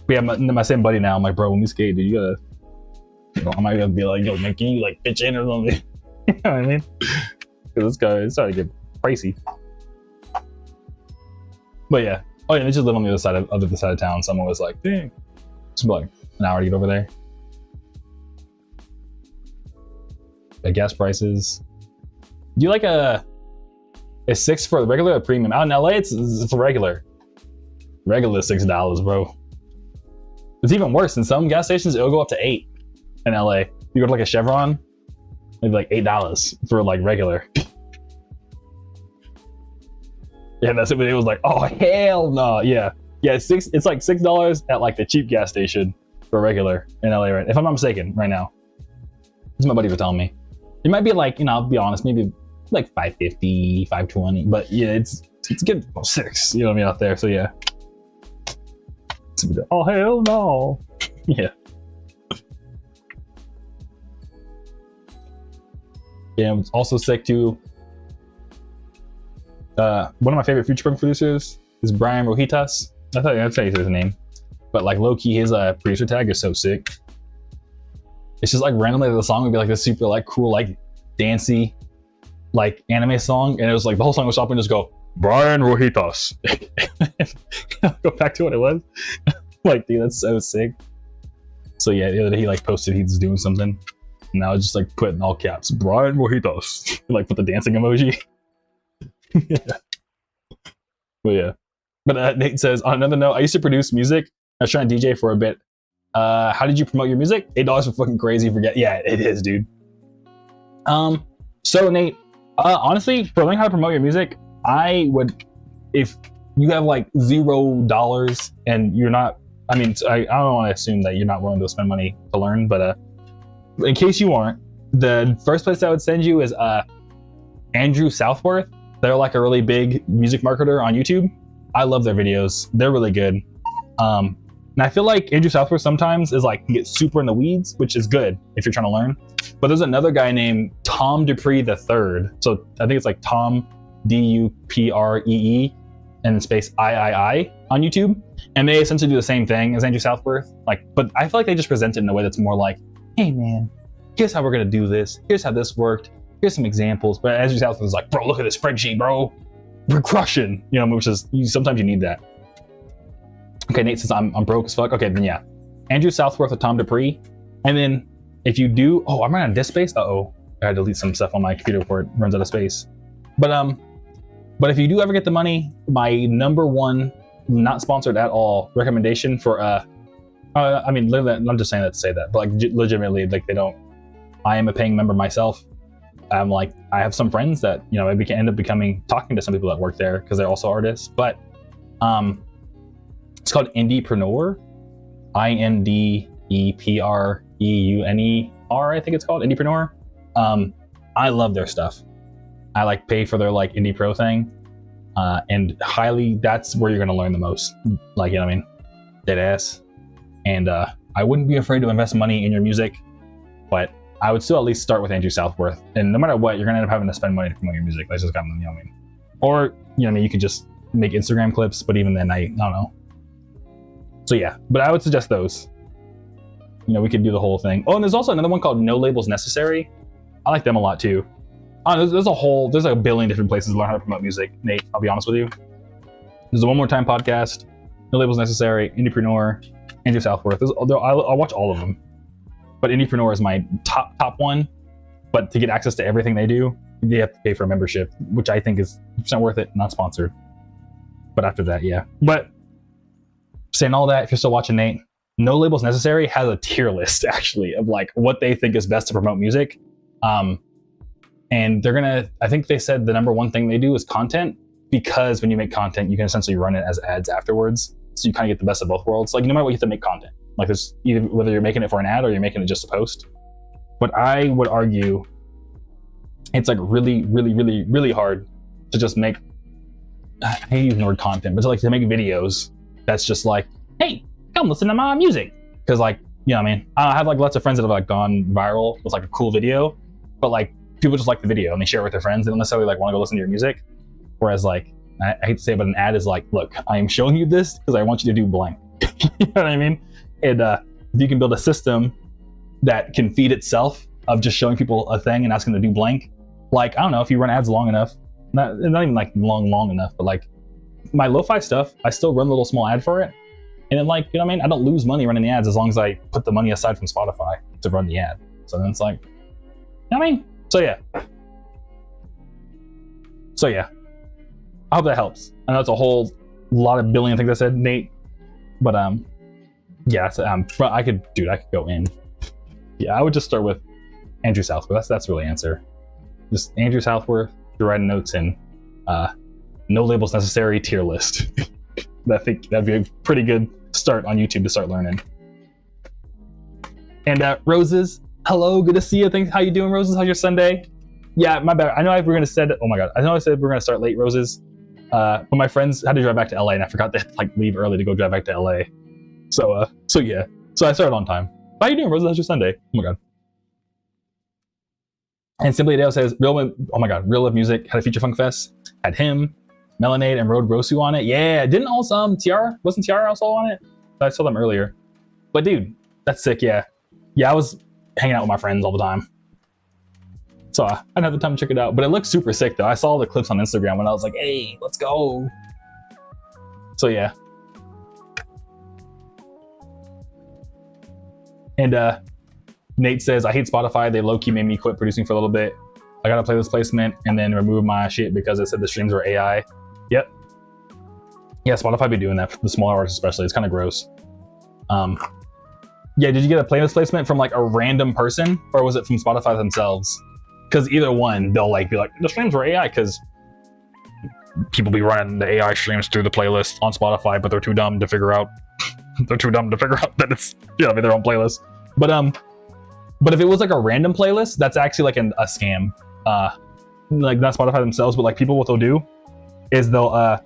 But yeah, my same buddy now. I'm like, bro, when we skate, dude, you gotta. You know, I might be like, yo, man, can you like pitch in or something? You know what I mean? Because it's starting to get pricey. But yeah. Oh yeah, they just live on the other side of town. Someone was like, dang, it's like an hour to get over there. The gas prices. Do you like a 6 for the regular or premium? Out in LA, it's regular. Regular is $6, bro. It's even worse. In some gas stations, it'll go up to $8 in LA. You go to like a Chevron, maybe like $8 for like regular. Yeah, that's it. But it was like, oh hell no, yeah. It's like $6 at like the cheap gas station for regular in LA, right? If I'm not mistaken, right now. This is my buddy was telling me. It might be like, you know, I'll be honest, maybe like $5.50, $5.20, but yeah, it's good. Oh, $6, you know what I mean, out there. So yeah. Oh hell no. Yeah. Yeah, I'm also sick too. One of my favorite Future producers is Brian Rojitas. That's how you say his name. But like low key, his producer tag is so sick. It's just like randomly the song would be like this super like cool like dancey like anime song, and it was like the whole song would stop and just go Brian Rojitas. Go back to what it was. Like, dude, that's so sick. So yeah, the other day he like posted he's doing something, and I was just like put in all caps Brian Rojitas, like put the dancing emoji. Yeah. But yeah. But Nate says, on another note, I used to produce music. I was trying to DJ for a bit. How did you promote your music? $8 for fucking crazy. Forget. Yeah, it is, dude. So Nate, honestly, for learning how to promote your music, I would, if you have like $0 and you're not I mean, I don't want to assume that you're not willing to spend money to learn, but in case you aren't, the first place I would send you is Andrew Southworth. They're like a really big music marketer on YouTube. I love their videos. They're really good. And I feel like Andrew Southworth sometimes is like, can get super in the weeds, which is good if you're trying to learn. But there's another guy named Tom Dupree III. So I think it's like Tom Dupree and space III on YouTube. And they essentially do the same thing as Andrew Southworth. Like, but I feel like they just present it in a way that's more like, hey man, here's how we're gonna do this. Here's how this worked. Here's some examples. But Andrew Southworth is like, bro, look at this spreadsheet, bro. We're crushing. You know, which is, sometimes you need that. Okay, Nate says I'm broke as fuck. Okay, then yeah. Andrew Southworth with Tom Dupree. And then if you do, oh, I'm running out of disk space. Uh-oh. I gotta delete some stuff on my computer before it runs out of space. But if you do ever get the money, my number one, not sponsored at all, recommendation for I mean, literally, I'm just saying that to say that, but like legitimately, like they don't. I am a paying member myself. I'm like, I have some friends that, you know, maybe can end up talking to some people that work there because they're also artists. But it's called Indiepreneur, INDEPREUNER, I think it's called Indiepreneur. I love their stuff. I like pay for their like Indie Pro thing, and highly, that's where you're gonna learn the most. Like, you know what I mean? Dead ass. And I wouldn't be afraid to invest money in your music, but I would still at least start with Andrew Southworth. And no matter what, you're gonna end up having to spend money to promote your music. That's just kind of, you know what I mean? Or, you know what I mean, you could just make Instagram clips, but even then, I don't know. So yeah, but I would suggest those. You know, we could do the whole thing. Oh, and there's also another one called No Labels Necessary. I like them a lot too. There's a billion different places to learn how to promote music, Nate, I'll be honest with you. There's a One More Time podcast, No Labels Necessary, Indiepreneur, Andrew Southworth. I'll watch all of them. But Indiepreneur is my top one. But to get access to everything they do, you have to pay for a membership, which I think is 100% worth it, not sponsored. But after that, yeah. But saying all that, if you're still watching, Nate, No Labels Necessary has a tier list, actually, of like what they think is best to promote music. And I think they said the number one thing they do is content, because when you make content, you can essentially run it as ads afterwards. So you kind of get the best of both worlds. Like, no matter what, you have to make content. Like, there's either whether you're making it for an ad or you're making it just to post. But I would argue it's like really, really, really, really hard to just make, I hate using the word content, but to make videos that's just like, hey, come listen to my music. Because like, you know what I mean? I have like lots of friends that have like gone viral with like a cool video, but like people just like the video and they share it with their friends. They don't necessarily like want to go listen to your music. Whereas like, I hate to say it, but an ad is like, look, I am showing you this because I want you to do blank. You know what I mean? And if you can build a system that can feed itself of just showing people a thing and asking them to do blank, like, I don't know, if you run ads long enough, not even like long enough, but like my lo-fi stuff, I still run a little small ad for it. And then like, you know what I mean? I don't lose money running the ads as long as I put the money aside from Spotify to run the ad. So then it's like, you know what I mean? So yeah. I hope that helps. I know it's a whole lot of billion things I said, Nate, but yeah, I could go in. Yeah, I would just start with Andrew Southworth. That's really the answer. Just Andrew Southworth, you're writing notes in No Labels Necessary tier list. I think that'd be a pretty good start on YouTube to start learning. And Roses, hello, good to see you. Thanks. How you doing, Roses? How's your Sunday? Yeah, my bad. I know we're gonna said. Oh my god, I know I said we're gonna start late, Roses. But my friends had to drive back to LA, and I forgot to like leave early to go drive back to LA. So yeah. So I started on time. How you doing, Roses? How's your Sunday? Oh my god. And Simply Adele says, Real Love Music had a feature Funk Fest. Had him, Melanade, and Road Rosu on it. Yeah, didn't also Tiara? Wasn't Tiara also on it? I saw them earlier. But dude, that's sick. Yeah, I was hanging out with my friends all the time, so I didn't have the time to check it out. But it looks super sick though. I saw the clips on Instagram when I was like, hey, let's go. So yeah. And Nate says, I hate Spotify. They low-key made me quit producing for a little bit. I got a playlist placement and then remove my shit because it said the streams were AI. Yep. Yeah, Spotify be doing that for the smaller artists especially. It's kind of gross. Yeah, did you get a playlist placement from like a random person or was it from Spotify themselves? Because either one, they'll like be like, the streams were AI because people be running the AI streams through the playlist on Spotify, but they're too dumb to figure out they're too dumb to figure out that it's their own playlist. But if it was like a random playlist, that's actually like a scam. Like not Spotify themselves, but like people, what they'll do is they'll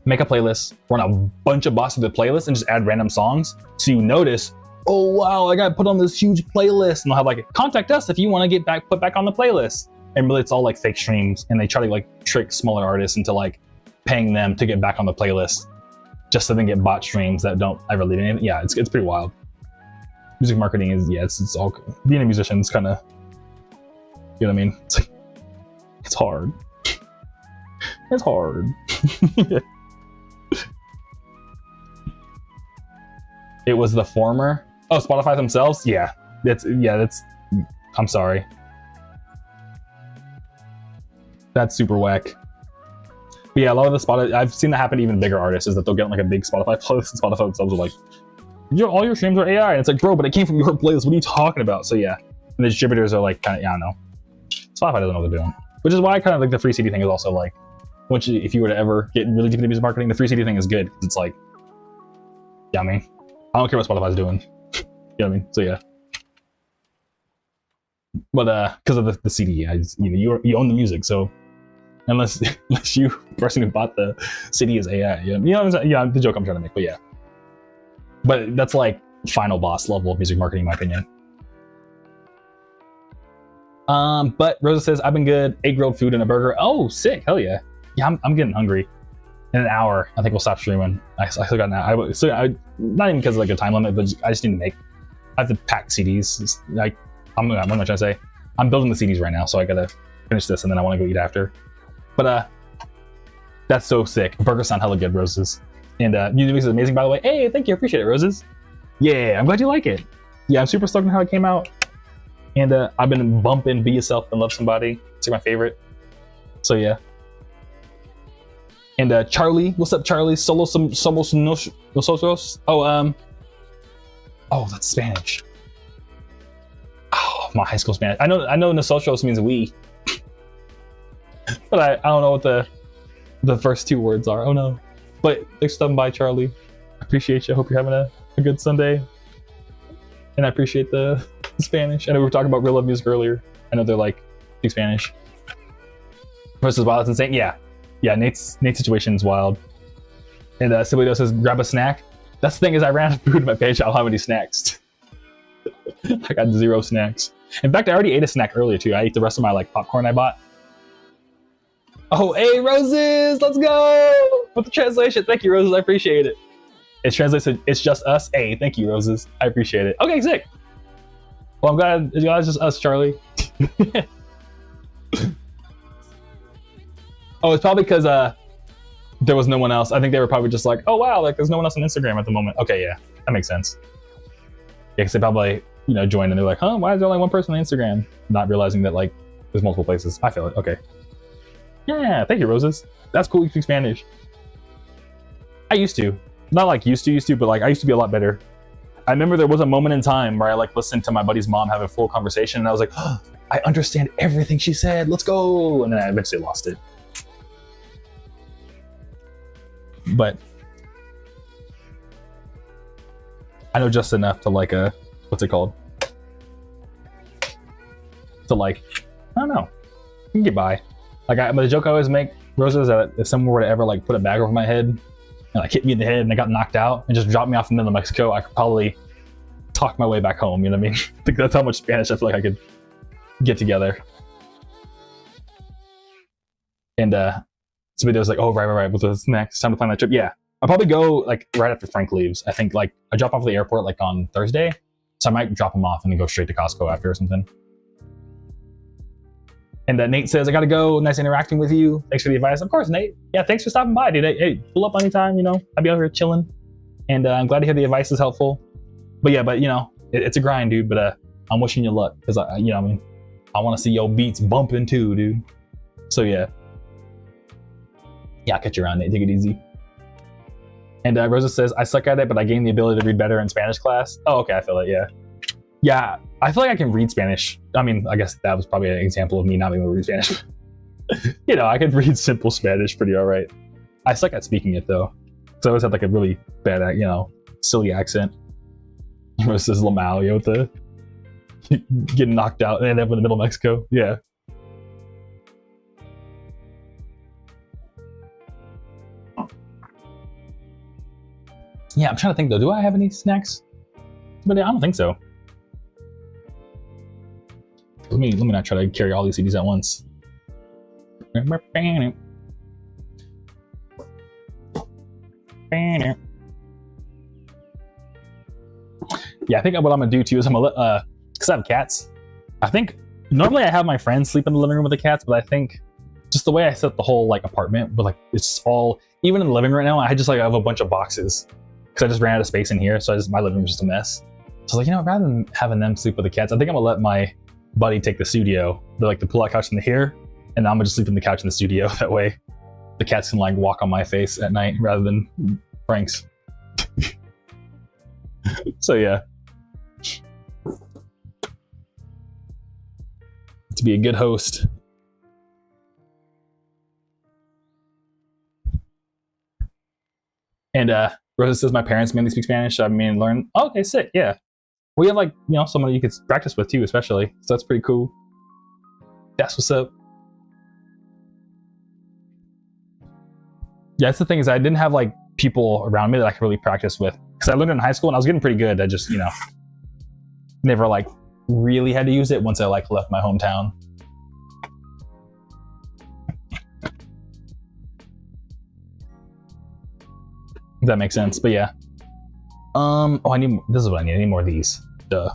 make a playlist, run a bunch of bots to the playlist, and just add random songs. So you notice, oh wow, I got put on this huge playlist, and they'll have like, contact us if you want to get put back on the playlist. And really, it's all like fake streams, and they try to like trick smaller artists into like paying them to get back on the playlist, just so they get bot streams that don't ever lead anything. Yeah, it's pretty wild. Music marketing is it's all, being a musician is kind of, you know what I mean? It's hard. It's hard. It was the former. Oh, Spotify themselves? Yeah. That's I'm sorry. That's super whack. But yeah, a lot of the Spotify, I've seen that happen to even bigger artists, is that they'll get like a big Spotify playlist, and Spotify themselves are like, all your streams are AI. And it's like, bro, but it came from your playlist. What are you talking about? So yeah. And the distributors are like, kind of, yeah, I don't know. Spotify doesn't know what they're doing. Which is why I kind of like the free CD thing is also like, if you were to ever get really deep into music marketing, the free CD thing is good. It's like, yeah, I mean, I don't care what Spotify's doing. You know what I mean? So yeah. But because of the CD, you own the music, so unless you person who bought the CD is AI, you know what I'm saying? Yeah, the joke I'm trying to make, but yeah. But that's like final boss level of music marketing, in my opinion. But Rosa says, I've been good. 8 grilled food and a burger. Oh, sick. Hell yeah. Yeah, I'm getting hungry. In an hour, I think we'll stop streaming. I still got an hour. Not even because of like a time limit, but I just need to I have to pack CDs. It's like, what am I trying to say? I'm building the CDs right now, so I gotta finish this and then I want to go eat after. But that's so sick. Burgers sound hella good, Roses. And music is amazing, by the way. Hey, thank you. I appreciate it, Roses. Yeah, I'm glad you like it. Yeah, I'm super stoked on how it came out. And I've been bumping Be Yourself and Love Somebody. It's like my favorite. So yeah. And Charlie, what's up, Charlie? Somos nosotros. Oh, that's Spanish. Oh, my high school Spanish. I know nosotros means we. But I don't know what the first 2 words are. Oh no. But thanks for stopping by, Charlie. I appreciate you. I hope you're having a good Sunday. And I appreciate the Spanish. I know we were talking about Real Love Music earlier. I know they're like, speak Spanish. Versus Wild, that's insane. Yeah, Nate's situation is wild. And Siblito says, grab a snack. That's the thing, is I ran out of food in my page. I don't have any snacks. I got 0 snacks. In fact, I already ate a snack earlier too. I ate the rest of my like popcorn I bought. Oh, hey, Roses, let's go! With the translation. Thank you, Roses, I appreciate it. It's translated, it's just us. Hey, thank you, Roses. I appreciate it. Okay, sick. Well, I'm glad it's just us, Charlie. Oh, it's probably because there was no one else. I think they were probably just like, oh wow, like there's no one else on Instagram at the moment. Okay, yeah, that makes sense. Yeah, because they probably joined and they're like, huh, why is there only one person on Instagram? Not realizing that like there's multiple places. I feel it. Okay. Yeah, thank you, Roses. That's cool. You speak Spanish. I used to, not like used to, but like I used to be a lot better. I remember there was a moment in time where I like listened to my buddy's mom have a full conversation, and I was like, oh, I understand everything she said. Let's go. And then I eventually lost it. But I know just enough to like what's it called? To like, I don't know. You can get by. Like the joke I always make, Rosa, is that if someone were to ever like put a bag over my head and like hit me in the head and I got knocked out and just dropped me off in the middle of Mexico, I could probably talk my way back home. You know what I mean? I think that's how much Spanish I feel like I could get together. And somebody was like, oh, right. What's next? Time to plan that trip. Yeah. I'll probably go like right after Frank leaves. I think like I drop off at the airport like on Thursday. So I might drop him off and then go straight to Costco after or something. And Nate says, I gotta go. Nice interacting with you. Thanks for the advice. Of course, Nate. Yeah, thanks for stopping by, dude. Hey, pull up anytime, I'll be out here chilling. And I'm glad to hear the advice is helpful. But yeah, it's a grind, dude. But I'm wishing you luck because I want to see your beats bumping too, dude. So yeah. Yeah, I'll catch you around, Nate. Take it easy. And Rosa says, I suck at it, but I gained the ability to read better in Spanish class. Oh, okay, I feel it, yeah. Yeah, I feel like I can read Spanish. I mean, I guess that was probably an example of me not being able to read Spanish. I could read simple Spanish pretty all right. I suck at speaking it, though. Because I always had like a really bad, silly accent. Rose says Lamalio getting knocked out and end up in the middle of Mexico. Yeah. Yeah, I'm trying to think though. Do I have any snacks? But I don't think so. Let me not try to carry all these CDs at once. Yeah, I think what I'm gonna do too is I'm gonna because I have cats. I think normally I have my friends sleep in the living room with the cats, but I think just the way I set the whole like apartment, but like it's all even in the living room right now. I just like have a bunch of boxes because I just ran out of space in here, so my living room's just a mess. So I was like, you know, rather than having them sleep with the cats, I think I'm gonna let my buddy take the studio, the pull-out couch in the here, and I'm gonna just sleep in the couch in the studio. That way, the cats can like walk on my face at night rather than Frank's. So yeah, to be a good host. And Rosa says my parents mainly speak Spanish. So I mean, learn. Oh, okay, sick. Yeah, we have like someone you could practice with too, especially. So that's pretty cool. That's what's up. Yeah, that's the thing is I didn't have like people around me that I could really practice with because I learned in high school and I was getting pretty good. I just never like really had to use it once I like left my hometown. If that makes sense, but yeah. Oh, I need. This is what I need. I need more of these. Duh.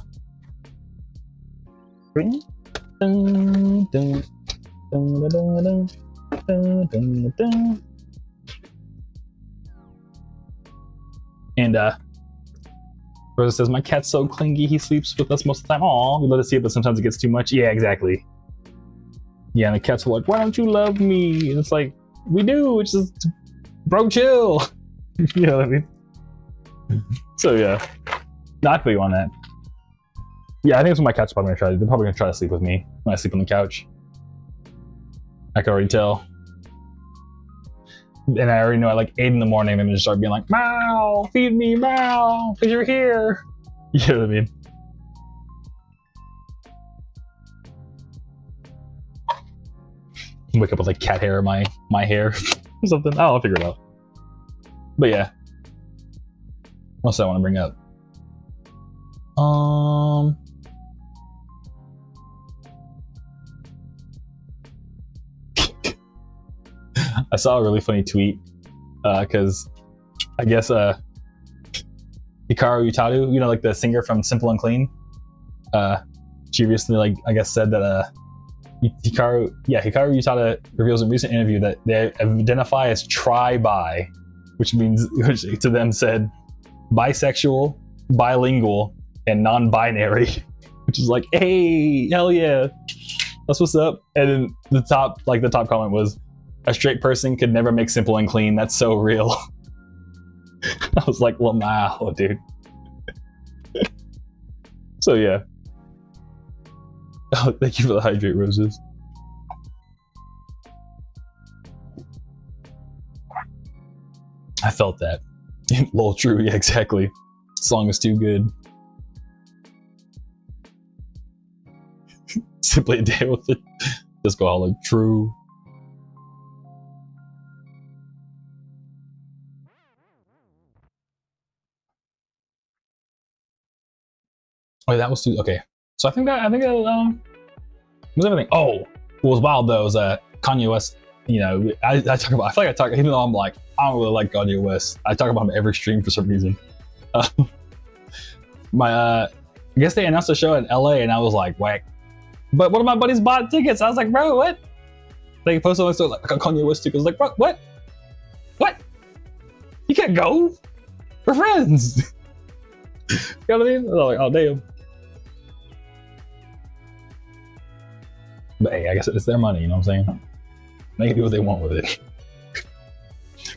And Rosa says my cat's so clingy. He sleeps with us most of the time. Aw, we let it see it, but sometimes it gets too much. Yeah, exactly. Yeah, and the cats were like, "Why don't you love me?" And it's like, we do. It's just, bro, chill. You know what I mean? So yeah, not for you on that. Yeah, I think that's what my cat's probably gonna try. They're probably gonna try to sleep with me when I sleep on the couch. I can already tell. And I already know at like 8 in the morning, they're gonna just start being like, "Meow, feed me, meow, because you're here." You know what I mean? Wake up with like cat hair in my hair or something. I'll figure it out. But yeah, what else I want to bring up? I saw a really funny tweet because I guess Hikaru Utadu, like the singer from Simple and Clean, she recently I guess said that Hikaru Utada reveals in a recent interview that they identify as tri-bi, which to them said bisexual, bilingual, and non-binary, which is like, hey, hell yeah, that's what's up. And then the top comment was, a straight person could never make Simple and Clean. That's so real. I was like, well, wow, dude. So yeah. Oh, thank you for the hydrate roses. I felt that. Lol, true, yeah, exactly. This song is too good. Simply a day with it. Disco Holic, true. Oh, that was too okay. So I think that was everything. Oh, what was wild though is Kanye West. I talk about. I feel like I talk, even though I'm like, I don't really like Kanye West. I talk about him every stream for some reason. I guess they announced a show in LA, and I was like, whack. But one of my buddies bought tickets. I was like, bro, what? They posted on like Kanye West tickets. I was like, bro, what? What? You can't go. We're friends. You know what I mean? I was like, oh damn. But hey, I guess it's their money, you know what I'm saying? They can do what they want with it.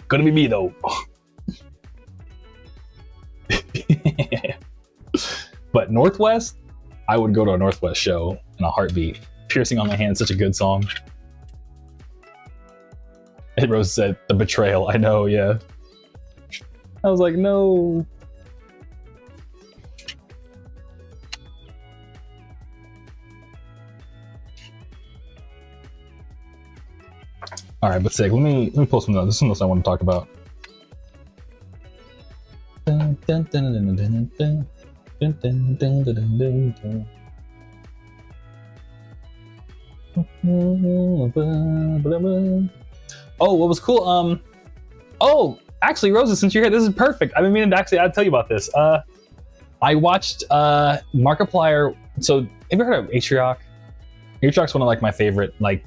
Couldn't be me though. But Northwest, I would go to a Northwest show in a heartbeat. Piercing on My Hand, such a good song. And Rose said, the betrayal. I know, yeah. I was like, no. All right, but sick. Let me pull some notes. This is something else I want to talk about. Oh, what was cool? Oh, actually, Rosa, since you're here, this is perfect. I've been meaning to actually, I'll tell you about this. I watched Markiplier. So, have you heard of Atriarch? Atriarch's one of like my favorite like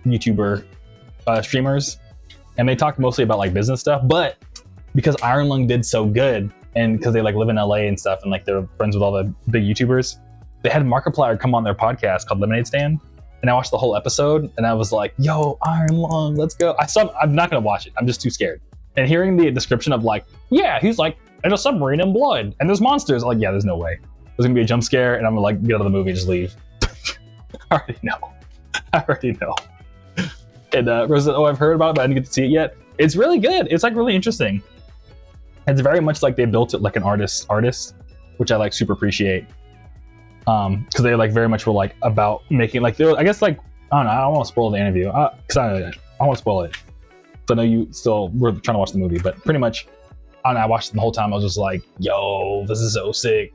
YouTuber streamers, and they talk mostly about like business stuff. But because Iron Lung did so good, and because they like live in LA and stuff, and like they're friends with all the big YouTubers, they had Markiplier come on their podcast called Lemonade Stand. And I watched the whole episode, and I was like, "Yo, Iron Lung, let's go!" I'm not gonna watch it. I'm just too scared. And hearing the description of like, yeah, he's like in a submarine in blood, and there's monsters. I'm like, yeah, there's no way. There's gonna be a jump scare, and I'm gonna like get out of the movie and just leave. I already know. I already know. And Rosa, oh, I've heard about it, but I didn't get to see it yet. It's really good. It's like really interesting. It's very much like they built it like an artist, which I like super appreciate. Because they like very much were like about making like I guess like I don't know, I don't want to spoil the interview because I want to spoil it. So I know you still were trying to watch the movie, but pretty much I don't know, I watched it the whole time. I was just like, yo, this is so sick.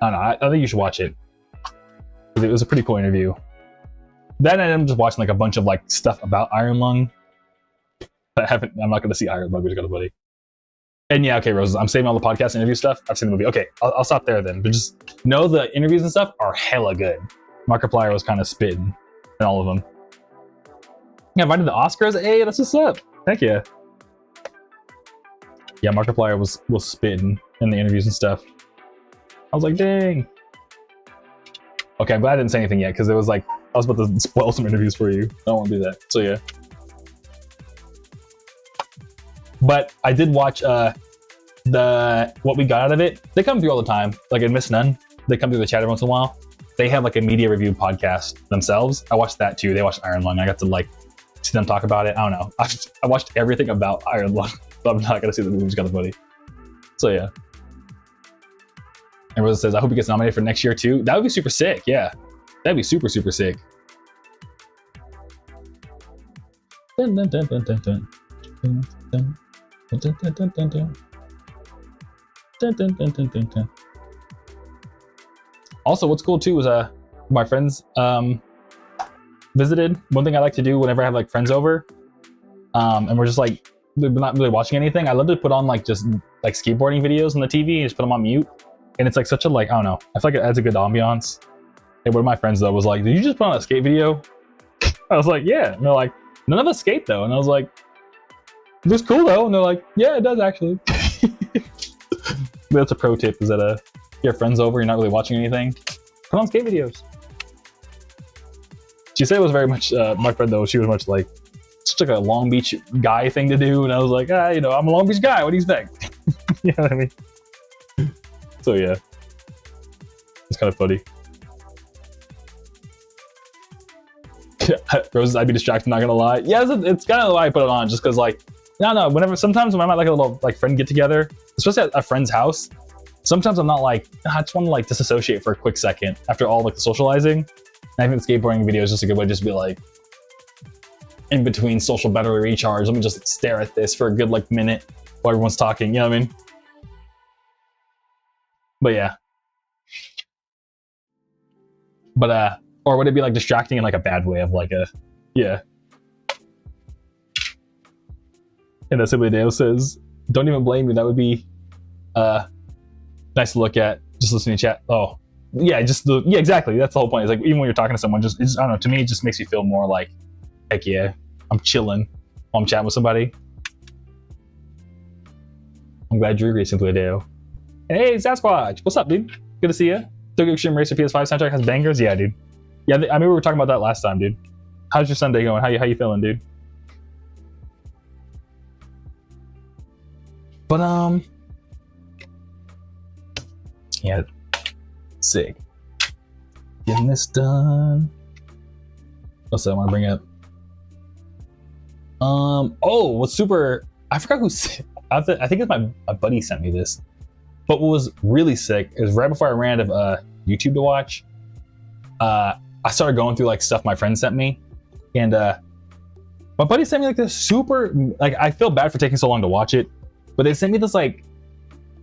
I don't know, I think you should watch it. It was a pretty cool interview. Then I'm just watching like a bunch of like stuff about Iron Lung. I'm not gonna see Iron Lung, we just got a buddy. And yeah, okay, Roses, I'm saving all the podcast interview stuff. I've seen the movie. Okay, I'll stop there then. But just know the interviews and stuff are hella good. Markiplier was kind of spitting in all of them. Yeah, invited to the Oscars. Hey, that's what's up. Heck yeah. Yeah, Markiplier was spitting in the interviews and stuff. I was like, dang. Okay, I'm glad I didn't say anything yet because it was like I was about to spoil some interviews for you. I don't want to do that. So yeah. But I did watch what we got out of it. They come through all the time. Like in Miss None, they come through the chat every once in a while. They have like a media review podcast themselves. I watched that too. They watched Iron Lung. I got to like see them talk about it. I don't know. I watched everything about Iron Lung, but I'm not gonna see the movie. Just got the buddy. So yeah. And Rosa says, I hope he gets nominated for next year too. That would be super sick. Yeah, that'd be super super sick. Dun, dun, dun, dun, dun, dun. Dun, dun. Dun, dun, dun, dun, dun, dun. Dun, dun, dun, dun, dun, dun. Also, what's cool too was my friends visited. One thing I like to do whenever I have like friends over, and we're just like we're not really watching anything. I love to put on like just like skateboarding videos on the TV and just put them on mute. And it's like such a like I don't know. I feel like it adds a good ambiance. And one of my friends though was like, "Did you just put on a skate video?" I was like, "Yeah." And they're like, "None of us skate though." And I was like, "It looks cool though." And they're like, "Yeah, it does actually." That's a pro tip: is that you have friends over, you're not really watching anything, put on skate videos. She said it was very much my friend though. She was much like it's like a Long Beach guy thing to do, and I was like, you know, I'm a Long Beach guy. What do you expect? You know what I mean? So yeah, it's kind of funny. Roses, I'd be distracted, not gonna lie. Yeah, it's kind of why I put it on, just because like, no, sometimes when I'm at like a little like friend get together, especially at a friend's house, sometimes I'm not like, I just want to like disassociate for a quick second after all like the socializing. And I think the skateboarding video is just a good way to just be like, in between social battery recharge, let me just stare at this for a good like minute while everyone's talking, you know what I mean? But yeah. But or would it be like distracting in like a bad way of like a, yeah. And Assembly Dale says, don't even blame me, that would be nice to look at, just listening to chat. Oh, yeah, yeah, exactly. That's the whole point. It's like, even when you're talking to someone, I don't know, to me, it just makes you feel more like, heck yeah, I'm chilling while I'm chatting with somebody. I'm glad you agree, Simply Dale. Hey, Sasquatch, what's up, dude? Good to see you. Tokyo Extreme Racer PS5 soundtrack has bangers? Yeah, dude. Yeah, I mean, we were talking about that last time, dude. How's your Sunday going? How you feeling, dude? But, yeah, sick. Getting this done. What's that I want to bring up? Oh, what's super, I forgot who, I think it's my buddy sent me this. But what was really sick is right before I ran out of YouTube to watch, I started going through like stuff my friend sent me, and My buddy sent me like this super, like, I feel bad for taking so long to watch it, but they sent me this like,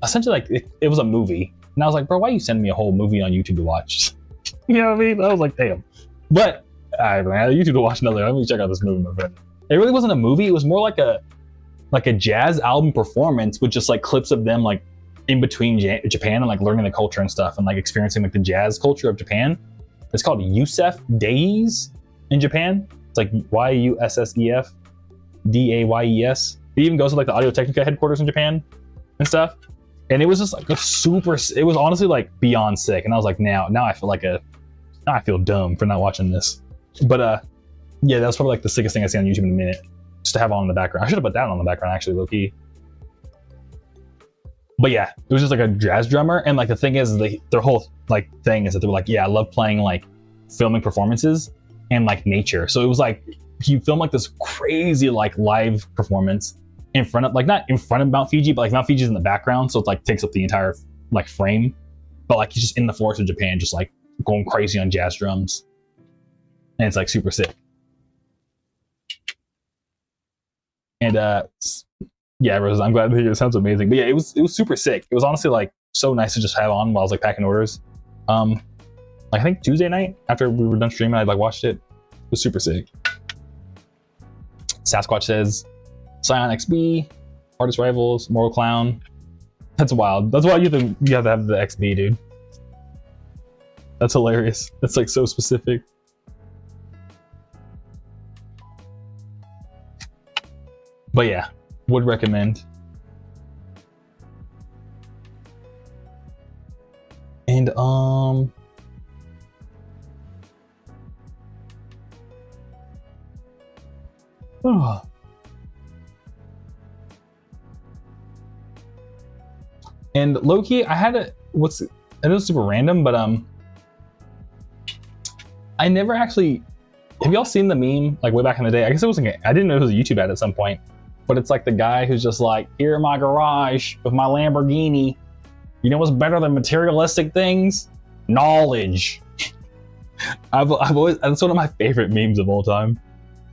essentially like it was a movie, and I was like, bro, why you sending me a whole movie on YouTube to watch? You know what I mean? I was like, damn. But I had YouTube to watch another. Let me check out this movie, my friend. It really wasn't a movie. It was more like a jazz album performance with just like clips of them like in between Japan and like learning the culture and stuff and like experiencing like the jazz culture of Japan. It's called Yusef Days in Japan. It's like Yussef Dayes. It even goes to like the Audio Technica headquarters in Japan and stuff. And it was just like a super. It was honestly like beyond sick. And I was like, now I feel like now I feel dumb for not watching this. But yeah, that was probably like the sickest thing I see on YouTube in a minute. Just to have on in the background. I should have put that on the background actually, low key. But yeah, it was just like a jazz drummer, and like the thing is, their whole like thing is that they were like, yeah, I love playing like filming performances and like nature. So it was like he filmed like this crazy like live performance in front of, like, not in front of Mount Fuji, but like Mount Fuji's in the background, so it like takes up the entire like frame. But like he's just in the forest of Japan, just like going crazy on jazz drums, and it's like super sick. And yeah, Rose, I'm glad to hear it. Sounds amazing. But yeah, it was super sick. It was honestly like so nice to just have on while I was like packing orders. Like I think Tuesday night after we were done streaming, I like watched it. It was super sick. Sasquatch says Scion XB, Artist Rivals, Moral Clown. That's wild. That's why you have to have the XB, dude. That's hilarious. That's like so specific. But yeah, would recommend. And oh. And low-key, I had a I know it's super random, but I never actually, have y'all seen the meme like way back in the day? I guess it wasn't, I didn't know it was a YouTube ad at some point, but it's like the guy who's just like, here in my garage with my Lamborghini, you know what's better than materialistic things? Knowledge. I've always, that's one of my favorite memes of all time.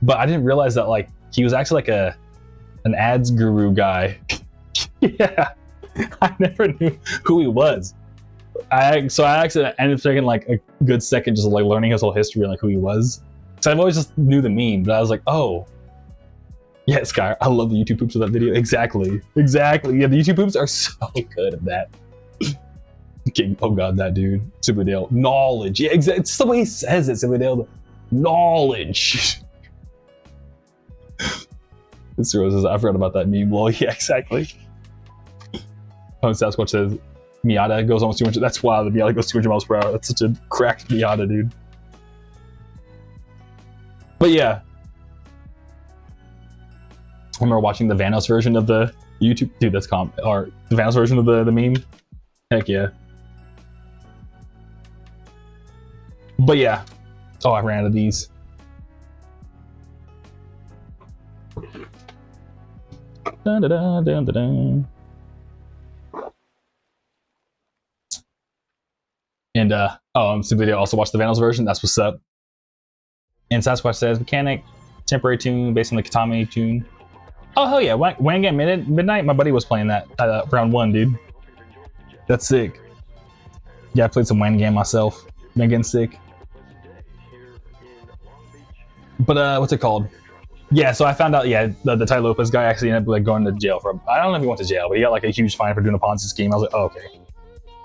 But I didn't realize that like he was actually like an ads guru guy. Yeah, I never knew who he was. So I actually ended up taking like a good second just like learning his whole history and like who he was. So I've always just knew the meme, but I was like, oh, yeah, Sky, I love the YouTube poops of that video. Exactly. Yeah, the YouTube poops are so good at that. King, oh god, that dude, Super Dale, knowledge. Yeah, exactly. It's the way he says it, Super Dale. Knowledge. This Roses, I forgot about that meme. Well, yeah, exactly. Oh, Sasquatch says Miata goes almost 200. That's wild. The Miata goes 200 miles per hour. That's such a cracked Miata, dude. But yeah, I remember watching the Vanos version of the YouTube. Dude, that's or the Vanos version of the meme. Heck yeah. But yeah. Oh, I ran out of these. Dun, dun, dun, dun, dun, dun. And Super Video also watched the Vanos version. That's what's up. And Sasquatch says mechanic, temporary tune based on the Katami tune. Oh hell yeah! Wang at midnight. My buddy was playing that round 1, dude. That's sick. Yeah, I played some Wang game myself. Been getting sick. But what's it called? Yeah, so I found out. Yeah, the Tai Lopez guy actually ended up like going to jail for. I don't know if he went to jail, but he got like a huge fine for doing a Ponzi scheme. I was like, oh, okay.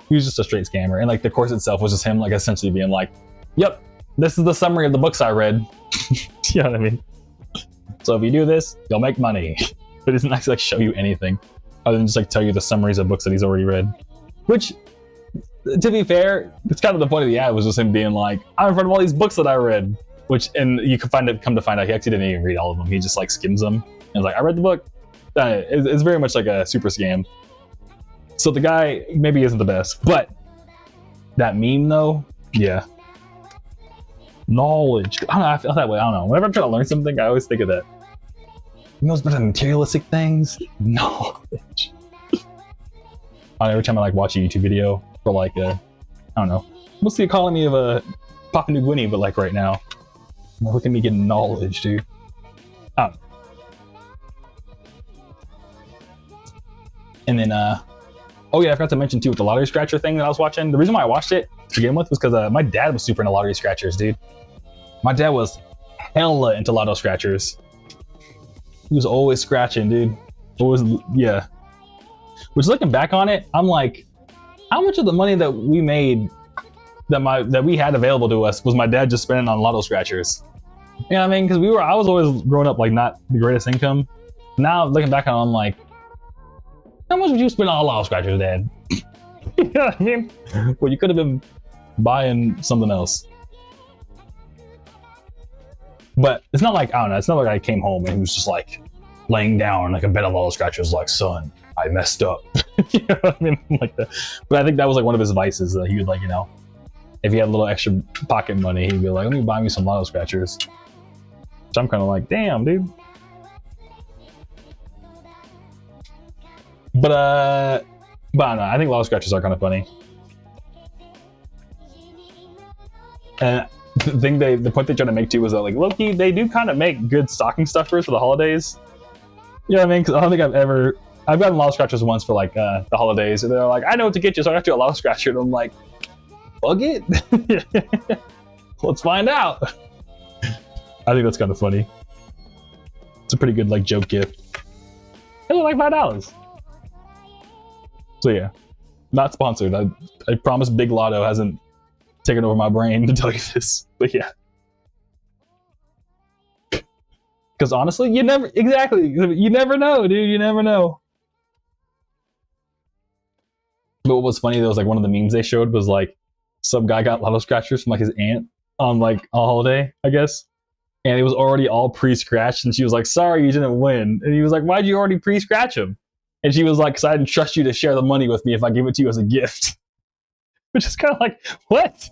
He was just a straight scammer, and like the course itself was just him like essentially being like, "Yep, this is the summary of the books I read." You know what I mean? So if you do this, you'll make money. But it doesn't actually like show you anything other than just like tell you the summaries of books that he's already read. Which, to be fair, it's kind of the point of the ad was just him being like, "I'm in front of all these books that I read." Which, and you can come to find out he actually didn't even read all of them. He just like skims them and was like, "I read the book." It's very much like a super scam. So the guy maybe isn't the best, but that meme though, yeah. Knowledge. I don't know, I feel that way. I don't know. Whenever I'm trying to learn something, I always think of that. You know what's better than materialistic things? Knowledge. Every time I like watch a YouTube video for like I don't know, what's the economy of Papua New Guinea, but like right now. Look at me getting knowledge, dude. Oh. And then, oh yeah, I forgot to mention too with the lottery scratcher thing that I was watching. The reason why I watched it to begin with was because my dad was super into lottery scratchers, dude. My dad was hella into lotto scratchers. He was always scratching, dude. Always, yeah. Which, looking back on it, I'm like, how much of the money that we made, that we had available to us, was my dad just spending on lotto scratchers? You know what I mean? Because I was always growing up like not the greatest income. Now looking back on it, I'm like, how much would you spend on lotto scratchers, Dad? You know what I mean? Well, you could have been buying something else. But it's not like, I don't know, it's not like I came home and he was just like laying down like a bed of lotto scratchers like, son, I messed up. You know what I mean? Like that. But I think that was like one of his vices that he would, like, you know, if he had a little extra pocket money, he'd be like, let me buy me some lotto scratchers. So I'm kind of like, damn, dude. But I don't know, I think lotto scratchers are kind of funny. And the point they try to make too was that, like, low-key, they do kind of make good stocking stuffers for the holidays. You know what I mean? Because I don't think I've gotten lotto scratchers once for like the holidays, and they're like, I know what to get you, so I got you a lotto scratcher, and I'm like, bug it? Let's find out. I think that's kind of funny. It's a pretty good like joke gift. It was like $5. So yeah, not sponsored. I promise Big Lotto hasn't taken over my brain to tell you this, but yeah. Because honestly, you never know, dude. You never know. But what was funny though was like one of the memes they showed was like some guy got lotto scratchers from like his aunt on like a holiday, I guess, and it was already all pre-scratched, and she was like, "Sorry, you didn't win." And he was like, "Why'd you already pre-scratch him?" And she was like, "Because I didn't trust you to share the money with me if I give it to you as a gift." Which is kind of like, what?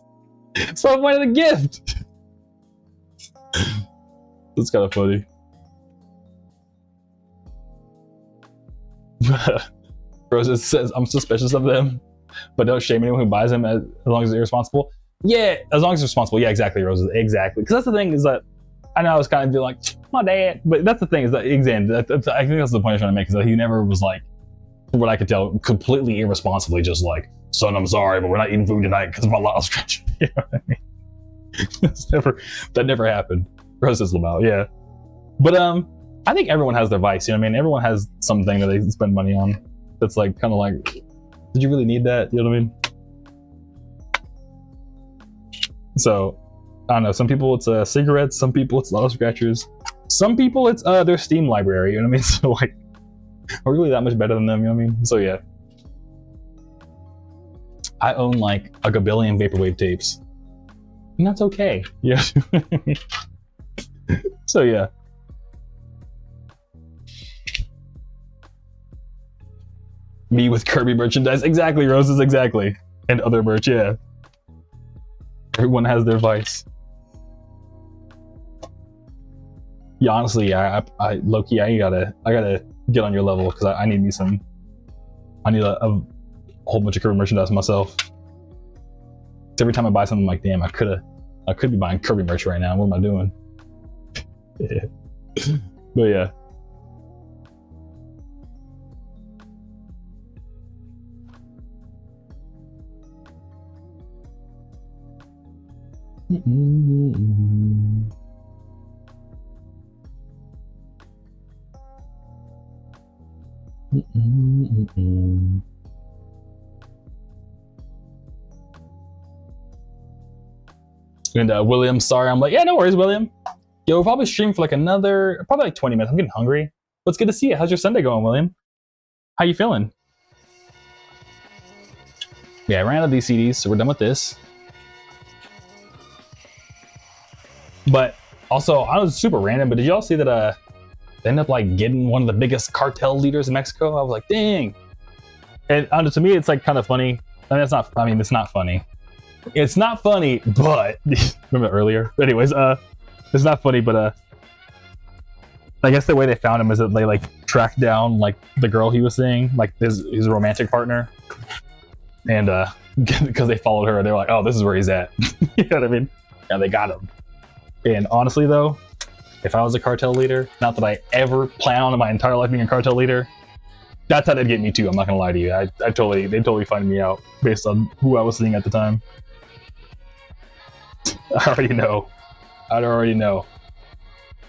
It's not the point of the gift. That's kind of funny. Rosa says, I'm suspicious of them, but don't shame anyone who buys them as long as they're irresponsible. Yeah, as long as they're responsible. Yeah, exactly, Rosa. Exactly. Because that's the thing is that I know I was kind of being like, my dad. But that's the thing is that, again, I think that's the point I'm trying to make, is that he never was like, from what I could tell, completely irresponsibly just like, son, I'm sorry, but we're not eating food tonight because of my lotto scratch. You know what I mean? That never happened. Rosa's Lamau, yeah. But I think everyone has their vice, you know what I mean? Everyone has something that they spend money on that's like kind of like, did you really need that? You know what I mean? So I don't know, some people it's cigarettes, some people it's lotto scratchers, some people it's their Steam library, you know what I mean? So like, are we really that much better than them, you know what I mean? So yeah, I own like a gabillion vaporwave tapes, and that's okay. Yeah. So yeah. Me with Kirby merchandise, exactly, Roses, exactly, and other merch, yeah. Everyone has their vice. Yeah, honestly, I low-key, I gotta get on your level, because I need me some. I need a whole bunch of Kirby merchandise myself. Every time I buy something, I'm like, damn, I could be buying Kirby merch right now. What am I doing? Yeah. But yeah. And William, sorry, I'm like, yeah, no worries, William. Yo, we'll probably stream for like probably like 20 minutes. I'm getting hungry. But it's good to see you. How's your Sunday going, William? How you feeling? Yeah, I ran out of these CDs, so we're done with this. But also, I was super random, but did y'all see that they ended up like getting one of the biggest cartel leaders in Mexico? I was like, dang. And to me, it's like kind of funny. I mean, it's not funny. It's not funny, but remember earlier? But anyways, it's not funny, but I guess the way they found him is that they like tracked down like the girl he was seeing, like his romantic partner, and because they followed her, they're like, oh, this is where he's at. You know what I mean? And they got him. And honestly, though, if I was a cartel leader, not that I ever plan on in my entire life being a cartel leader, that's how they'd get me too. I'm not gonna lie to you. They'd totally find me out based on who I was seeing at the time. I already know. I'd already know.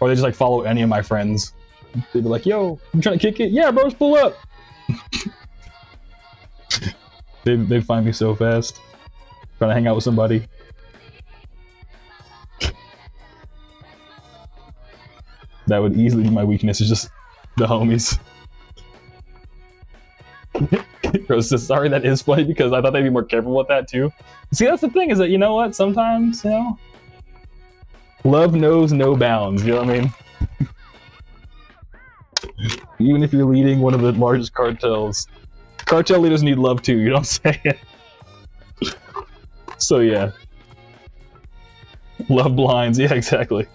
Or they just like follow any of my friends. They'd be like, yo, you trying to kick it? Yeah, bro, just pull up. They'd find me so fast. Trying to hang out with somebody. That would easily be my weakness, is just the homies. Rose says, sorry, that is funny because I thought they'd be more careful with that too. See, that's the thing, is that, you know what, sometimes, you know, love knows no bounds, you know what I mean? Even if you're leading one of the largest cartels, cartel leaders need love too, you know what I'm saying? So yeah. Love blinds, yeah, exactly.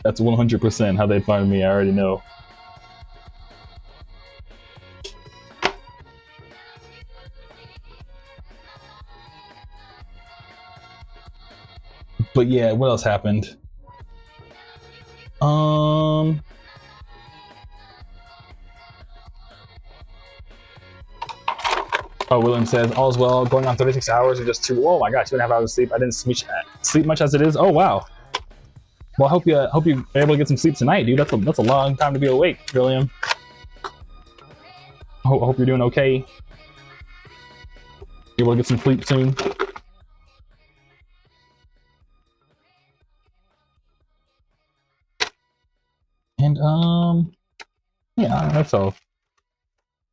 That's 100% how they'd find me, I already know. But yeah, what else happened? Oh, William says, all's well, going on 36 hours or just two. Oh my gosh, 2.5 hours of sleep. I didn't sleep much as it is. Oh wow. Well, I hope you're able to get some sleep tonight, dude. That's a long time to be awake, William. I hope you're doing okay. Be able to get some sleep soon. And yeah, that's all.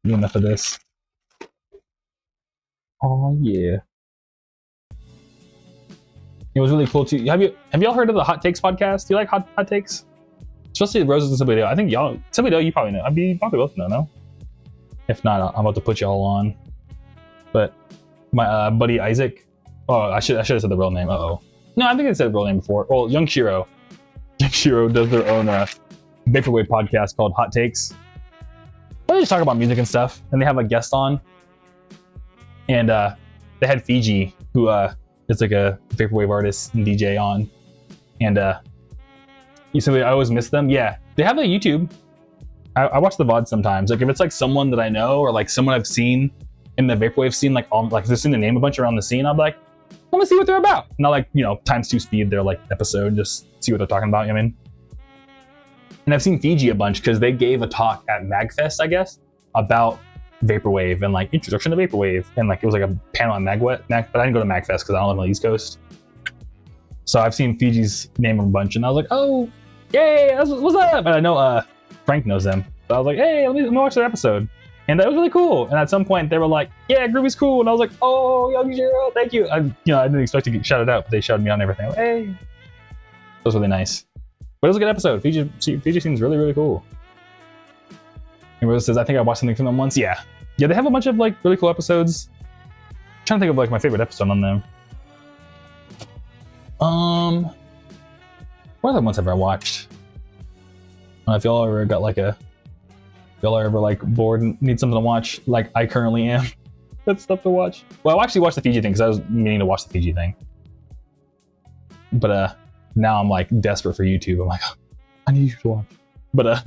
Enough of this. Oh yeah. It was really cool too. Have y'all heard of the Hot Takes podcast? Do you like hot takes? Especially Roses and Somebody. I think y'all, Somebody you probably know. I mean, you probably both know, no? If not, I'm about to put y'all on. But my buddy Isaac. Oh, I should have said the real name. Uh-oh. No, I think I said the real name before. Well, Young Shiro. Young Shiro does their own vaporwave podcast called Hot Takes. They just talk about music and stuff, and they have a guest on. And they had Fiji, who is like a vaporwave artist and DJ on, and you said I always miss them. Yeah, they have a YouTube. I watch the VOD sometimes. Like if it's like someone that I know or like someone I've seen in the vaporwave scene, like if they've seen the name a bunch around the scene, I'm like, I want to see what they're about. Not like, you know, times 2 speed their like episode, just see what they're talking about. You know what I mean? And I've seen Fiji a bunch because they gave a talk at MagFest, I guess, about vaporwave and like introduction to vaporwave, and like it was like a panel on but I didn't go to MagFest because I don't live on the East Coast. So I've seen Fiji's name a bunch, and I was like, oh, yay, what's up? And I know Frank knows them, so I was like, hey, let me watch their episode, and that was really cool. And at some point they were like, yeah, Groovy's cool, and I was like, oh, Young Zero, thank you. I didn't expect to get shouted out, but they shouted me out and everything. Like, hey, that was really nice. But it was a good episode. Fiji seems really, really cool. And Rose says, I think I watched something from them once. Yeah, they have a bunch of like really cool episodes. I'm trying to think of like my favorite episode on them. What other ones have I watched? If y'all ever got like if y'all are ever like bored and need something to watch, like I currently am, that's stuff to watch. Well, I actually watched the Fiji thing because I was meaning to watch the Fiji thing, but now I'm like desperate for YouTube. I'm like, oh, I need you to watch. But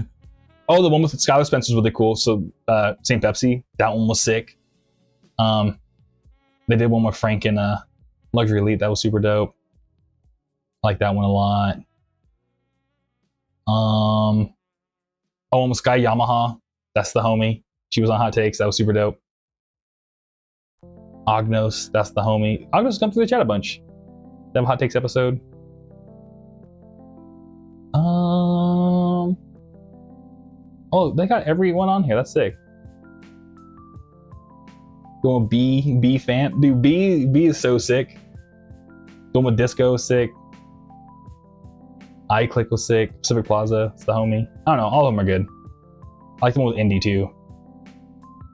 oh, the one with Skylar Spencer was really cool. So St. Pepsi, that one was sick. They did one with Frank and Luxury Elite. That was super dope. I like that one a lot. Oh, one with Sky Yamaha. That's the homie. She was on Hot Takes. That was super dope. Agnos, that's the homie. Agnos come through the chat a bunch. They have a Hot Takes episode. Oh, they got everyone on here. That's sick. Going B fan, dude. B is so sick. Going with Disco is sick. iClick was sick. Pacific Plaza, it's the homie. I don't know. All of them are good. I like the one with Indie too.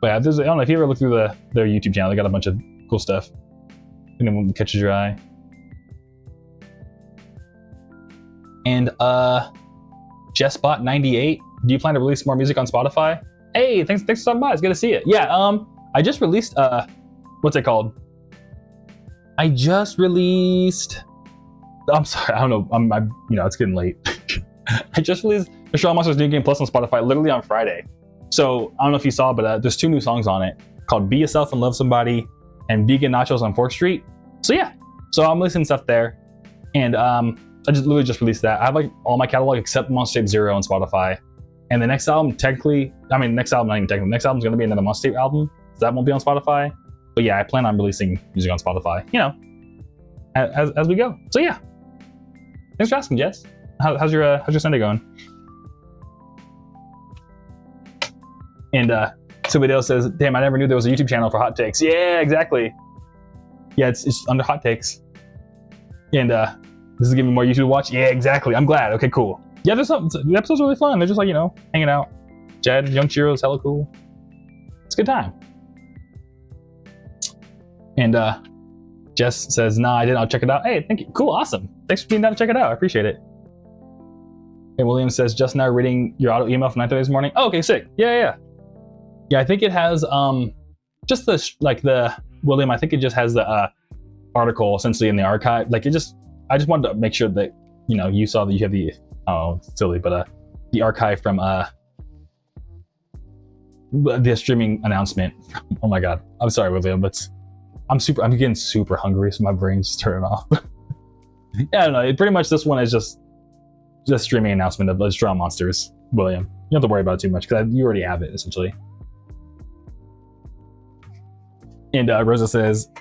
But yeah, I don't know if you ever look through their YouTube channel. They got a bunch of cool stuff. Anyone catches your eye. And JessBot98. Do you plan to release more music on Spotify? Hey, thanks for stopping by. It's good to see you. Yeah, I just released what's it called? I just released. I'm sorry, I don't know. I'm you know, it's getting late. I just released Michelle Monster's New Game Plus on Spotify literally on Friday. So I don't know if you saw, but there's 2 new songs on it called "Be Yourself and Love Somebody" and "Vegan Nachos on 4th Street." So yeah, so I'm listening to stuff there, and I just literally just released that. I have like all my catalog except Monster Tape Zero on Spotify, and the next album technically, I mean next album, not even technically, next album is gonna be another Monster Tape album. So that won't be on Spotify. But yeah, I plan on releasing music on Spotify, you know, as we go. So yeah, thanks for asking, Jess. How's your Sunday going? And somebody else says, "Damn, I never knew there was a YouTube channel for hot takes." Yeah, exactly. Yeah, it's under hot takes. And this is giving me more YouTube to watch. Yeah, exactly. I'm glad. Okay, cool. Yeah, there's some. The episodes are really fun. They're just like, you know, hanging out. Jed, Young Chiro is hella cool. It's a good time. And Jess says, "Nah, I didn't. I'll check it out." Hey, thank you. Cool, awesome. Thanks for being down to check it out. I appreciate it. And William says, "Just now reading your auto email from 9:30 this morning." Oh, okay, sick. Yeah. Yeah, I think it has just the William. I think it just has the article essentially in the archive. Like I just wanted to make sure that you know you saw that you have the silly, but the archive from the streaming announcement. Oh my god, I'm sorry, William, but I'm getting super hungry, so my brain's just turning off. Yeah, I don't know. Pretty much this one is just streaming announcement of Straw Monsters, William. You don't have to worry about it too much because you already have it essentially. And Rosa says,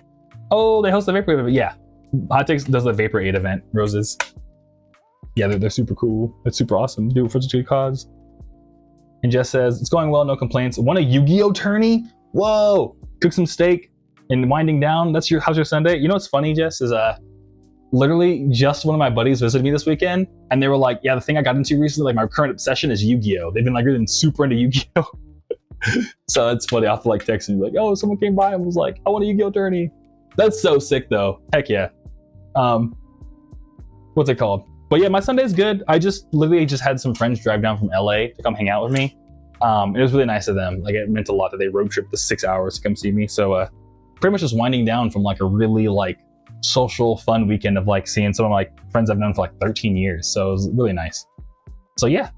"Oh, they host the Vapor 8 event." Yeah, Hot Takes does the Vapor 8 event. Roses. Yeah, they're super cool. It's super awesome. Do it for such a good cause. And Jess says, "It's going well, no complaints. Won a Yu-Gi-Oh tourney? Whoa! Cook some steak and winding down. How's your Sunday?" You know what's funny, Jess, is literally just one of my buddies visited me this weekend, and they were like, "Yeah, the thing I got into recently, like my current obsession is Yu-Gi-Oh. They've been like really super into Yu-Gi-Oh." So it's funny. I have to like text me like, "Oh, someone came by and was like, I want a Yu-Gi-Oh tourney." That's so sick though. Heck yeah. What's it called? But yeah, my Sunday's good. I just literally just had some friends drive down from LA to come hang out with me. It was really nice of them. Like it meant a lot that they road tripped the 6 hours to come see me. So pretty much just winding down from like a really like social fun weekend of like seeing some of my friends I've known for like 13 years. So it was really nice. So yeah.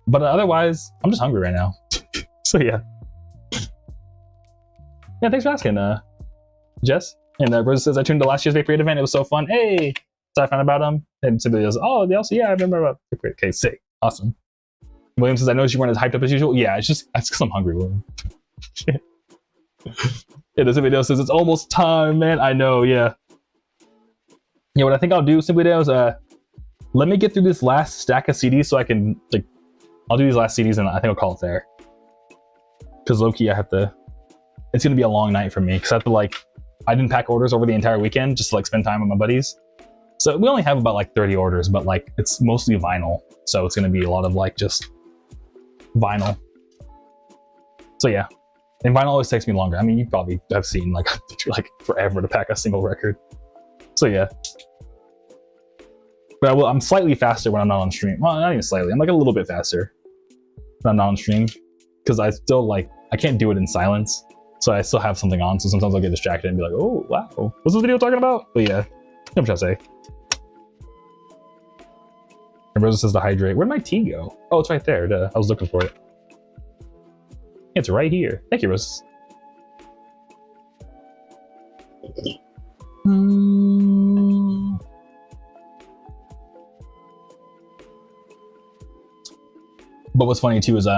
But otherwise, I'm just hungry right now. So yeah. Yeah, thanks for asking, Jess. And Rosa says, "I tuned to last year's Vapor 8 event. It was so fun." Hey! So I found about them. And somebody goes, "Oh, they also, yeah, I remember about Vapor 8. Okay, sick. Awesome. William says, "I noticed you weren't as hyped up as usual." Yeah, it's because I'm hungry, William. Yeah, this video says, "It's almost time, man." I know, yeah. Yeah, what I think I'll do, Simply Dale, is let me get through this last stack of CDs so I can, like, I'll do these last CDs and I think I'll call it there. Because low-key, it's going to be a long night for me because I didn't pack orders over the entire weekend just to like spend time with my buddies. So we only have about like 30 orders, but like it's mostly vinyl. So it's going to be a lot of like just vinyl. So yeah, and vinyl always takes me longer. I mean, you probably have seen like forever to pack a single record. So yeah. But I'm slightly faster when I'm not on stream. Well, not even slightly. I'm like a little bit faster when I'm not on stream because I still I can't do it in silence. So I still have something on. So sometimes I'll get distracted and be like, "Oh, wow. What's this video talking about?" But yeah, I'm trying to say. And Rosa says to hydrate. Where'd my tea go? Oh, it's right there. Duh. I was looking for it. It's right here. Thank you, Rosa. But what's funny too is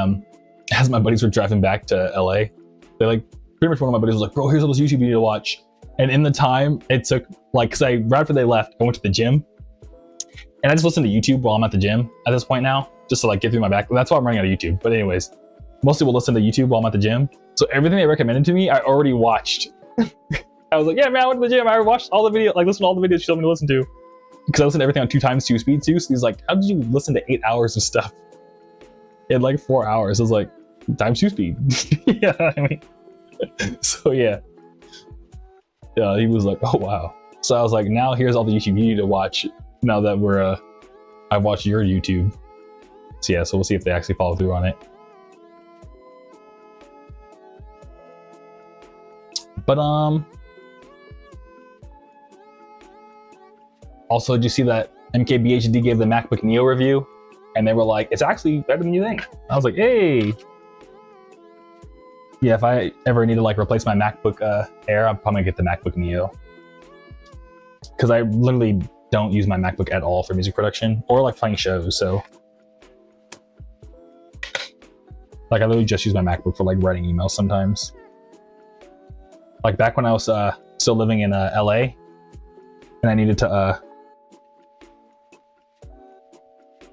as my buddies were driving back to LA, they pretty much one of my buddies was like, "Bro, here's all this YouTube you need to watch." And in the time it took because right after they left, I went to the gym and I just listened to YouTube while I'm at the gym at this point now, just to get through my back. That's why I'm running out of YouTube. But anyways, mostly we'll listen to YouTube while I'm at the gym. So everything they recommended to me, I already watched. I was like, "Yeah, man, I went to the gym. I watched all the videos, listened to all the videos she told me to listen to." Because I listened to everything on 2x2 speed too. So he's like, "How did you listen to 8 hours of stuff in 4 hours?" I was like, "Times 2 speed." Yeah, I mean. So yeah, he was like, "Oh wow." So I was like, "Now here's all the YouTube you need to watch." Now that I've watched your YouTube. So yeah, so we'll see if they actually follow through on it. But Also, did you see that MKBHD gave the MacBook Neo review? And they were like, it's actually better than you think. I was like, hey. Yeah, if I ever need to like replace my MacBook Air, I'm probably gonna get the MacBook Neo. Because I literally don't use my MacBook at all for music production or like playing shows, so. Like I literally just use my MacBook for like writing emails sometimes. Like back when I was still living in LA and I needed to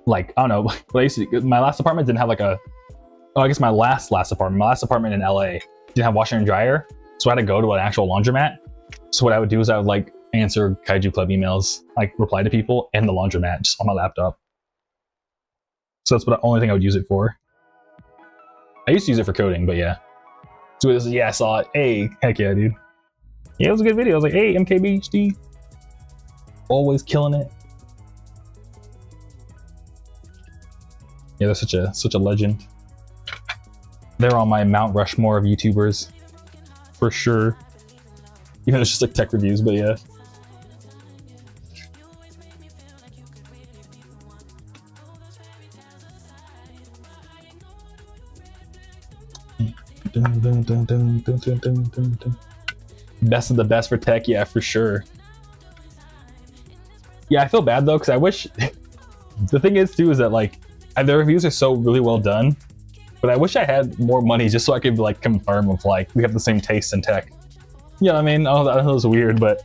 like, I don't know, my last apartment didn't have like a, oh, I guess my last apartment in LA didn't have washer and dryer. So I had to go to an actual laundromat. So what I would do is I would like answer Kaiju Club emails, like reply to people in the laundromat just on my laptop. So that's the only thing I would use it for. I used to use it for coding, but yeah. So this is, yeah, I saw it. Hey, heck yeah, dude. Yeah, it was a good video. I was like, hey, MKBHD. Always killing it. Yeah, they're such a legend. They're on my Mount Rushmore of YouTubers. For sure. Even though it's just like tech reviews, but yeah. Best of the best for tech, yeah, for sure. Yeah, I feel bad though, because I wish the thing is too is that like the reviews are so really well done, but I wish I had more money just so I could like confirm if like we have the same taste in tech. You know what I mean? Oh, that was weird, but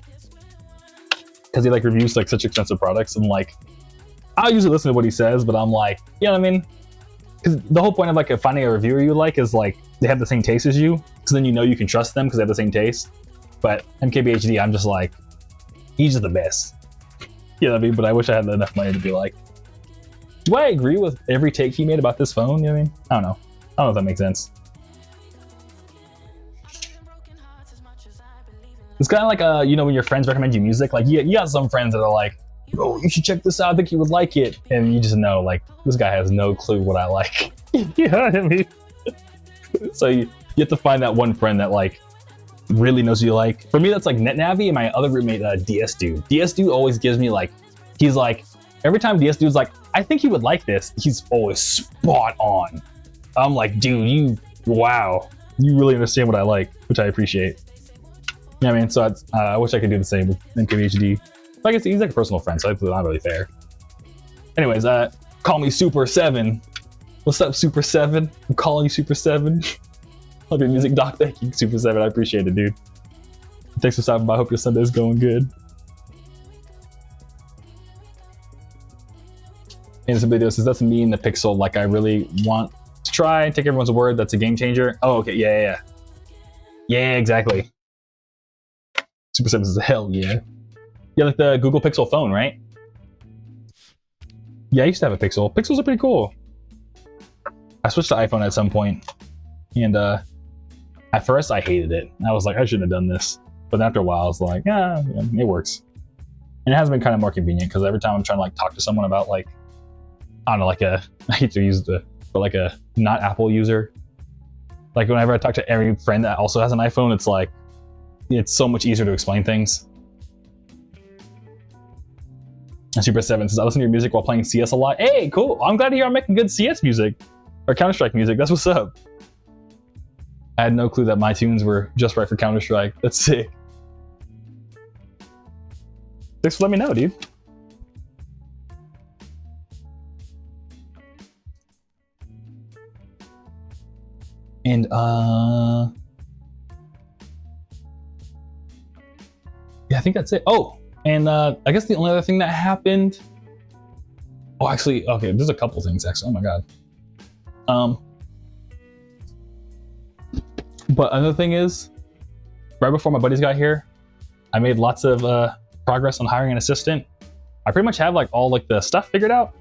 because he like reviews like such expensive products, and like I'll usually listen to what he says, but I'm like, you know what I mean? Because the whole point of like finding a reviewer you like is like they have the same taste as you, so then you know you can trust them because they have the same taste. But MKBHD, I'm just like, he's just the best. You know what I mean? But I wish I had enough money to be like, do I agree with every take he made about this phone? You know what I mean? I don't know. I don't know if that makes sense. It's kind of like, you know, when your friends recommend you music, like you got some friends that are like, oh, you should check this out, I think you would like it. And you just know, like, this guy has no clue what I like. You know what I mean? So you have to find that one friend that, like, really knows what you like. For me, that's like NetNavi, and my other roommate, DS Dude. DS Dude always gives me, like, he's like, every time DS Dude's like, I think you would like this, he's always spot on. I'm like, dude, wow. You really understand what I like, which I appreciate. Yeah, I mean, so I wish I could do the same with MKBHD. I guess he's like a personal friend, so it's not really fair. Anyways, call me Super 7. What's up, Super 7? I'm calling you Super 7. Love your music, doc. Thank you, Super 7. I appreciate it, dude. Thanks for stopping by. I hope your Sunday's going good. And this video says, that's me in the Pixel. Like, I really want to try and take everyone's word. That's a game changer. Oh, okay. Yeah. Yeah, exactly. Super 7 says, hell yeah. Yeah, like the Google Pixel phone, right? Yeah, I used to have a Pixel. Pixels are pretty cool. I switched to iPhone at some point, and at first I hated it. I was like, I shouldn't have done this. But after a while, I was like, yeah, it works. And it has been kind of more convenient because every time I'm trying to like talk to someone about like, I don't know, like I hate to use but like a not Apple user. Like whenever I talk to every friend that also has an iPhone, it's like, it's so much easier to explain things. Super 7 says, I listen to your music while playing CS a lot. Hey, cool. I'm glad to hear I'm making good CS music. Or Counter-Strike music. That's what's up. I had no clue that my tunes were just right for Counter-Strike. That's sick. Thanks for letting me know, dude. And, yeah, I think that's it. Oh! And I guess the only other thing that happened... Oh, actually, okay, there's a couple things, actually. Oh my god. But another thing is, right before my buddies got here, I made lots of progress on hiring an assistant. I pretty much have like all like the stuff figured out.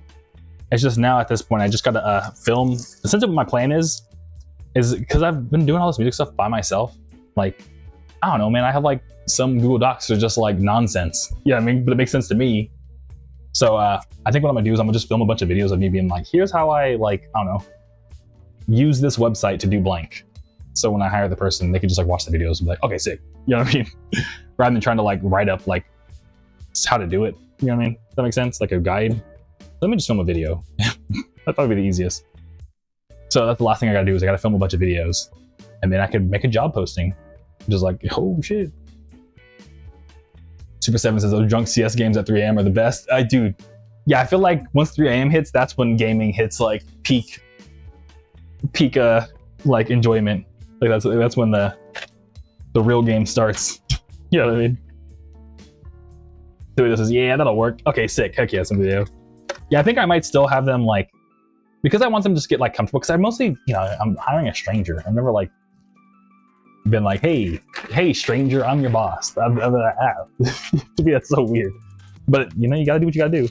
It's just now at this point, I just got to film. Essentially what my plan is because I've been doing all this music stuff by myself. Like, I don't know, man, I have like some Google Docs that are just like nonsense. Yeah, I mean, but it makes sense to me. So I think what I'm gonna do is I'm gonna just film a bunch of videos of me being like, here's how I like, I don't know, use this website to do blank. So when I hire the person, they can just like watch the videos and be like, okay, sick. You know what I mean? Rather than trying to like write up like how to do it. You know what I mean? Does that make sense? Like a guide. Let me just film a video. That'd probably be the easiest. So that's the last thing I gotta do is I gotta film a bunch of videos, and then I could make a job posting. Just like, oh shit. Super 7 says those drunk CS games at 3 a.m. are the best. Dude, yeah, I feel like once 3 a.m. hits, that's when gaming hits like peak like enjoyment. Like that's when the real game starts. You know what I mean? So this is, yeah, that'll work. Okay, sick. Heck yeah, some video. Yeah, I think I might still have them like, because I want them to just get like comfortable. Because I mostly, you know, I'm hiring a stranger. I've never like been like, hey, stranger, I'm your boss. To me, that's so weird. But you know, you gotta do what you gotta do.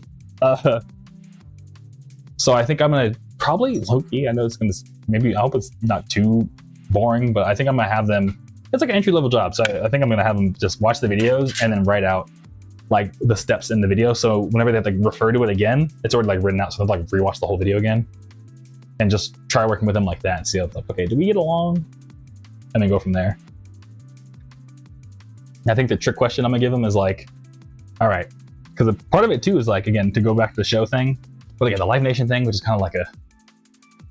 So I think I'm gonna probably low-key. I know it's gonna maybe. I hope it's not too boring, but I think I'm gonna have them. It's like an entry-level job, so I think I'm gonna have them just watch the videos and then write out like the steps in the video. So whenever they have to like, refer to it again, it's already like written out. So they have to like rewatch the whole video again, and just try working with them like that and see how it's like, okay, do we get along? And then go from there. I think the trick question I'm gonna give them is like, all right, because part of it too is like, again, to go back to the show thing, but again, the Live Nation thing, which is kind of like a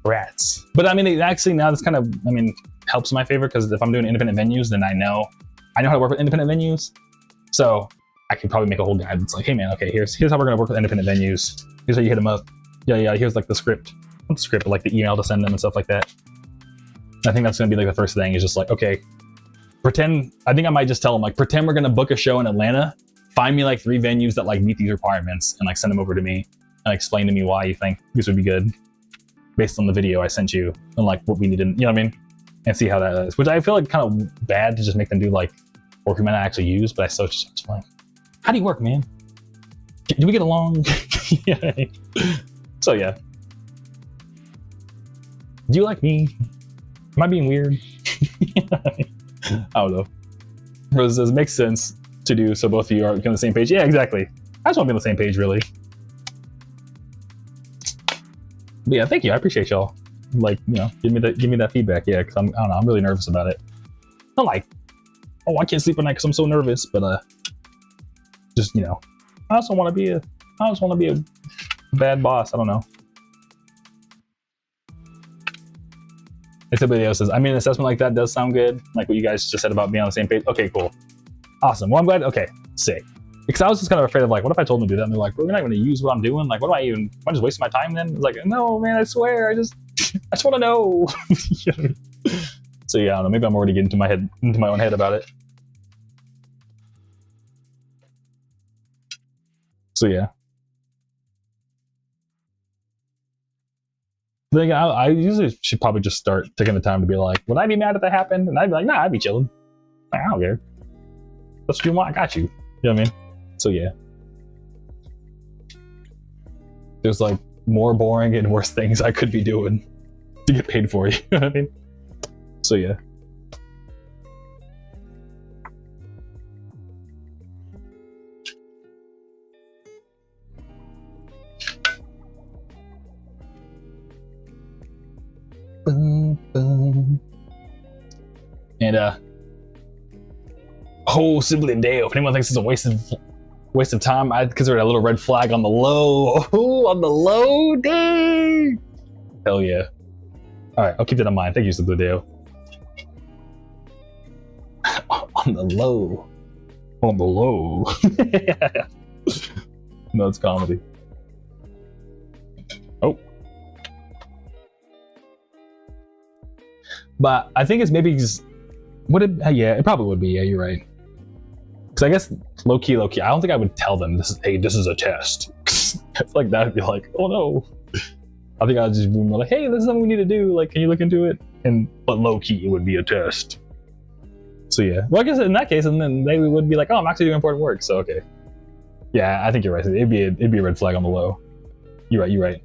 rats. But I mean, it actually now this kind of, I mean, helps in my favor, because if I'm doing independent venues, then I know how to work with independent venues. So I could probably make a whole guide that's like, hey man, okay, here's how we're gonna work with independent venues. Here's how you hit them up. Yeah, here's like the script. Not the script, but like the email to send them and stuff like that. I think that's gonna be like the first thing is just like, okay, pretend, I think I might just tell them like, pretend we're gonna book a show in Atlanta, find me like 3 venues that like meet these requirements and like send them over to me and explain to me why you think this would be good based on the video I sent you and like what we need to, you know what I mean? And see how that is, which I feel like kind of bad to just make them do like work we might not actually use, but I still just like, how do you work, man? Do we get along? Yeah. So yeah. Do you like me? Am I being weird? I don't know. Rose says, makes sense to do so both of you are on the same page. Yeah, exactly. I just want to be on the same page, really. But yeah, thank you. I appreciate y'all. Like, you know, give me that feedback. Yeah, because I don't know, I'm really nervous about it. I'm like, oh, I can't sleep at night because I'm so nervous. But just, you know, I just want to be a bad boss. I don't know. If somebody else says, I mean, an assessment like that does sound good. Like what you guys just said about being on the same page. Okay, cool. Awesome. Well, I'm glad. Okay, sick. Because I was just kind of afraid of like, what if I told them to do that? And they're like, well, we're not going to use what I'm doing. Like, am I just wasting my time then? It's like, no, man, I swear. I just want to know. So yeah, I don't know. Maybe I'm already getting into my own head about it. So yeah. Then I usually should probably just start taking the time to be like, would I be mad if that happened? And I'd be like, nah, I'd be chilling. Like, I don't care. That's what you want. I got you. You know what I mean? So yeah. There's like more boring and worse things I could be doing to get paid for. You know what I mean? So yeah. And oh, Sibling Dale. If anyone thinks it's a waste of time, I'd consider it a little red flag on the low. Oh, on the low, dang. Hell yeah. All right, I'll keep that in mind. Thank you, Sibling Dale. On the low. On the low. No, it's comedy. Oh. But I think it's maybe just, yeah, it probably would be. Yeah, you're right. Because I guess low key. I don't think I would tell them this is a test. I feel like that would be like, oh no. I think I'd just be like, hey, this is something we need to do. Like, can you look into it? But low key, it would be a test. So yeah. Well, I guess in that case, and then they would be like, oh, I'm actually doing important work. So okay. Yeah, I think you're right. It'd be a red flag on the low. You're right.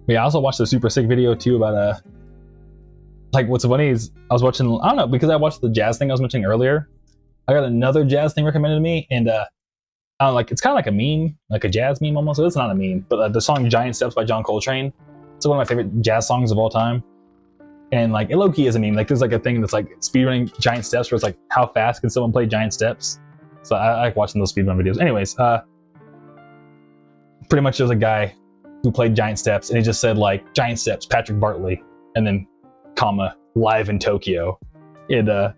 Yeah, I also watched the super sick video too about like what's funny is I was watching, I don't know, because I watched the jazz thing I was mentioning earlier. I got another jazz thing recommended to me, and I don't know, like it's kind of like a meme, like a jazz meme almost. So it's not a meme, but the song "Giant Steps" by John Coltrane. It's one of my favorite jazz songs of all time. And like it low-key is a meme. Like there's like a thing that's like speedrunning giant steps where it's like how fast can someone play giant steps. So I like watching those speedrun videos. Anyways, pretty much there's a guy who played giant steps and he just said like giant steps Patrick Bartley and then comma live in Tokyo. The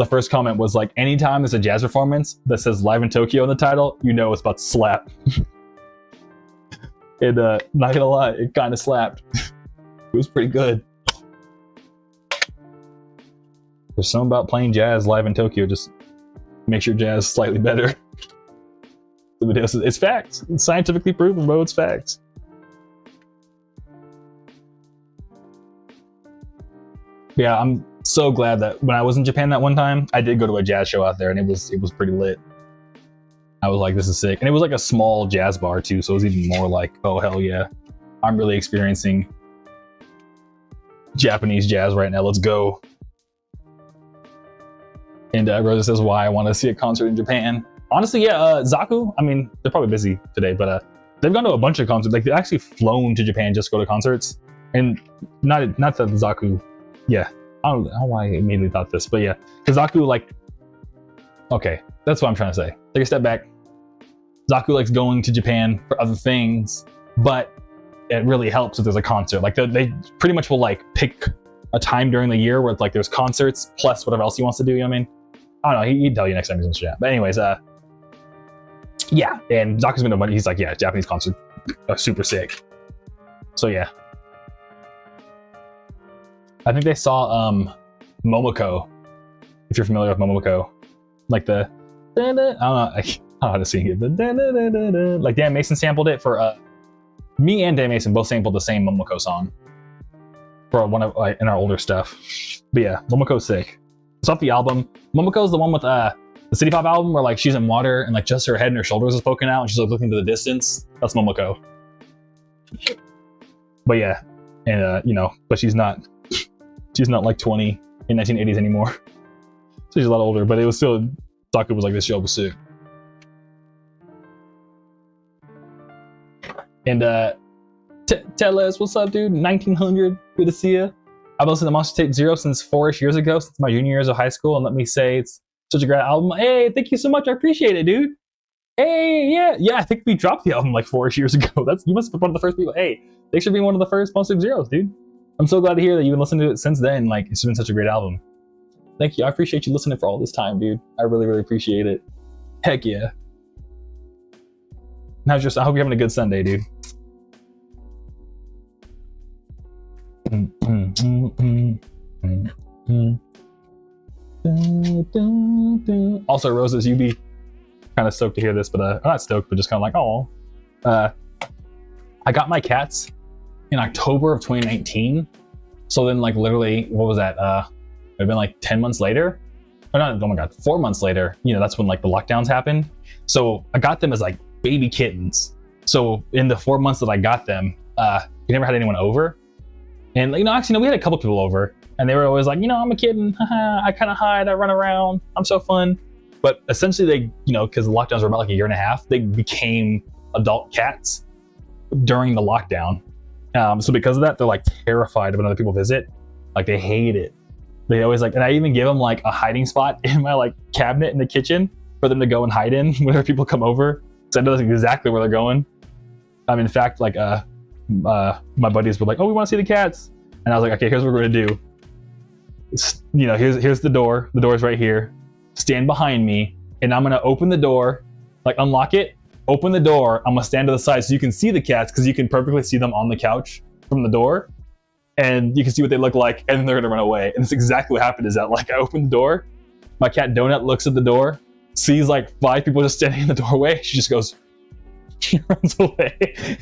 first comment was like, anytime there's a jazz performance that says live in Tokyo in the title, you know it's about to slap. Not gonna lie, it kind of slapped. It was pretty good. There's something about playing jazz live in Tokyo, just makes your jazz slightly better. It's facts. It's scientifically proven, bro. It's facts. Yeah, I'm so glad that when I was in Japan that one time, I did go to a jazz show out there, and it was pretty lit. I was like, this is sick. And it was like a small jazz bar too, so it was even more like, oh hell yeah, I'm really experiencing Japanese jazz right now. Let's go. And Rosa says why I want to see a concert in Japan. Honestly, yeah, Zaku, I mean, they're probably busy today, but they've gone to a bunch of concerts. Like they've actually flown to Japan just to go to concerts. And not that Zaku, yeah, I don't know why I immediately thought this, but yeah, because Zaku, like, okay, that's what I'm trying to say. Take a step back. Zaku likes going to Japan for other things, but it really helps if there's a concert. Like they pretty much will like pick a time during the year where it's like there's concerts plus whatever else he wants to do, you know what I mean? I don't know, he'd tell you next time he's in Japan. But anyways, yeah, and Zaku's been to a bunch, he's like, yeah, Japanese concerts are super sick. So yeah. I think they saw Momoko, if you're familiar with Momoko. Like the, I don't know how to sing it, but like Dan Mason sampled it for, me and Dan Mason both sampled the same Momoko song for one of, like, in our older stuff. But yeah, Momoko's sick. It's off the album. Momoko's the one with the City Pop album where like she's in water and like just her head and her shoulders is poking out and she's like looking to the distance. That's Momoko. But yeah, and you know, but she's not like 20 in 1980s anymore. So she's a lot older, but it was still, Zaku was like, this show was sick. And tell us what's up, dude. 1900, good to see you. I've listened to Monster Tape Zero since 4-ish years ago, since my junior years of high school, and let me say it's such a great album. Hey, thank you so much. I appreciate it, dude. Hey, yeah. I think we dropped the album like 4-ish years ago. You must have been one of the first people. Hey, thanks for being one of the first Monster Tape Zeros, dude. I'm so glad to hear that you've been listening to it since then. Like, it's been such a great album. Thank you. I appreciate you listening for all this time, dude. I really, really appreciate it. Heck yeah. I hope you're having a good Sunday, dude. Also, Roses, you'd be kind of stoked to hear this, but I'm not stoked, but just kind of like, oh. I got my cats in October of 2019. So then, like, literally, what was that? It'd been like 10 months later. Or not, oh my God, 4 months later. You know, that's when like the lockdowns happened. So I got them as like baby kittens. So in the 4 months that I got them, we never had anyone over. And, you know, actually, no, we had a couple people over. And they were always like, you know, I'm a kitten. I kind of hide. I run around. I'm so fun. But essentially, they, you know, because the lockdowns were about like a year and a half, they became adult cats during the lockdown. So because of that, they're like terrified of when other people visit. Like they hate it. They always like, and I even give them like a hiding spot in my like cabinet in the kitchen for them to go and hide in whenever people come over. So I know exactly where they're going. In fact, like my buddies were like, oh, we want to see the cats. And I was like, okay, here's what we're gonna do. You know, here's the door. The door's right here. Stand behind me, and I'm gonna open the door, like unlock it, open the door. I'm gonna stand to the side so you can see the cats because you can perfectly see them on the couch from the door. And you can see what they look like, and then they're gonna run away. And that's exactly what happened. Is that like I opened the door, my cat Donut looks at the door, sees like 5 people just standing in the doorway. She just goes, she runs away.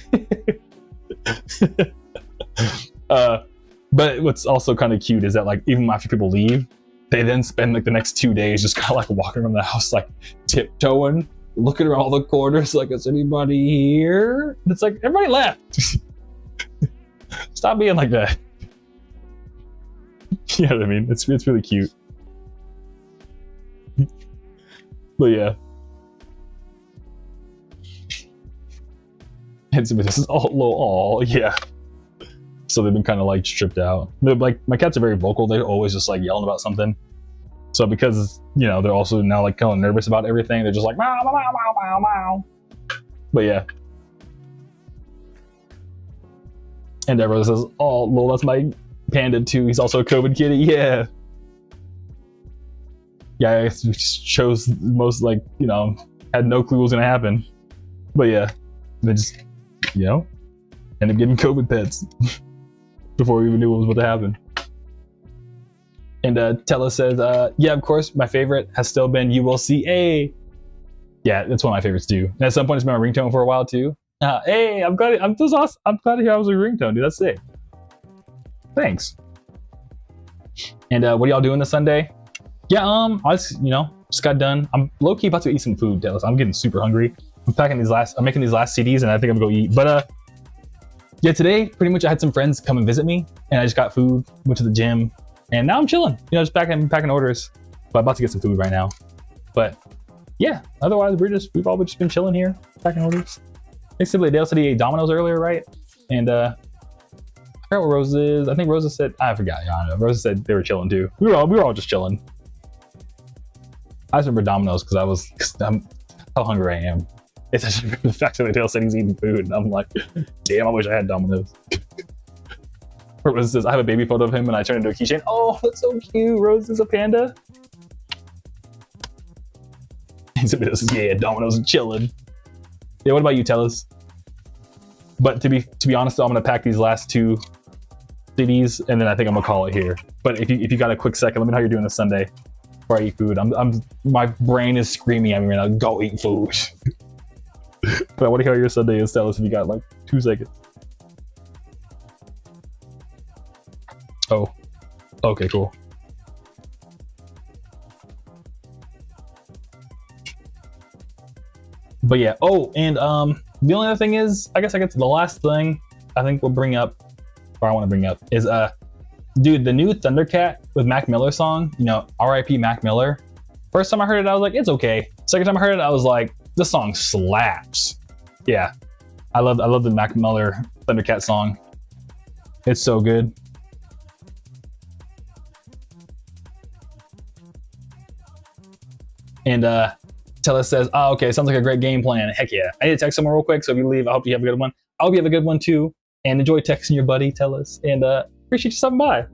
But what's also kind of cute is that like even after people leave, they then spend like the next 2 days just kind of like walking around the house, like tiptoeing, looking around all the corners, like, is anybody here? And it's like everybody left. Stop being like that. You know what I mean? It's really cute. But yeah. And so this is all low. Oh yeah. So they've been kind of like stripped out. They're, like, my cats are very vocal. They're always just like yelling about something. So because, you know, they're also now like kind of nervous about everything, they're just like meow, meow, meow, meow, meow, meow. But yeah. And everyone says, oh, lol, that's my panda too. He's also a COVID kitty. Yeah. Yeah, I chose most, like, you know, had no clue what was going to happen. But yeah, they just, you know, ended up getting COVID pets before we even knew what was about to happen. And Tella says, yeah, of course, my favorite has still been You Will See. Hey. Yeah, that's one of my favorites too. And at some point, it's been my ringtone for a while too. Hey, I'm glad to hear I was a ringtone, dude. That's sick. Thanks. And what are y'all doing this Sunday? Yeah, I just got done. I'm low key about to eat some food, Dallas. I'm getting super hungry. I'm making these last CDs, and I think I'm gonna go eat. But yeah, today pretty much I had some friends come and visit me, and I just got food, went to the gym, and now I'm chilling. You know, just packing orders. But I'm about to get some food right now. But yeah, otherwise we've all just been chilling here, packing orders. Basically, Dale said he ate Domino's earlier, right? And I forgot what Rose is. I think Rosa said, I forgot. Yeah, I don't know. Rosa said they were chilling too. We were all just chilling. I just remember Domino's because I'm how hungry I am. It's actually the fact that Dale said he's eating food, and I'm like, damn, I wish I had Domino's. Rose says, I have a baby photo of him and I turned into a keychain. Oh, that's so cute. Rose is a panda. Yeah, Domino's chilling. Yeah, what about you, Tellus? But to be honest, though, I'm gonna pack these last two CDs, and then I think I'm gonna call it here. But if you got a quick second, let me know how you're doing this Sunday before I eat food. My brain is screaming at me right now. Go eat food. But I want to hear how your Sunday is, Tellus, if you got like 2 seconds. Oh, okay, cool. But yeah, oh, and the only other thing is, I guess the last thing I think we'll bring up, or I want to bring up, is dude, the new Thundercat with Mac Miller song, you know, R.I.P. Mac Miller. First time I heard it, I was like, it's okay. Second time I heard it, I was like, this song slaps. Yeah, I love the Mac Miller Thundercat song. It's so good. And Tella says, oh, okay, sounds like a great game plan. Heck yeah. I need to text someone real quick, so if you leave, I hope you have a good one. I hope you have a good one too. And enjoy texting your buddy, Tellus. And appreciate you stopping by.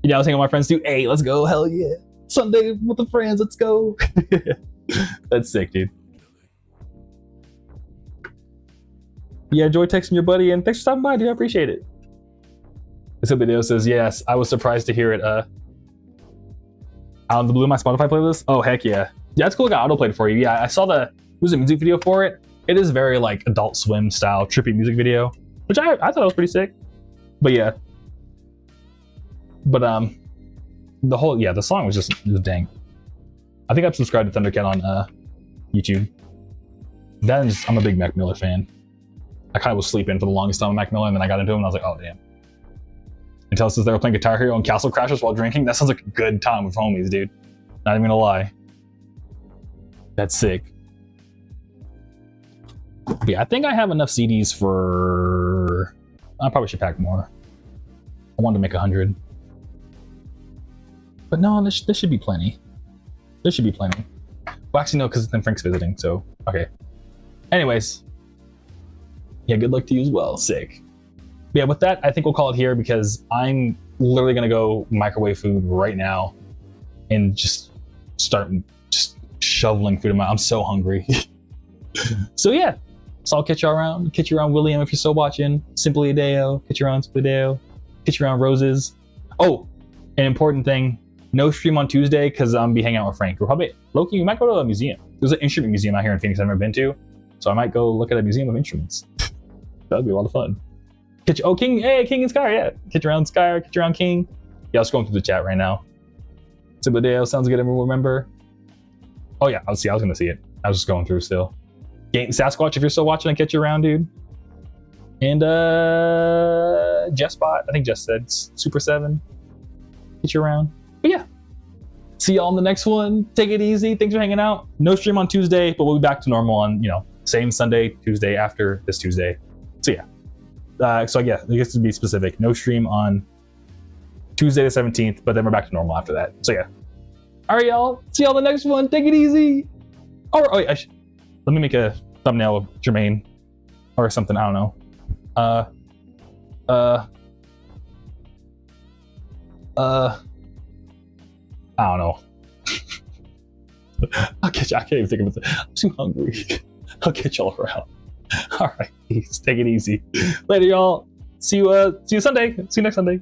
You know, I was hanging with my friends too. Hey, let's go. Hell yeah. Sunday with the friends, let's go. That's sick, dude. Yeah, enjoy texting your buddy, and thanks for stopping by, dude. I appreciate it. This video says, yes, I was surprised to hear it. Out of the blue, my Spotify playlist. Oh, heck yeah. Yeah, that's cool. I got autoplayed for you. Yeah, I saw there was a music video for it. It is very like Adult Swim style, trippy music video, which I thought was pretty sick. But yeah. But the song was just dang. I think I've subscribed to Thundercat on YouTube. I'm a big Mac Miller fan. I kind of was sleeping for the longest time with Mac Miller, and then I got into him and I was like, oh damn. And Tell us they were playing Guitar Hero and Castle Crashers while drinking. That sounds like a good time with homies, dude. Not even gonna lie. That's sick. Yeah, I think I have enough CDs for... I probably should pack more. I wanted to make 100. But no, this should be plenty. There should be plenty. Well, actually, no, because then Frank's visiting, so... Okay. Anyways. Yeah, good luck to you as well. Sick. But yeah, with that, I think we'll call it here because I'm literally going to go microwave food right now and just start shoveling food in my... I'm so hungry. So yeah. So I'll catch you around. Catch you around, William, if you're still watching. Simply Adeo. Catch you around, Simply Adeo. Catch you around, Roses. Oh, an important thing. No stream on Tuesday because I'm be hanging out with Frank. We're probably... Loki, we might go to a museum. There's an instrument museum out here in Phoenix I've never been to. So I might go look at a museum of instruments. That'd be a lot of fun. Catch you... Oh, King. Hey, King and Sky. Yeah. Catch you around Sky. Catch you around King. Yeah, I was going through the chat right now. Simply Adeo. Sounds good. Everyone remember. Oh yeah, I was going to see it. I was just going through still. Game Sasquatch, if you're still watching, I catch you around, dude. And Jessbot, I think Jess said Super 7. Get you around. But yeah. See y'all in the next one. Take it easy. Thanks for hanging out. No stream on Tuesday, but we'll be back to normal on, same Sunday, Tuesday after this Tuesday. So yeah. So yeah, I guess to be specific, no stream on Tuesday the 17th, but then we're back to normal after that. So yeah. All right, y'all. See y'all the next one. Take it easy. Or wait, let me make a thumbnail of Jermaine or something. I don't know. I don't know. I'll catch you. I can't even think of it. I'm too hungry. I'll catch y'all around. All right, take it easy. Later, y'all. See you Sunday. See you next Sunday.